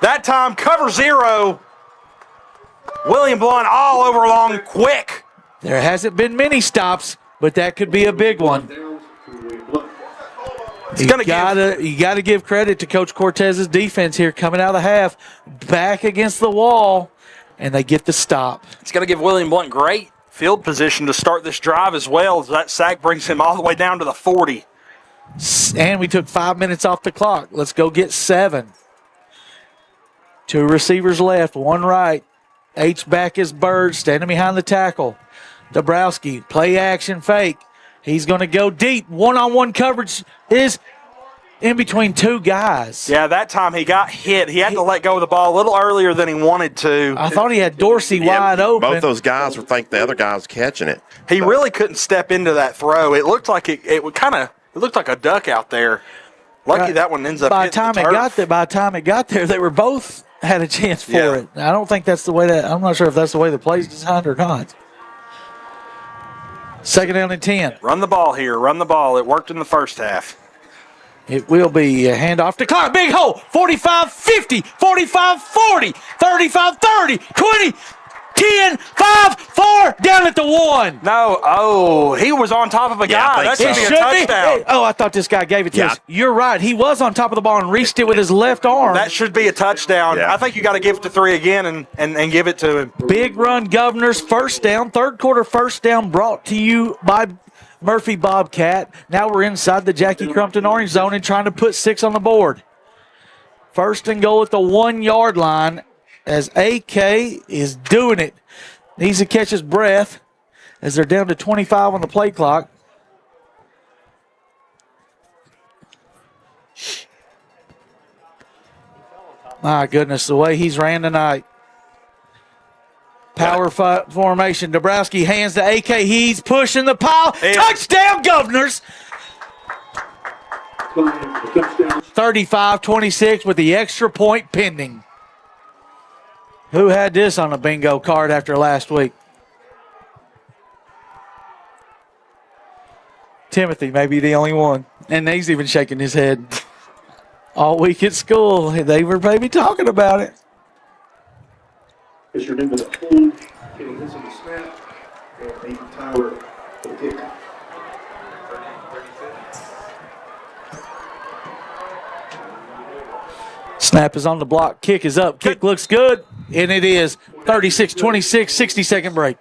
That time, cover 0. William Blount all over long, quick. There hasn't been many stops, but that could be a big one. You gotta give credit to Coach Cortez's defense here, coming out of the half, back against the wall, and they get the stop. It's going to give William Blount great field position to start this drive as well, as that sack brings him all the way down to the 40. And we took 5 minutes off the clock. Let's go get 7. 2 receivers left, 1 right. H-back is Bird, standing behind the tackle. Dabrowski, play action fake. He's going to go deep. One-on-one coverage is in between 2 guys. Yeah, that time he got hit. He had to let go of the ball a little earlier than he wanted to. I thought he had Dorsey wide open. Both those guys would think the other guy was catching it. He really couldn't step into that throw. It looked like it looked like a duck out there. Lucky that one ends up by the hitting time the it turf. got there, by the time it got there, they were both had a chance for it. I don't think that's the way I'm not sure if that's the way the play's designed or not. 2nd down and 10. Run the ball here. Run the ball. It worked in the first half. It will be a handoff to Clark. Big hole. 45-50, 45-40, 35-30, 20, 10, 5, 4, down at the 1. No. He was on top of a guy. That should be a touchdown. Oh, I thought this guy gave it to us. You're right. He was on top of the ball and reached it with his left arm. That should be a touchdown. Yeah. I think you got to give it to 3 again and give it to him. Big run, Governors. First down. 3rd quarter first down brought to you by Murphy Bobcat. Now we're inside the Jackie Crumpton orange zone and trying to put 6 on the board. 1st and goal at the 1-yard line as AK is doing it. Needs to catch his breath as they're down to 25 on the play clock. My goodness, the way he's ran tonight. Power formation. Dabrowski hands to AK. He's pushing the pile. Touchdown, Governors. 35-26 with the extra point pending. Who had this on a bingo card after last week? Timothy may be the only one. And he's even shaking his head. All week at school, they were maybe talking about it. Is your name the hold, getting this in the snap, and Nathan Tyler for the kick. Snap is on the block. Kick is up. Kick looks good. And it is 36-26, 60-second break.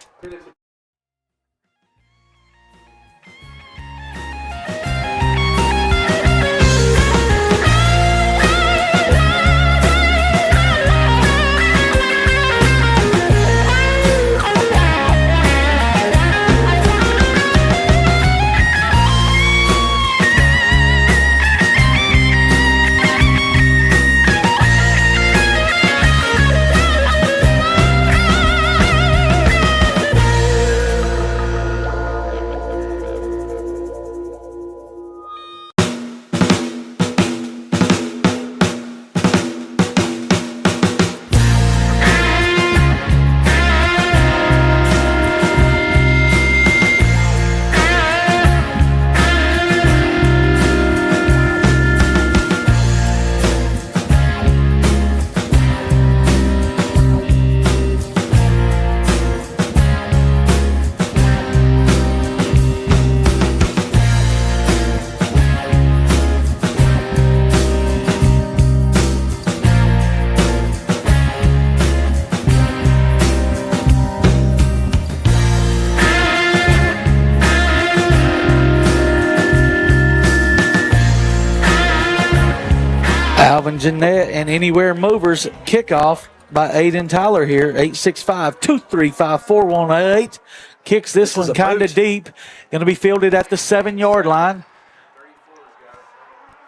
Alvin Jeanette and Anywhere Movers kickoff by Aiden Tyler here. 865-235-4108. Kicks this one kind of deep. Going to be fielded at the 7-yard line.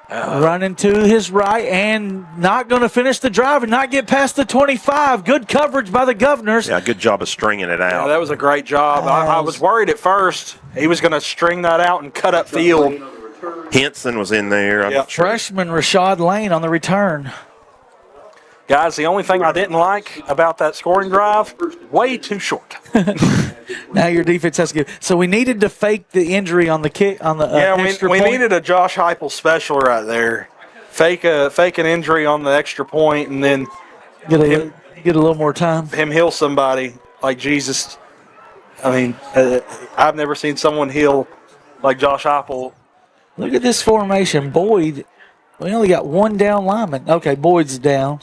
Running to his right and not going to finish the drive and not get past the 25. Good coverage by the Governors. Yeah, good job of stringing it out. Yeah, that was a great job. I was worried at first he was going to string that out and cut up field. Henson was in there. Yeah. Freshman Rashad Lane on the return. Guys, the only thing I didn't like about that scoring drive, way too short. Now your defense has to get. So we needed to fake the injury on the kick on the extra we point. needed a Josh Heupel special right there. Fake an injury on the extra point and then get a little more time. him heal somebody like Jesus. I mean, I've never seen someone heal like Josh Heupel. Look at this formation. Boyd, we only got one down lineman. Okay, Boyd's down.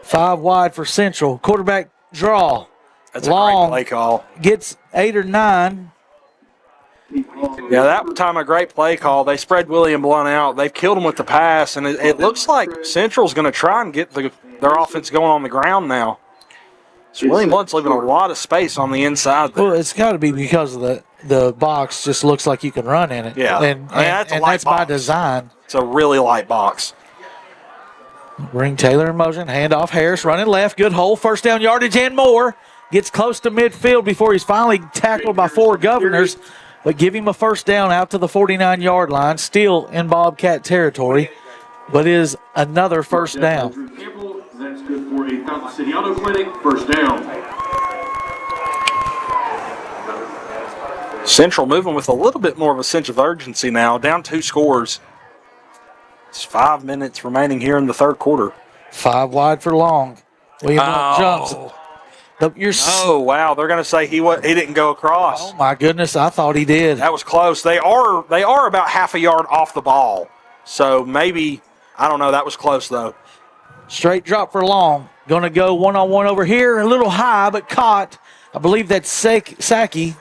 5 wide for Central. Quarterback draw. That's Long. a great play call. Gets 8 or 9. Yeah, that time a great play call. They spread William Blount out. They've killed him with the pass, and it looks like Central's going to try and get their offense going on the ground now. So William Blount's leaving a lot of space on the inside there. Well, it's got to be because of the box just looks like you can run in it. Yeah. And that's a light that's by box. design. It's a really light box. Bring Taylor in motion. Hand off Harris. Running left. Good hole. First down yardage and more. Gets close to midfield before he's finally tackled by 4 Governors. But give him a first down out to the 49-yard line. Still in Bobcat territory. But is another first down. That's good for a Fountain City Auto Clinic. First down. Central moving with a little bit more of a sense of urgency now. Down 2 scores. It's 5 minutes remaining here in the third quarter. 5 wide for Long. William Blount jumps. Oh, wow. They're going to say he didn't go across. Oh, my goodness. I thought he did. That was close. They are about half a yard off the ball. So maybe, I don't know. That was close, though. Straight drop for Long. Going to go one-on-one over here. A little high, but caught. I believe that's Saki.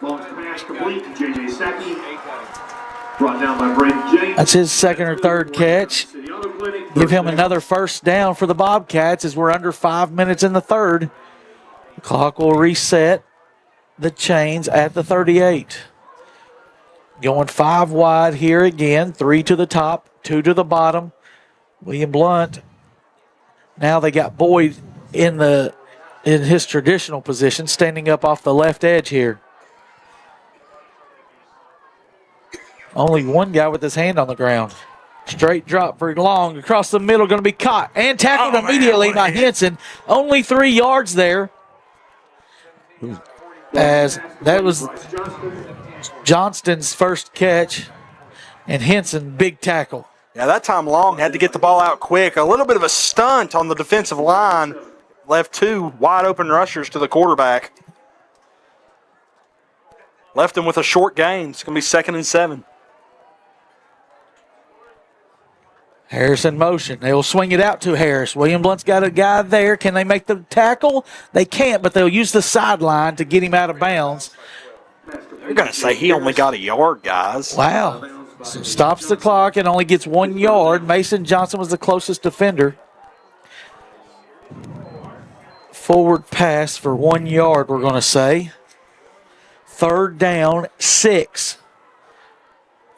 Long's pass complete to J.J. Saki. Brought down by Brandon James. That's his second or third catch. Give him another first down for the Bobcats as we're under 5 minutes in the third. The clock will reset the chains at the 38. Going 5 wide here again. 3 to the top, 2 to the bottom. William Blount. Now they got Boyd in his traditional position, standing up off the left edge here. Only one guy with his hand on the ground. Straight drop for Long across the middle, going to be caught and tackled immediately by Henson. Only 3 yards there. As that was Johnston's first catch, and Henson, big tackle. Yeah, that time Long had to get the ball out quick. A little bit of a stunt on the defensive line. Left 2 wide open rushers to the quarterback. Left him with a short gain. It's going to be 2nd and 7. Harris in motion. They will swing it out to Harris. William Blount's got a guy there. Can they make the tackle? They can't, but they'll use the sideline to get him out of bounds. They're going to say he only got a yard, guys. Wow. So stops the clock and only gets 1 yard. Mason Johnson was the closest defender. Forward pass for 1 yard, we're going to say. Third down, 6.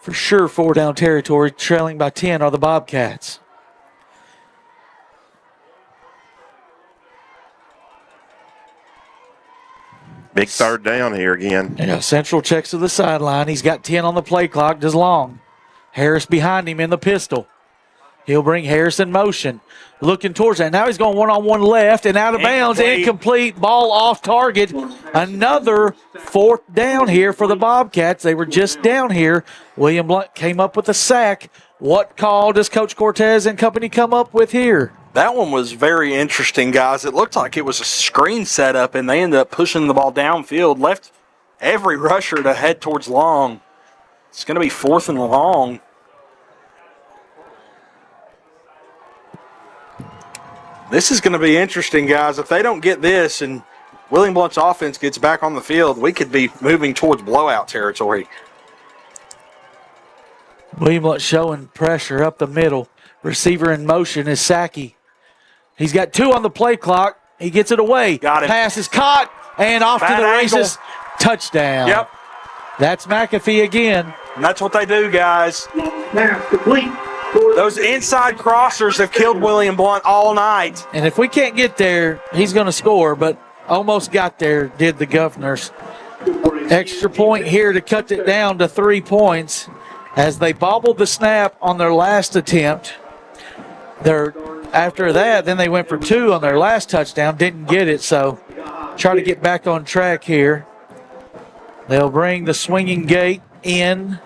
For sure, 4 down territory. Trailing by 10 are the Bobcats. Big third down here again. Yeah, Central checks to the sideline. He's got 10 on the play clock. Does Long. Harris behind him in the pistol. He'll bring Harris in motion. Looking towards that. Now he's going one-on-one left and out of bounds. Incomplete. Ball off target. Another 4th down here for the Bobcats. They were just down here. William Blount came up with a sack. What call does Coach Cortez and company come up with here? That one was very interesting, guys. It looked like it was a screen setup, and they ended up pushing the ball downfield. Left every rusher to head towards Long. It's going to be 4th and long. This is going to be interesting, guys. If they don't get this and William Blount's offense gets back on the field, we could be moving towards blowout territory. William Blount showing pressure up the middle. Receiver in motion is Sackey. He's got 2 on the play clock. He gets it away. Got it. Pass is caught and off Bad to the angle. races. Touchdown. Yep. That's McAfee again. And that's what they do, guys. Pass complete. Those inside crossers have killed William Blount all night. And if we can't get there, he's going to score, but almost got there, did the Governors. Extra point here to cut it down to 3 points as they bobbled the snap on their last attempt. After that, then they went for 2 on their last touchdown, didn't get it, so try to get back on track here. They'll bring the swinging gate in.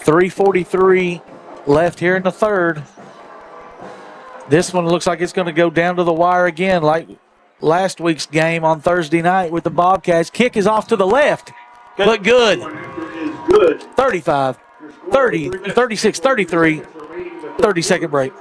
3:43 left here in the third. This one looks like it's going to go down to the wire again, like last week's game on Thursday night with the Bobcats. Kick is off to the left, but good. 35, 30, 36, 33, 30-second break.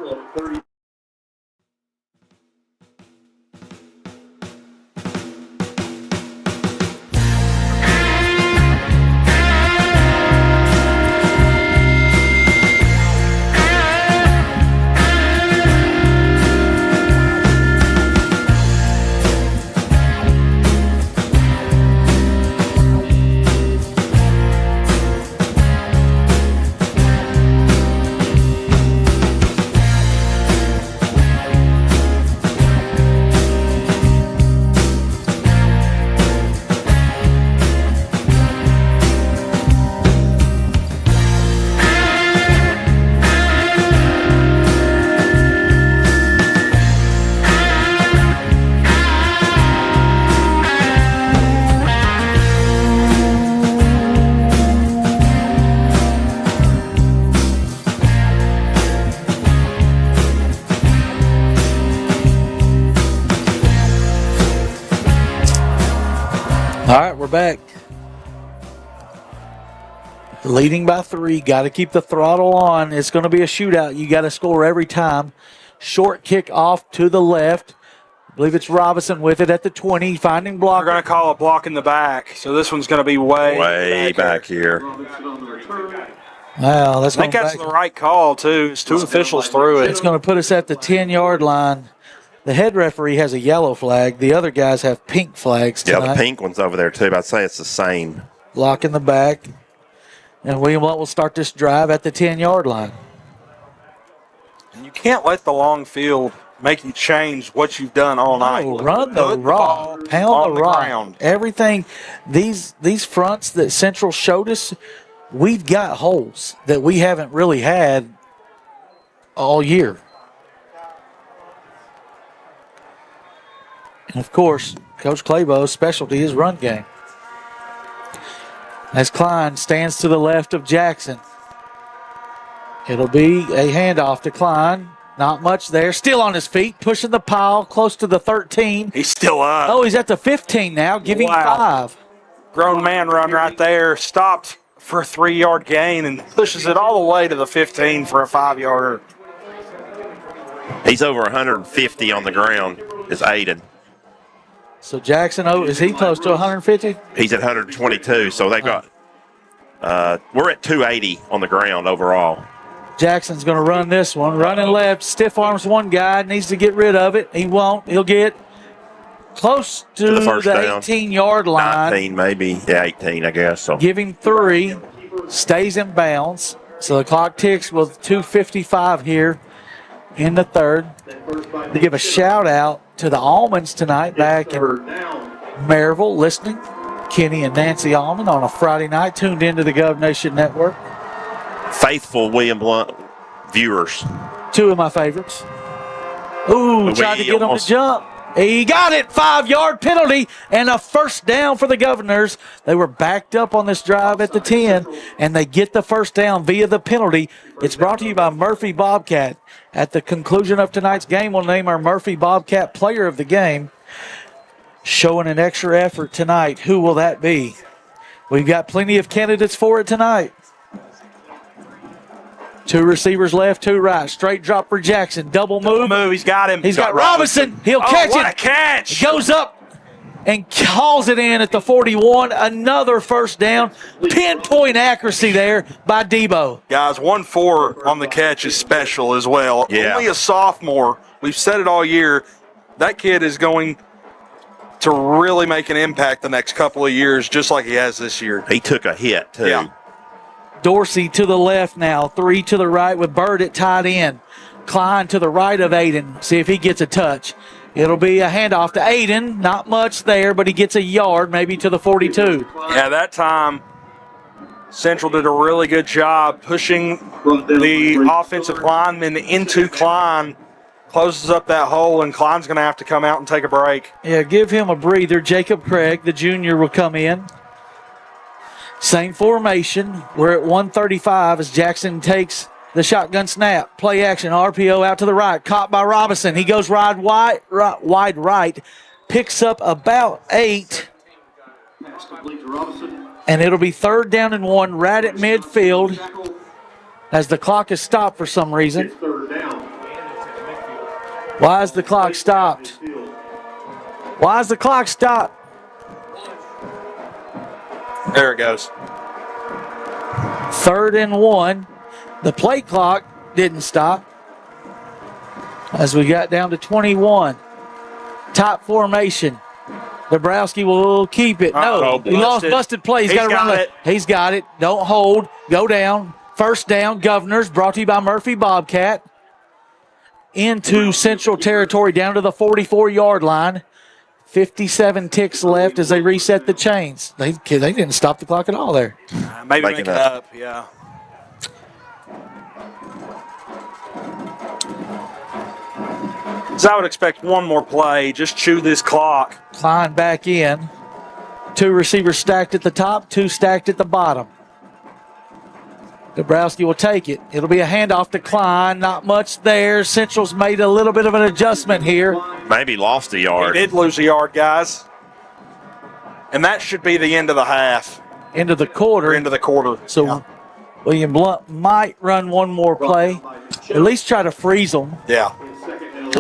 All right, we're back. Leading by 3. Got to keep the throttle on. It's going to be a shootout. You got to score every time. Short kick off to the left. I believe it's Robinson with it at the 20. Finding block. We're going to call a block in the back. So this one's going to be way back here. Wow, that's I think that's the right call, too. It's 2 officials through it. It's going to put us at the 10-yard line. The head referee has a yellow flag. The other guys have pink flags tonight. Yeah, the pink one's over there, too. I'd say it's the same. Block in the back. And William Blount will start this drive at the 10-yard line. And you can't let the long field make you change what you've done all night. Oh, run the rock. Pound the rock. Ground. Everything. These fronts that Central showed us, we've got holes that we haven't really had all year. And, of course, Coach Claybo's specialty is run game. As Klein stands to the left of Jackson. It'll be a handoff to Klein. Not much there. Still on his feet, pushing the pile close to the 13. He's still up. Oh, he's at the 15 now, giving 5. Grown man run right there. Stopped for a 3-yard gain and pushes it all the way to the 15 for a 5-yarder. He's over 150 on the ground, is Aiden. So Jackson, is he close to 150? He's at 122, so they got we're at 280 on the ground overall. Jackson's going to run this one. Running left, stiff arms one guy, needs to get rid of it. He won't. He'll get close to the first down. 18-yard line. 19 maybe. Yeah, 18, I guess. So. Give him 3, stays in bounds. So the clock ticks with 2:55 here in the third. To give a shout out to the Almonds tonight back in Maryville, listening. Kenny and Nancy Almond on a Friday night, tuned into the Gov Nation Network. Faithful William Blount viewers. 2 of my favorites. Ooh, tried to get him to jump. He got it. 5-yard penalty and a first down for the Governors. They were backed up on this drive at the 10, and they get the first down via the penalty. It's brought to you by Murphy Bobcat. At the conclusion of tonight's game, we'll name our Murphy Bobcat player of the game. Showing an extra effort tonight. Who will that be? We've got plenty of candidates for it tonight. 2 receivers left, 2 right. Straight drop for Jackson. Double move. He's got him. He's got Robinson. He'll catch it. What a catch. It goes up. and calls it in at the 41. Another first down. Pinpoint accuracy there by Debo. Guys, 1-4 on the catch is special as well. Yeah. Only a sophomore. We've said it all year. That kid is going to really make an impact the next couple of years, just like he has this year. He took a hit, too. Yeah. Dorsey to the left now. 3 to the right with Bird at tight end. Klein to the right of Aiden. See if he gets a touch. It'll be a handoff to Aiden. Not much there, but he gets a yard, maybe to the 42. Yeah, that time Central did a really good job pushing the offensive lineman into Klein. Closes up that hole, and Klein's going to have to come out and take a break. Yeah, give him a breather. Jacob Craig, the junior, will come in. Same formation. We're at 135 as Jackson takes the shotgun snap. Play action. RPO out to the right. Caught by Robinson. He goes wide right. Picks up about 8. And it'll be 3rd down and 1 right at midfield as the clock is stopped for some reason. Why is the clock stopped? Why is the clock stopped? There it goes. 3rd and 1. The play clock didn't stop as we got down to 21. Top formation. Dabrowski will keep it. No, he lost busted play. He's got to run it. He's got it. Don't hold. Go down. First down, Governors, brought to you by Murphy Bobcat. Into Central territory, down to the 44-yard line. 57 ticks left as they reset the chains. They didn't stop the clock at all there. Maybe make it up, yeah. So I would expect one more play. Just chew this clock. Klein back in. 2 receivers stacked at the top, 2 stacked at the bottom. Dabrowski will take it. It'll be a handoff to Klein. Not much there. Central's made a little bit of an adjustment here. Maybe lost a yard. He did lose a yard, guys. And that should be the end of the half. End of the quarter. End of the quarter. So yeah. William Blount might run one more play. At least try to freeze them. Yeah.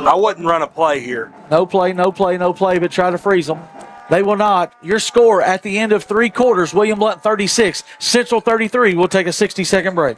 I wouldn't run a play here. No play, but try to freeze them. They will not. Your score at the end of 3 quarters, William Blount 36, Central 33. We'll take a 60-second break.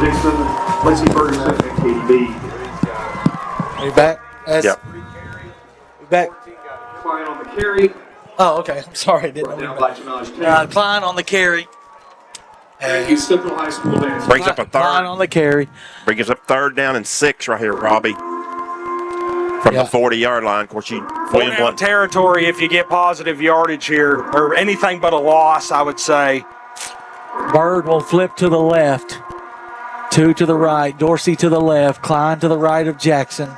Dixon, Lacey Ferguson, and KDB. Are you back? Yep. You back? Klein on the carry. Oh, okay. I'm sorry. I didn't know. Down by Janaj Klein on the carry. and Central High School dance. Brings up a Klein third. on the carry. Brings up 3rd down and 6 right here, Robbie. From the 40-yard line. Of course, William Blount. Territory if you get positive yardage here, or anything but a loss, I would say. Bird will flip to the left. 2 to the right. Dorsey to the left. Klein to the right of Jackson.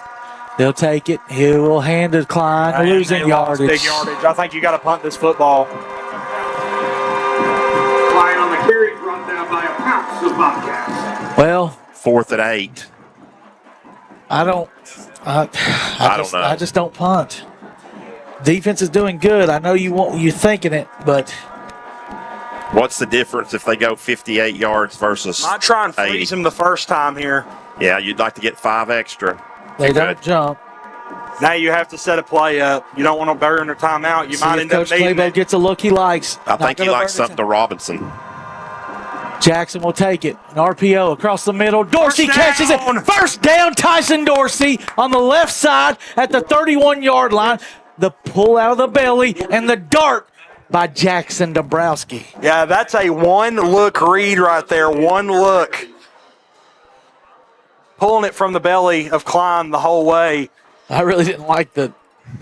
They'll take it. He will hand it Klein, losing yardage. Big yardage. I think you got to punt this football. Klein on the carry, brought down by a pounce of Bobcats. Well, 4th and 8. I I don't know. I just don't punt. Defense is doing good. I know you're thinking it, but What's the difference if they go 58 yards versus Might try and 80? freeze him the first time here. Yeah, you'd like to get 5 extra. they You don't could. jump. Now you have to set a play up. You don't want to burn a timeout. You See might if end up Coach needing Claybo it. gets a look he likes. I Not think he gonna likes burn something to Robinson. Jackson will take it. An RPO across the middle. Dorsey First catches it. down. First down, Tyson Dorsey on the left side at the 31-yard line. The pull out of the belly and the dart by Jackson Dabrowski. Yeah, that's a one-look read right there. One look. Pulling it from the belly of Klein the whole way. I really didn't like the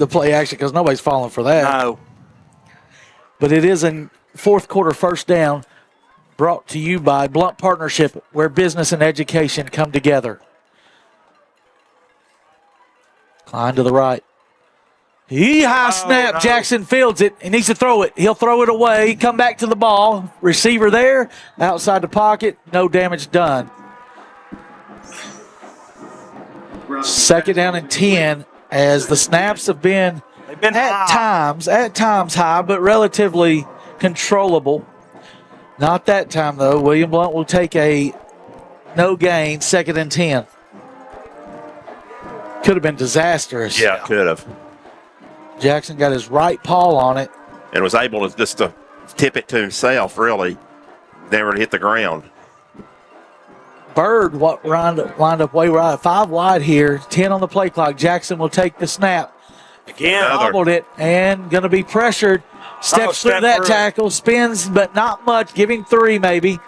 play action because nobody's falling for that. No. But it is a fourth quarter first down brought to you by Blount Partnership, where business and education come together. Klein to the right. High snap. no. Jackson fields it. He needs to throw it. He'll throw it away. Come back to the ball. Receiver there. Outside the pocket. No damage done. Second down and 10 as the snaps have been They've been at high. times high, but relatively controllable. Not that time, though. William Blount will take a no gain, second and 10. Could have been disastrous. Yeah, could have. Jackson got his right paw on it. And was able to just to tip it to himself, really. Never to hit the ground. Bird lined up way right. 5 wide here, 10 on the play clock. Jackson will take the snap. Again. Bobbled it and going to be pressured. Steps through step that through. tackle, spins, but not much. Give him 3 maybe.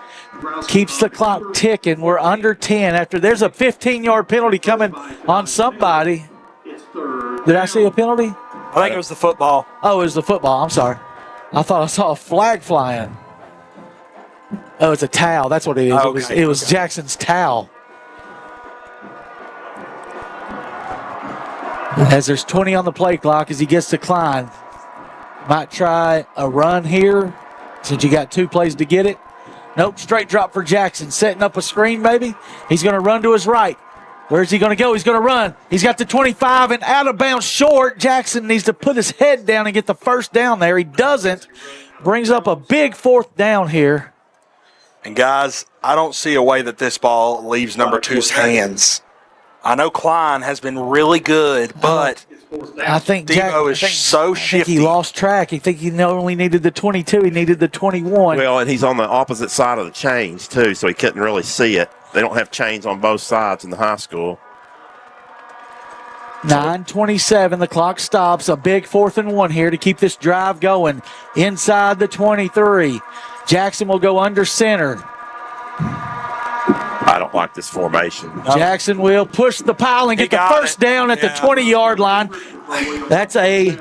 Keeps the clock ticking. We're under 10 after there's a 15-yard penalty coming on somebody. Did I see a penalty? I think it was the football. Oh, it was the football. I'm sorry. I thought I saw a flag flying. Oh, it's a towel. That's what it is. Okay. It was Jackson's towel. As there's 20 on the play clock as he gets to Klein. Might try a run here since you got 2 plays to get it. Nope, straight drop for Jackson. Setting up a screen maybe. He's going to run to his right. Where's he going to go? He's going to run. He's got the 25 and out of bounds short. Jackson needs to put his head down and get the first down there. He doesn't. Brings up a big 4th down here. And, guys, I don't see a way that this ball leaves number 2's hands. I know Klein has been really good, but I think Debo is so shifty. He lost track. I think he not only needed the 22, he needed the 21. Well, and he's on the opposite side of the chains, too, so he couldn't really see it. They don't have chains on both sides in the high school. 9:27, the clock stops. A big 4th and 1 here to keep this drive going. Inside the 23. Jackson will go under center. I don't like this formation. Jackson will push the pile and He get the got first it. down at the Yeah. 20-yard line. That's a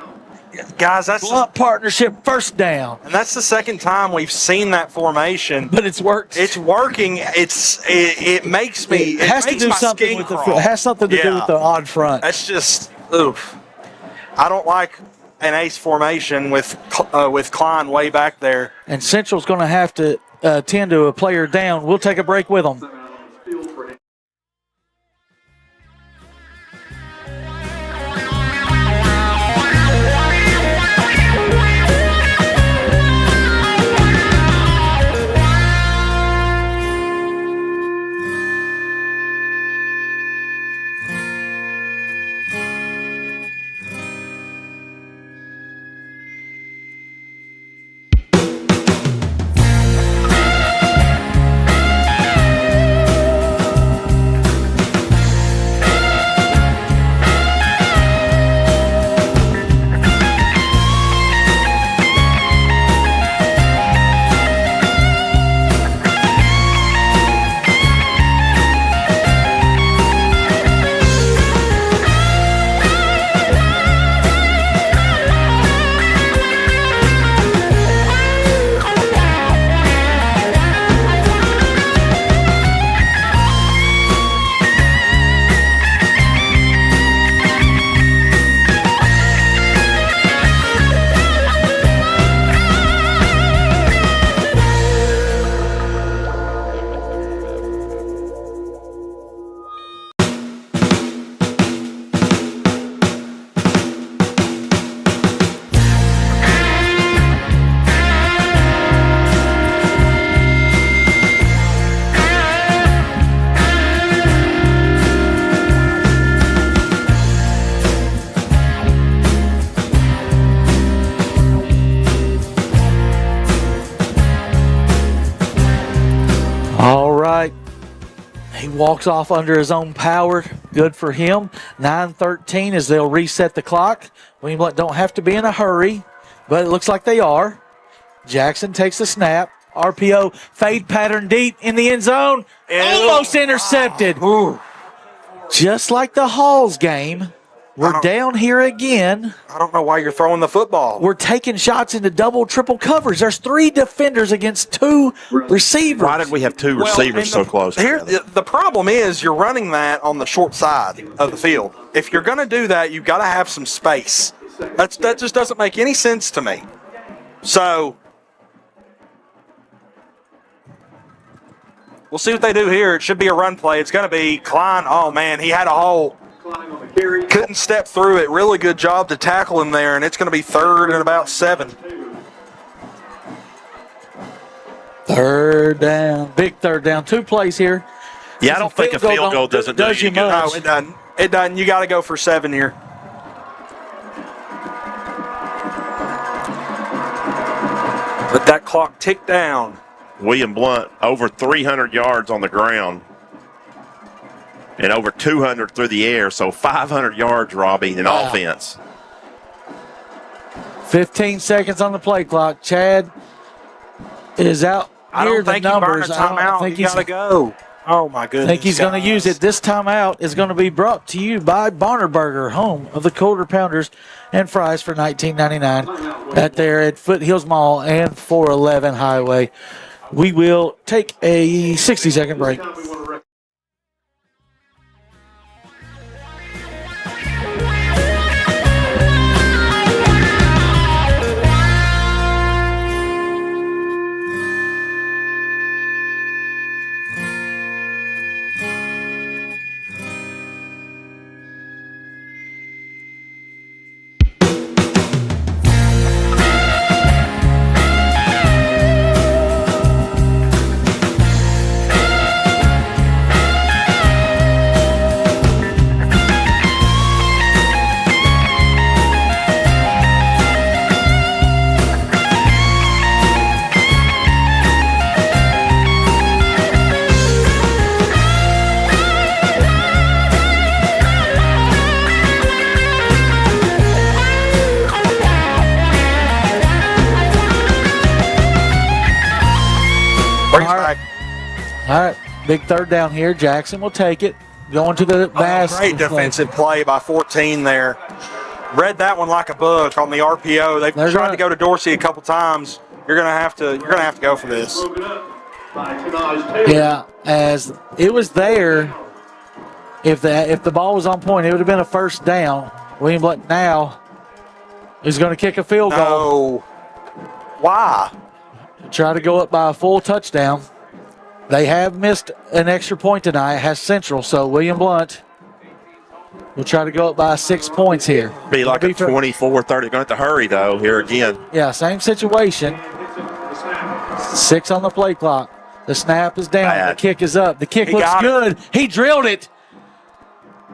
Guys, that's Blount partnership first down. and that's the second time we've seen that formation. But it's worked. It's working. It makes me. It has to makes do my something skin with the crawl. it has something to do Yeah. with the odd front. That's just oof. I don't like an ace formation with Klein way back there. And Central's going to have to tend to a player down. We'll take a break with them. walks off under his own power. Good for him. 9:13 as they'll reset the clock. William Blount don't have to be in a hurry, but it looks like they are. Jackson takes the snap. RPO fade pattern deep in the end zone. Almost intercepted. Ooh. Just like the Halls game, we're down here again. I don't know why you're throwing the football. We're taking shots into double, triple coverage. There's 3 defenders against 2 receivers. Why did we have 2 receivers so close? Here, together? the problem is you're running that on the short side of the field. If you're going to do that, you've got to have some space. That just doesn't make any sense to me. So we'll see what they do here. It should be a run play. It's going to be Klein. Oh, man, he had a hole. Couldn't step through it. Really good job to tackle him there, and it's going to be 3rd and about 7. 3rd down. Big 3rd down. 2 plays here. Yeah, I don't think a field goal doesn't do does you you good. much. No, it doesn't. It doesn't. You got to go for 7 here. Let that clock tick down. William Blount over 300 yards on the ground and over 200 through the air, so 500 yards, Robbie, in offense. 15 seconds on the play clock. Chad is out I near don't the think you burn a numbers. I don't timeout. think You he's got to go. Oh, my goodness. think he's going to use it. This timeout is going to be brought to you by Bonnerburger, home of the Quarter Pounders and Fries for $19.99 at there at Foothills Mall and 411 Highway. We will take a 60-second break. All right, big 3rd down here. Jackson will take it. Going to the basket. Great defensive play by 14 there. Read that one like a book on the RPO. They've tried to go to Dorsey a couple times. You're gonna have to go for this. Yeah, as it was there. If the ball was on point, it would have been a 1st down. William Blount now is going to kick a field goal. No. Why? Try to go up by a full touchdown. They have missed an extra point tonight. It has Central, so William Blount will try to go up by 6 points here. Be like a 24-30. Going to have to hurry, though, here again. Yeah, same situation. 6 on the play clock. The snap is down. Bad. The kick is up. The kick He looks got it. good. He drilled it.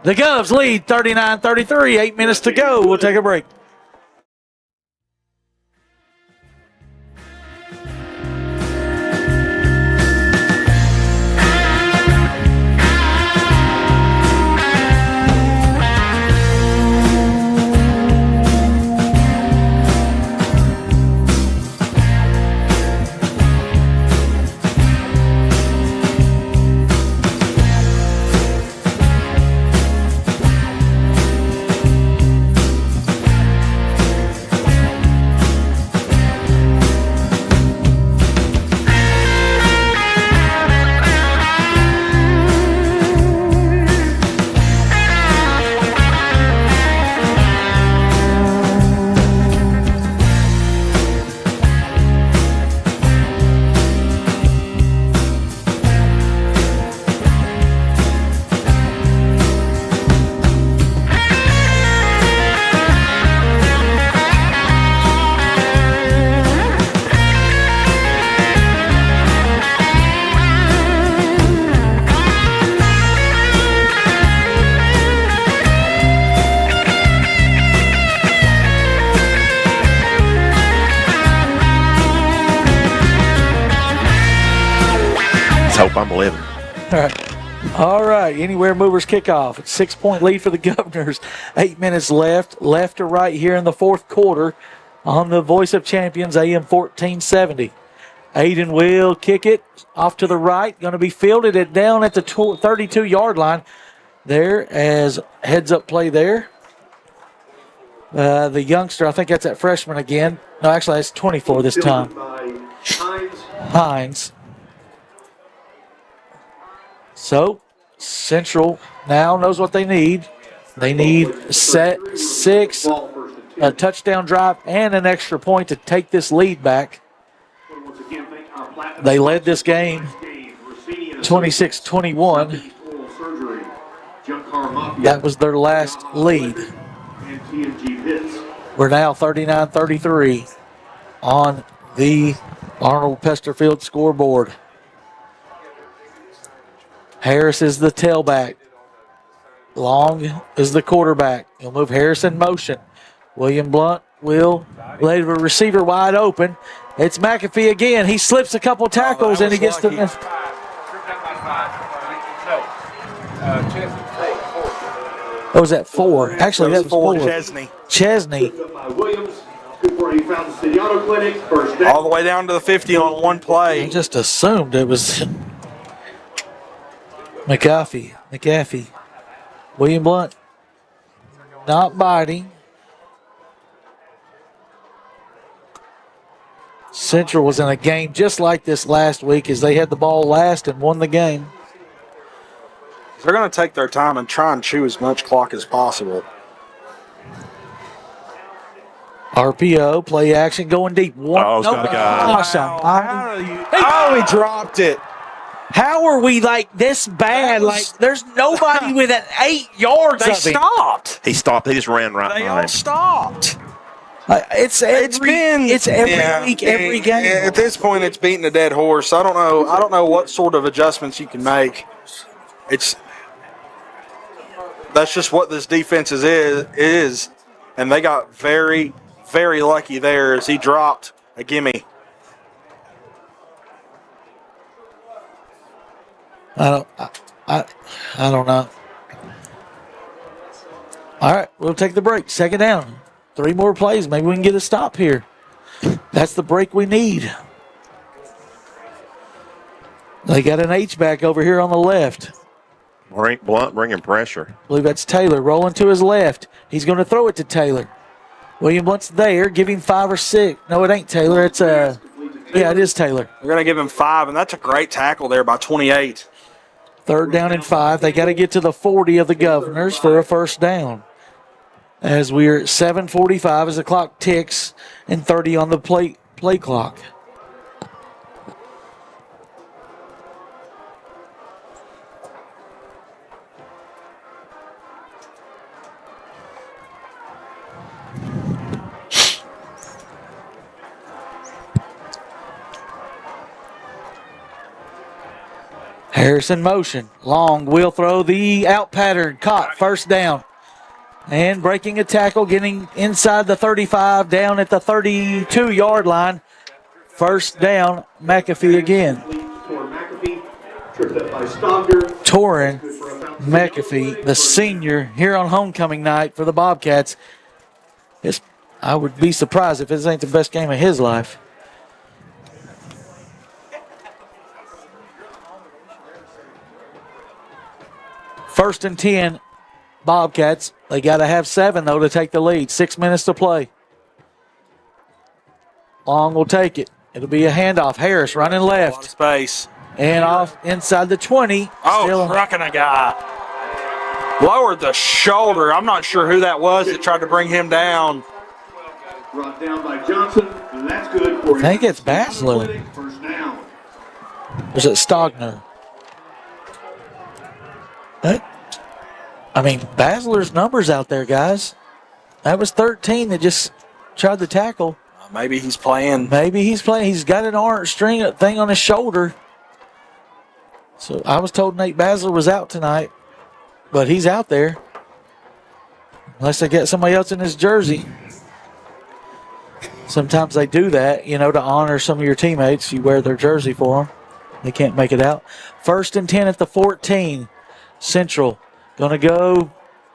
The Govs lead 39-33. 8 minutes to go. We'll take a break. Let's hope I'm living. All right. All right, anywhere movers kickoff. 6-point lead for the Governors. 8 minutes left to right here in the fourth quarter on the Voice of Champions, AM 1470. Aiden will kick it off to the right. Going to be fielded it down at the 32-yard line. There as heads-up play there. The youngster, I think that's that freshman again. No, actually, that's 24 this time. Hines. So, Central now knows what they need. They need set 6, a touchdown drive, and an extra point to take this lead back. They led this game 26-21. That was their last lead. We're now 39-33 on the Arnold Pesterfield scoreboard. Harris is the tailback. Long is the quarterback. He'll move Harris in motion. William Blount will lay the receiver wide open. It's McAfee again. He slips a couple tackles and he gets the. What was that, 4? Actually, that was 4. Chesney. All the way down to the 50 on one play. I just assumed it was McAfee. William Blount not biting. Central was in a game just like this last week as they had the ball last and won the game. They're going to take their time and try and chew as much clock as possible. RPO, play action, going deep. He's got a guy. Awesome. He dropped it. How are we like this bad? Like there's nobody within 8 yards They of him. stopped. He stopped. He just ran right They by all him. stopped. It's every week, every game. At this point, it's beating a dead horse. I don't know what sort of adjustments you can make. That's just what this defense is, and they got very, very lucky there as he dropped a gimme. I don't know. All right, we'll take the break. Second down. 3 more plays. Maybe we can get a stop here. That's the break we need. They got an H-back over here on the left. Blunt bringing pressure. I believe that's Taylor rolling to his left. He's going to throw it to Taylor. William Blunt's there, giving 5 or 6. No, it ain't Taylor. It's yeah, it is Taylor. They're going to give him 5, and that's a great tackle there by 28. 3rd down and 5. They got to get to the 40 of the Governors for a first down. As we're at 7:45 as the clock ticks and 30 on the play clock. Harris in motion. Long will throw the out pattern. Caught. First down. And breaking a tackle, getting inside the 35, down at the 32-yard line. First down, McAfee again. Torin McAfee, the senior, here on homecoming night for the Bobcats. I would be surprised if this ain't the best game of his life. First and 10, Bobcats. They got to have 7, though, to take the lead. 6 minutes to play. Long will take it. It'll be a handoff. Harris running left. A lot of space. And off inside the 20. Trucking a guy. Lowered the shoulder. I'm not sure who that was that tried to bring him down. Brought down by Johnson, and that's good for I think it's Basler. First down. Or is it Stogner? Basler's numbers out there, guys. That was 13 that just tried to tackle. Maybe he's playing. He's got an orange string thing on his shoulder. So I was told Nate Basler was out tonight, but he's out there. Unless they get somebody else in his jersey. Sometimes they do that, to honor some of your teammates. You wear their jersey for them. They can't make it out. First and 10 at the 14. Central gonna go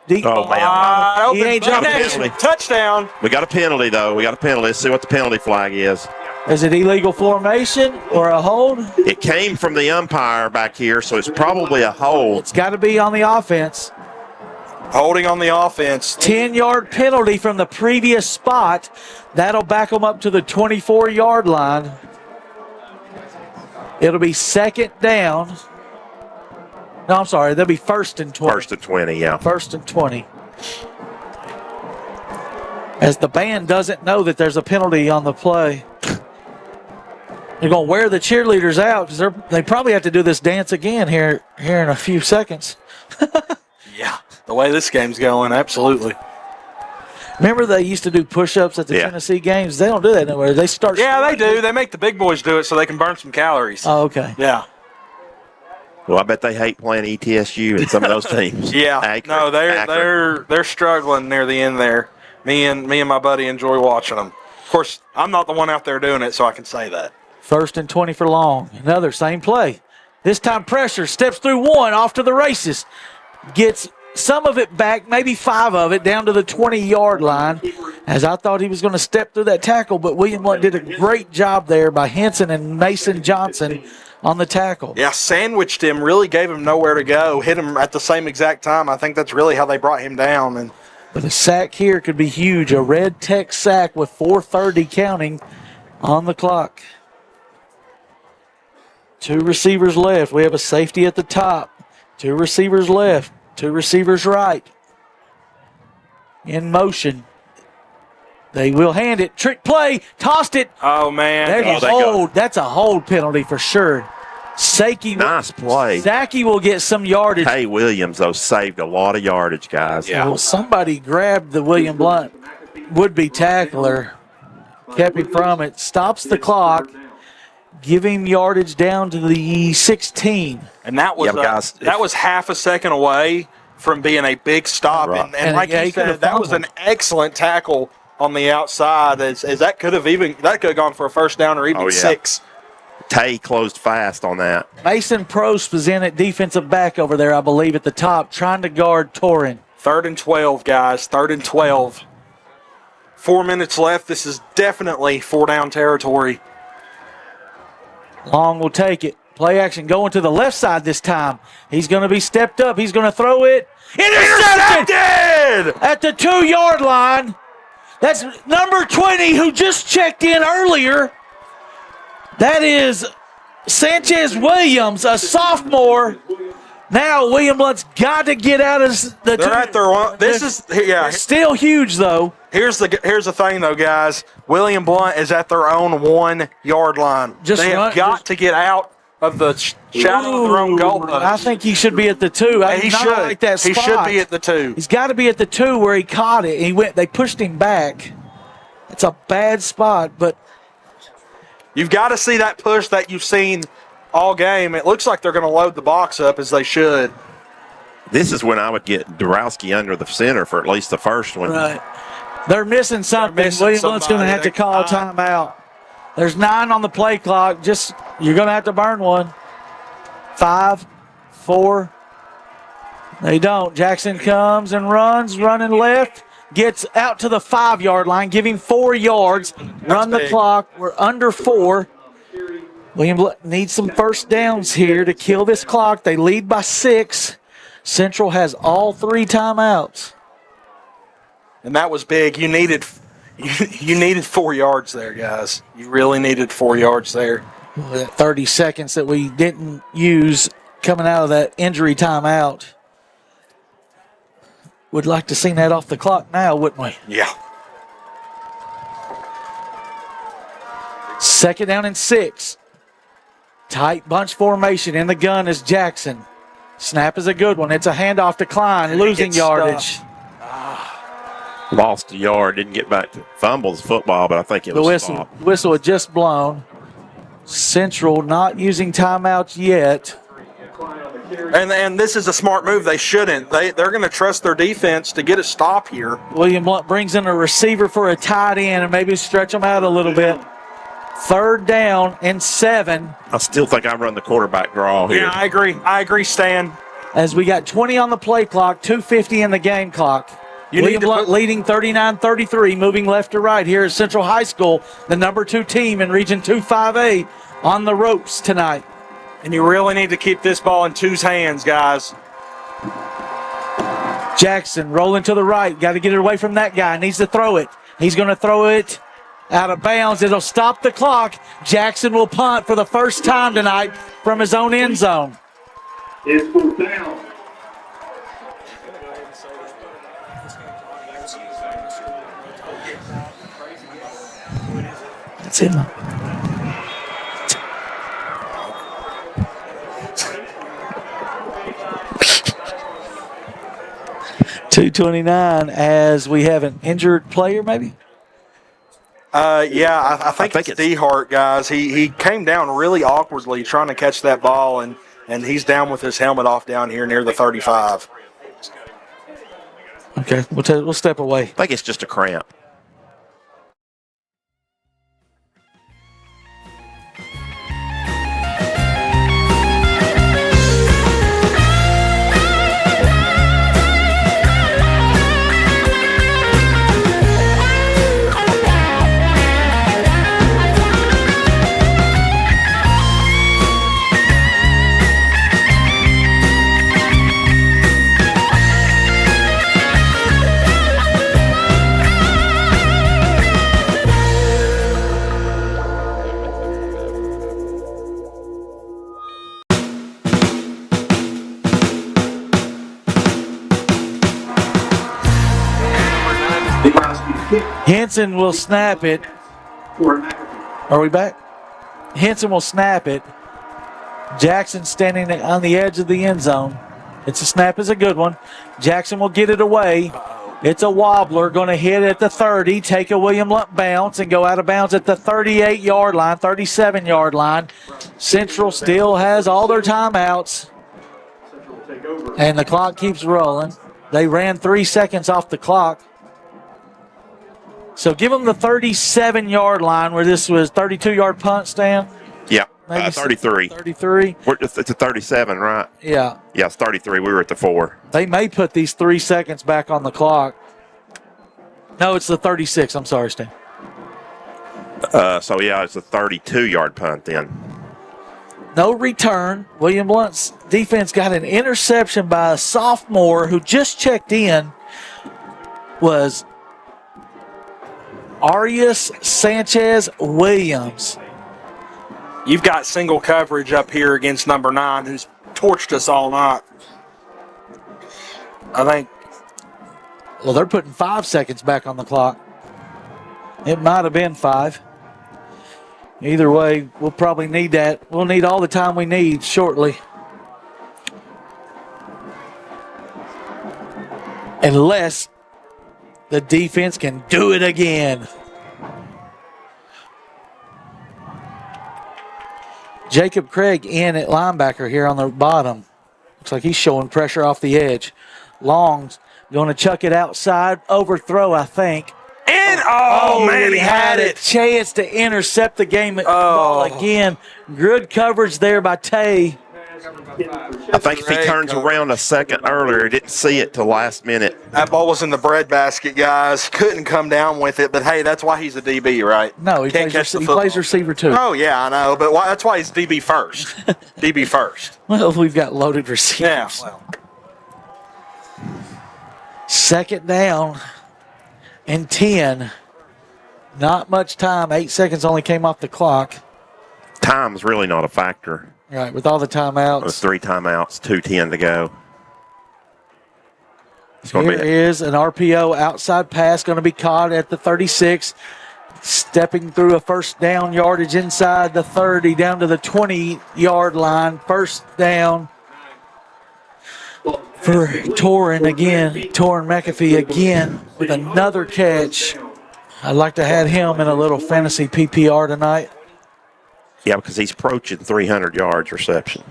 deep. Oh, man. Wide open. He ain't jumping. penalty. Touchdown. We got a penalty, though. We got a penalty. Let's see what the penalty flag is. Is it illegal formation or a hold? It came from the umpire back here, so it's probably a hold. It's got to be on the offense. Holding on the offense. 10-yard penalty from the previous spot. That'll back them up to the 24-yard line. It'll be second down. No, I'm sorry. They'll be first and 20. First and 20, yeah. First and 20. As the band doesn't know that there's a penalty on the play. They're going to wear the cheerleaders out because they probably have to do this dance again here in a few seconds. Yeah, the way this game's going, absolutely. Remember they used to do push-ups at the Tennessee games? They don't do that anywhere. They start. Yeah, they do. They make the big boys do it so they can burn some calories. Oh, okay. Yeah. Well, I bet they hate playing ETSU and some of those teams. Yeah. No, they're struggling near the end there. Me and my buddy enjoy watching them. Of course, I'm not the one out there doing it, so I can say that. First and 20 for Long. Another same play. This time pressure, steps through one, off to the races. Gets some of it back, maybe 5 of it, down to the 20-yard line. As I thought he was going to step through that tackle, but William Blount did a great job there by Henson and Mason Johnson on the tackle. Yeah, sandwiched him, really gave him nowhere to go, hit him at the same exact time. I think that's really how they brought him down. But a sack here could be huge. A red tech sack with 4:30 counting on the clock. 2 receivers left. We have a safety at the top. 2 receivers left. 2 receivers right. In motion. They will hand it. Trick play. Tossed it. Oh, man. There's a hold. That's a hold penalty for sure. Nice play. Zaki will get some yardage. Hey, Williams, though, saved a lot of yardage, guys. Yeah. Well, somebody grabbed the William Blount would-be tackler. Kept him from it. Stops the clock. Give him yardage down to the 16. And that was that was half a second away from being a big stop. Right. And like you said, that was an excellent tackle on the outside. As that could have gone for a first down or even 6. Tay closed fast on that. Mason Prost was in at defensive back over there, I believe, at the top, trying to guard Torin. 3rd and 12, guys. 3rd and 12. 4 minutes left. This is definitely 4-down territory. Long will take it. Play action going to the left side this time. He's going to be stepped up. He's going to throw it. Intercepted! At the 2-yard line. That's number 20 who just checked in earlier. That is Sanchez Williams, a sophomore. Now William Blount's got to get out of the. They're at their one. This is It's still huge though. Here's the thing though, guys. William Blount is at their own 1-yard line. They have got to get out of the shadow of their own goal post. I think he should be at the 2. He should. Like that spot. He should be at the 2. He's got to be at the 2 where he caught it. They pushed him back. It's a bad spot, but you've got to see that push that you've seen all game. It looks like they're going to load the box up as they should. This is when I would get Dorowski under the center for at least the first one. Right. They're missing something. William Blount's going to have to call a timeout. There's 9 on the play clock. You're going to have to burn one. 5, 4. They don't. Jackson comes and runs, running left. Gets out to the 5-yard line, giving 4 yards. Run the clock. We're under 4. William Blount needs some first downs here to kill this clock. They lead by 6. Central has all 3 timeouts. And that was big. You needed 4 yards there, guys. You really needed 4 yards there. That 30 seconds that we didn't use coming out of that injury timeout. Would like to see that off the clock now, wouldn't we? Yeah. 2nd down and 6. Tight bunch formation. In the gun is Jackson. Snap is a good one. It's a handoff to Klein, losing yardage. Lost a yard, didn't get back to fumbles football, but I think it The was stopped. whistle had just blown. Central not using timeouts yet. And this is a smart move. They shouldn't. They're going to trust their defense to get a stop here. William Blount brings in a receiver for a tight end and maybe stretch them out a little bit. 3rd down and 7. I still think I run the quarterback draw here. Yeah, I agree. Stan. as we got 20 on the play clock, 2:50 in the game clock. William Blount leading 39-33, moving left to right here at Central High School, the number 2 team in Region 2-5A on the ropes tonight. And you really need to keep this ball in 2's hands, guys. Jackson rolling to the right. Got to get it away from that guy. Needs to throw it. He's going to throw it out of bounds. It'll stop the clock. Jackson will punt for the first time tonight from his own end zone. It's fourth down. That's it. 2:29 as we have an injured player, maybe? Yeah, I think it's D-Hart, guys. He came down really awkwardly trying to catch that ball, and he's down with his helmet off down here near the 35. Okay, we'll step away. I think it's just a cramp. Henson will snap it. Are we back? Henson will snap it. Jackson standing on the edge of the end zone. It's a snap is a good one. Jackson will get it away. It's a wobbler, going to hit at the 30, take a William Blount bounce, and go out of bounds at the 38-yard line, 37-yard line. Central still has all their timeouts. And the clock keeps rolling. They ran 3 seconds off the clock. So give them the 37-yard line where this was 32-yard punt, Stan? Yeah, 33. 33? It's a 37, right? Yeah. Yeah, it's 33. We were at the 4. They may put these 3 seconds back on the clock. No, it's the 36. I'm sorry, Stan. So, yeah, it's a 32-yard punt then. No return. William Blount's defense got an interception by a sophomore who just checked in. Was Arias Sanchez Williams. You've got single coverage up here against number 9 who's torched us all night. I think. Well, they're putting 5 seconds back on the clock. It might have been 5. Either way, we'll probably need that. We'll need all the time we need shortly. Unless the defense can do it again. Jacob Craig in at linebacker here on the bottom. Looks like he's showing pressure off the edge. Long's going to chuck it outside. Overthrow, I think. And, man, he had it. Chance to intercept the ball again. Good coverage there by Tay. I think if he turns around a second earlier, he didn't see it till last minute. That ball was in the breadbasket, guys. Couldn't come down with it, but hey, that's why he's a DB, right? No, he plays receiver too. Oh, yeah, I know, but that's why he's DB first. DB first. Well, we've got loaded receivers. Yeah, well. Second down and 10. Not much time. 8 seconds only came off the clock. Time's really not a factor. Right, with all the timeouts. With 3 timeouts, 2:10 to go. Here is an RPO outside pass going to be caught at the 36. Stepping through a first down yardage inside the 30 down to the 20-yard line. First down for Torrin again. Torrin McAfee again with another catch. I'd like to have him in a little fantasy PPR tonight. Yeah, because he's approaching 300 yards reception.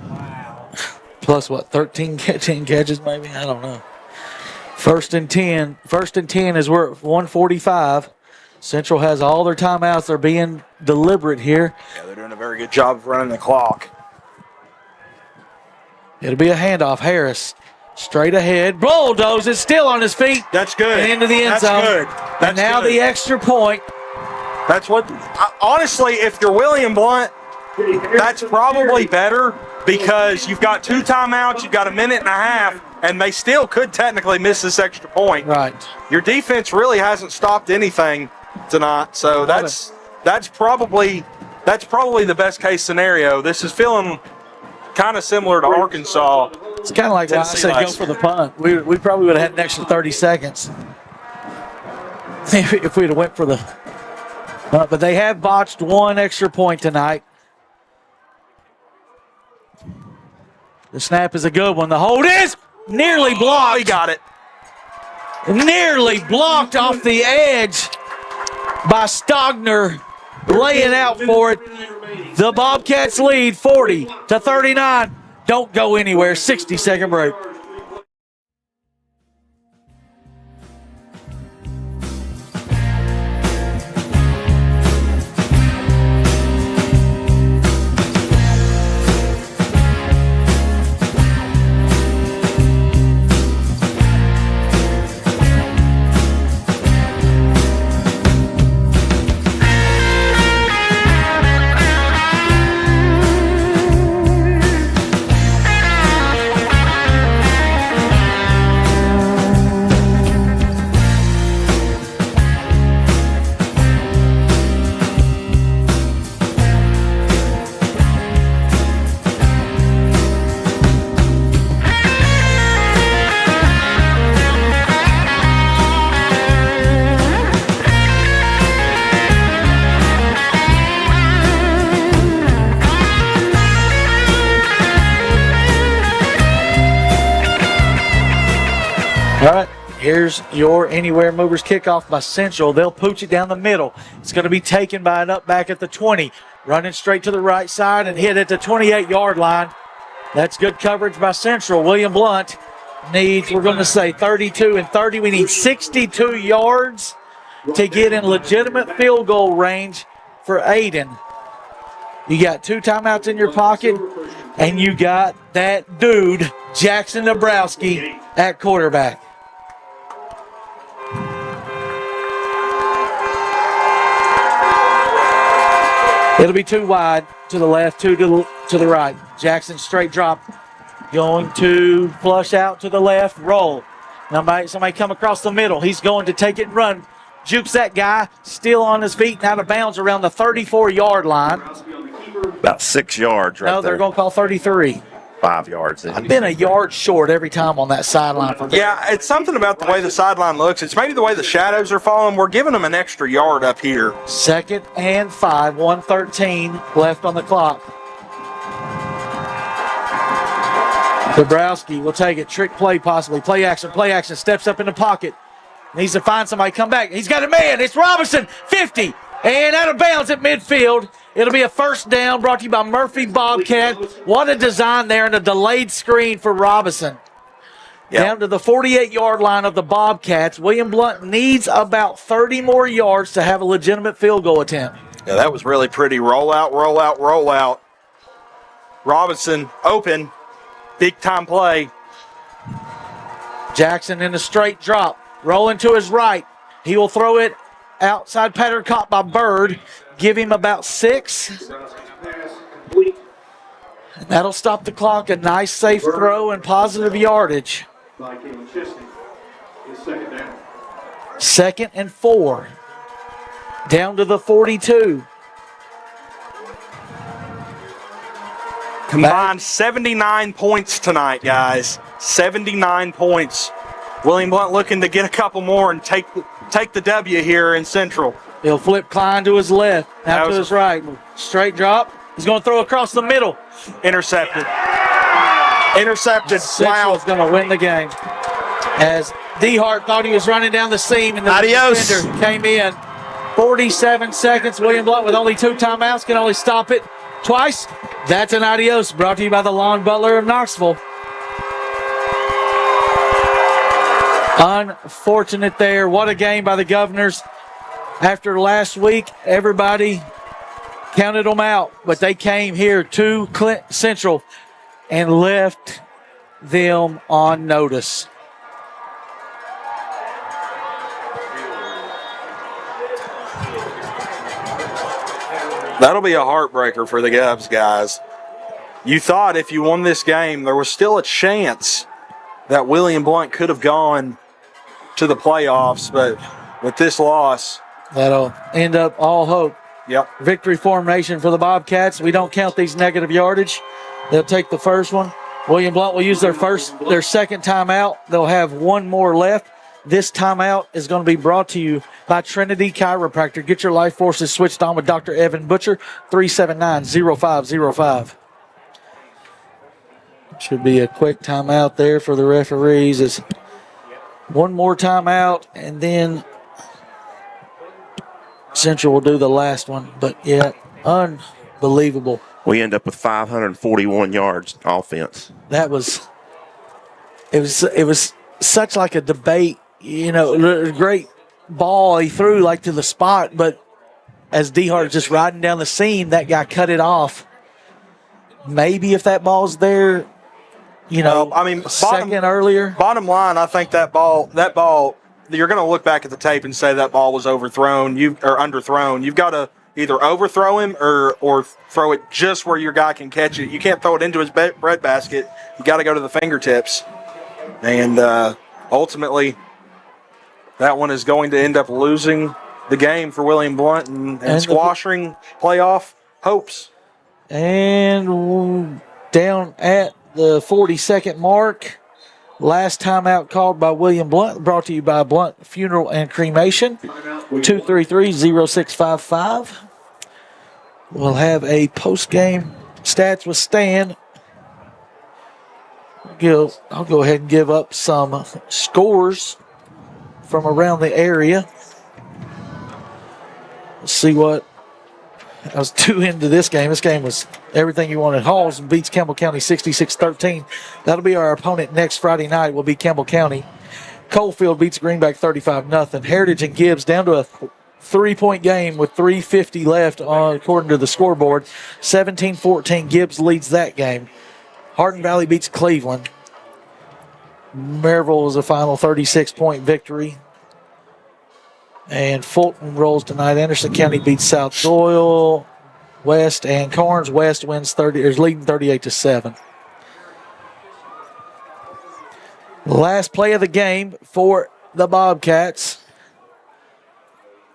Plus, what, 10 catches maybe? I don't know. First and 10. First and 10 is we're at 145. Central has all their timeouts. They're being deliberate here. Yeah, they're doing a very good job of running the clock. It'll be a handoff. Harris straight ahead. Bulldoze is still on his feet. That's good. And into the end That's zone. good. And That's now good. the extra point. That's what, honestly, if you're William Blount, that's probably better because you've got 2 timeouts, you've got a minute and a half, and they still could technically miss this extra point. Right. Your defense really hasn't stopped anything tonight, so that's probably the best case scenario. This is feeling kind of similar to Arkansas. It's kind of like when I Tennessee said go last for the punt. We probably would have had an extra 30 seconds if we'd have went for the punt. But they have botched 1 extra point tonight. The snap is a good one. The hold is nearly blocked. He got it. Nearly blocked off the edge by Stogner, laying out for it. The Bobcats lead 40-39. Don't go anywhere. 60-second break. All right, here's your Anywhere Movers kickoff by Central. They'll pooch it down the middle. It's going to be taken by an up back at the 20. Running straight to the right side and hit at the 28-yard line. That's good coverage by Central. William Blount needs, we're going to say 32 and 30. We need 62 yards to get in legitimate field goal range for Aiden. You got 2 timeouts in your pocket, and you got that dude, Jackson Dabrowski, at quarterback. It'll be 2 wide to the left, 2 to the right. Jackson straight drop, going to flush out to the left, roll. Somebody come across the middle. He's going to take it and run. Jukes that guy, still on his feet and out of bounds around the 34-yard line. About 6 yards right No, they're there. going to call 33. 5 yards. I've been a yard short every time on that sideline. Yeah, it's something about the way the sideline looks. It's maybe the way the shadows are falling. We're giving them an extra yard up here. 2nd and 5, 1:13 left on the clock. Dabrowski will take it. Trick play possibly. Play action. Steps up in the pocket. Needs to find somebody. Come back. He's got a man. It's Robinson. 50. And out of bounds at midfield. It'll be a first down brought to you by Murphy Bobcat. What a design there and a delayed screen for Robinson. Yep. Down to the 48-yard line of the Bobcats. William Blount needs about 30 more yards to have a legitimate field goal attempt. Yeah, that was really pretty. Roll out. Robinson open. Big time play. Jackson in a straight drop. Rolling to his right. He will throw it outside pattern caught by Bird. Give him about 6. And that'll stop the clock. A nice safe throw and positive yardage. 2nd and 4. Down to the 42. Combined 79 points tonight, guys. 79 points. William Blount looking to get a couple more and take the W here in Central. He'll flip Klein to his left, out to his right. Straight drop. He's going to throw across the middle. Intercepted. Central's going to win the game. As DeHart thought he was running down the seam, and the defender came in. 47 seconds. William Blount with only 2 timeouts can only stop it twice. That's an adios brought to you by the Lawn Butler of Knoxville. Unfortunate there. What a game by the Governors. After last week, everybody counted them out, but they came here to Central and left them on notice. That'll be a heartbreaker for the Govs, guys. You thought if you won this game, there was still a chance that William Blount could have gone to the playoffs, but with this loss, that'll end up all hope. Yep. Victory formation for the Bobcats. We don't count these negative yardage. They'll take the first one. William Blount will use their second timeout. They'll have one more left. This timeout is going to be brought to you by Trinity Chiropractor. Get your life forces switched on with Dr. Evan Butcher, 379-0505. Should be a quick timeout there for the referees. It's one more timeout, and then Central will do the last one. But, yeah, unbelievable. We end up with 541 yards offense. It was such like a debate. You know, great ball he threw like to the spot, but as D-Hart just riding down the seam, that guy cut it off. Maybe if that ball's there, you know, second earlier. Bottom line, I think that ball, you're going to look back at the tape and say that ball was overthrown, or underthrown. You've got to either overthrow him or throw it just where your guy can catch it. You can't throw it into his bread basket. You got to go to the fingertips, and ultimately, that one is going to end up losing the game for William Blount and squashing playoff hopes. And down at the 40-second mark, last timeout called by William Blount, brought to you by Blount Funeral and Cremation, 233-0655. We'll have a post-game stats with Stan. I'll go ahead and give up some scores from around the area. Let's see what I was too into this game. This game was everything you wanted. Halls beats Campbell County 66-13. That'll be our opponent next Friday night. Will be Campbell County. Coalfield beats Greenback 35-0. Heritage and Gibbs down to a 3-point game with 3:50 left according to the scoreboard. 17-14. Gibbs leads that game. Hardin Valley beats Cleveland. Maryville was a final 36-point victory. And Fulton rolls tonight. Anderson County beats South Doyle. West and Carnes. West wins leading 38-7. Last play of the game for the Bobcats.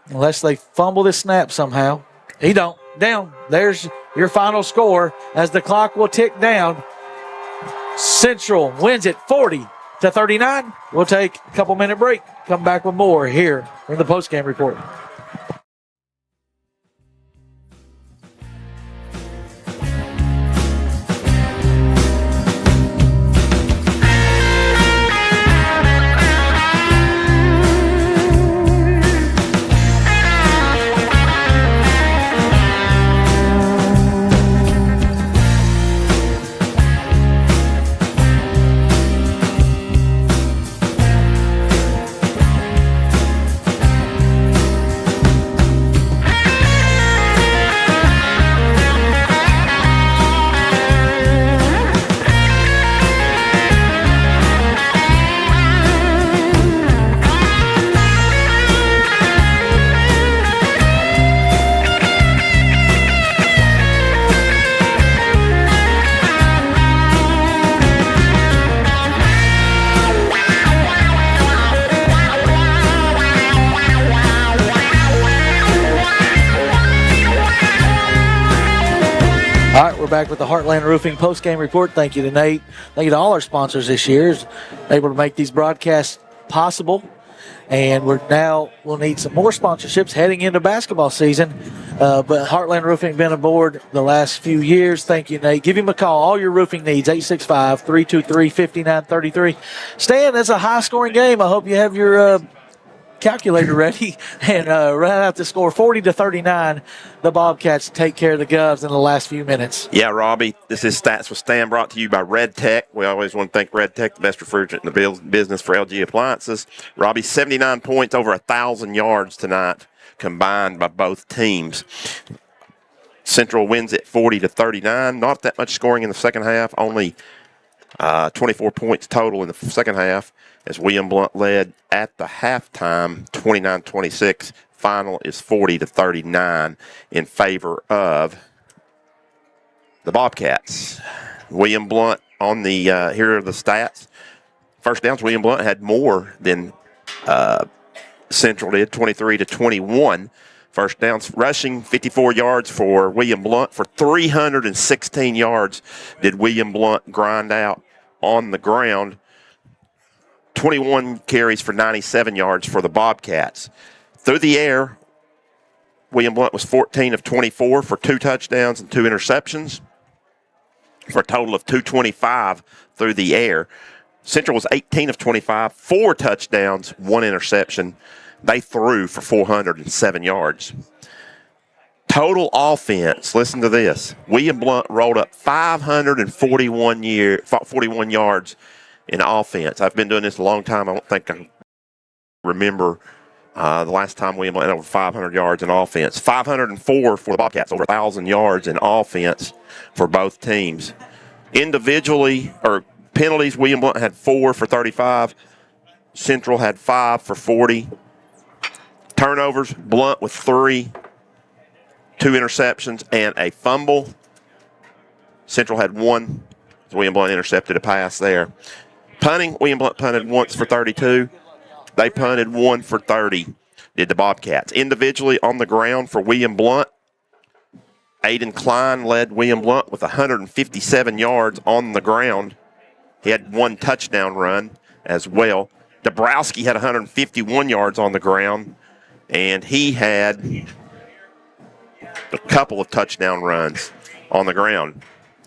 Unless they fumble this snap somehow. He don't. Down. There's your final score as the clock will tick down. Central wins it 40-39. We'll take a couple-minute break. Come back with more here in the postgame report. All right, we're back with the Heartland Roofing post-game report. Thank you to Nate. Thank you to all our sponsors this year, able to make these broadcasts possible. And we'll need some more sponsorships heading into basketball season. But Heartland Roofing been aboard the last few years. Thank you, Nate. Give him a call. All your roofing needs, 865-323-5933. Stan, that's a high-scoring game. I hope you have your calculator ready and run out the score 40-39. The Bobcats take care of the Govs in the last few minutes. Yeah, Robbie, this is Stats with Stan, brought to you by Red Tech. We always want to thank Red Tech, the best refrigerant in the business for LG appliances. Robbie, 79 points, over 1,000 yards tonight combined by both teams. Central wins it 40-39. Not that much scoring in the second half, only 24 points total in the second half as William Blount led at the halftime 29-26. Final is 40-39 in favor of the Bobcats. William Blount on the, here are the stats. First downs, William Blount had more than Central did, 23-21. First downs, rushing 54 yards for William Blount. For 316 yards did William Blount grind out on the ground. 21 carries for 97 yards for the Bobcats. Through the air, William Blount was 14 of 24 for 2 touchdowns and 2 interceptions for a total of 225 through the air. Central was 18 of 25, 4 touchdowns, 1 interception. They threw for 407 yards. Total offense, listen to this. William Blount rolled up 541 yards in offense. I've been doing this a long time. I don't think I remember the last time William Blount had over 500 yards in offense. 504 for the Bobcats, over 1,000 yards in offense for both teams. Individually, or penalties, William Blount had 4 for 35. Central had 5 for 40. Turnovers, Blount with 3, 2 interceptions, and a fumble. Central had 1. William Blount intercepted a pass there. Punting, William Blount punted once for 32. They punted 1 for 30, did the Bobcats. Individually on the ground for William Blount, Aiden Klein led William Blount with 157 yards on the ground. He had 1 touchdown run as well. Dabrowski had 151 yards on the ground, and he had a couple of touchdown runs on the ground.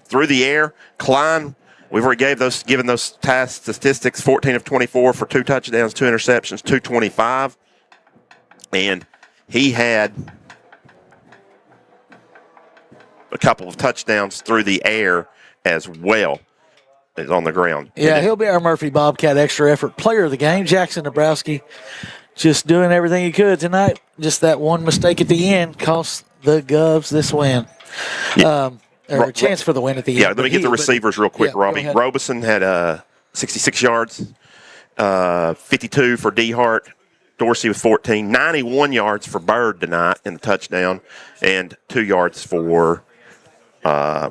Through the air, Klein, we've already given those task statistics, 14 of 24 for 2 touchdowns, 2 interceptions, 225. And he had a couple of touchdowns through the air as well as on the ground. Yeah, he'll be our Murphy Bobcat extra effort player of the game. Jackson Dabrowski just doing everything he could tonight. Just that one mistake at the end cost the Govs this win. Or a chance for the win at the end. Yeah, let me get the receivers real quick, Robbie. Robeson had 66 yards, 52 for DeHart. Dorsey with 14, 91 yards for Bird tonight in the touchdown, and 2 yards for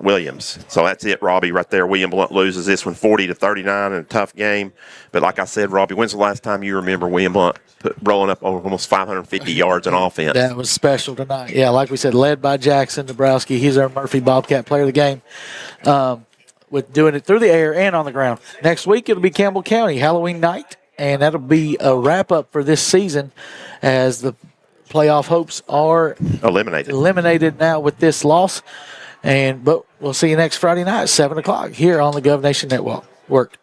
Williams. So that's it, Robbie, right there. William Blount loses this one 40-39 in a tough game. But like I said, Robbie, when's the last time you remember William Blount rolling up almost 550 yards in offense? That was special tonight. Yeah, like we said, led by Jackson Dabrowski. He's our Murphy Bobcat player of the game. With doing it through the air and on the ground. Next week, it'll be Campbell County, Halloween night. And that'll be a wrap-up for this season as the playoff hopes are eliminated now with this loss. But we'll see you next Friday night, 7 o'clock, here on the Gov Nation Network.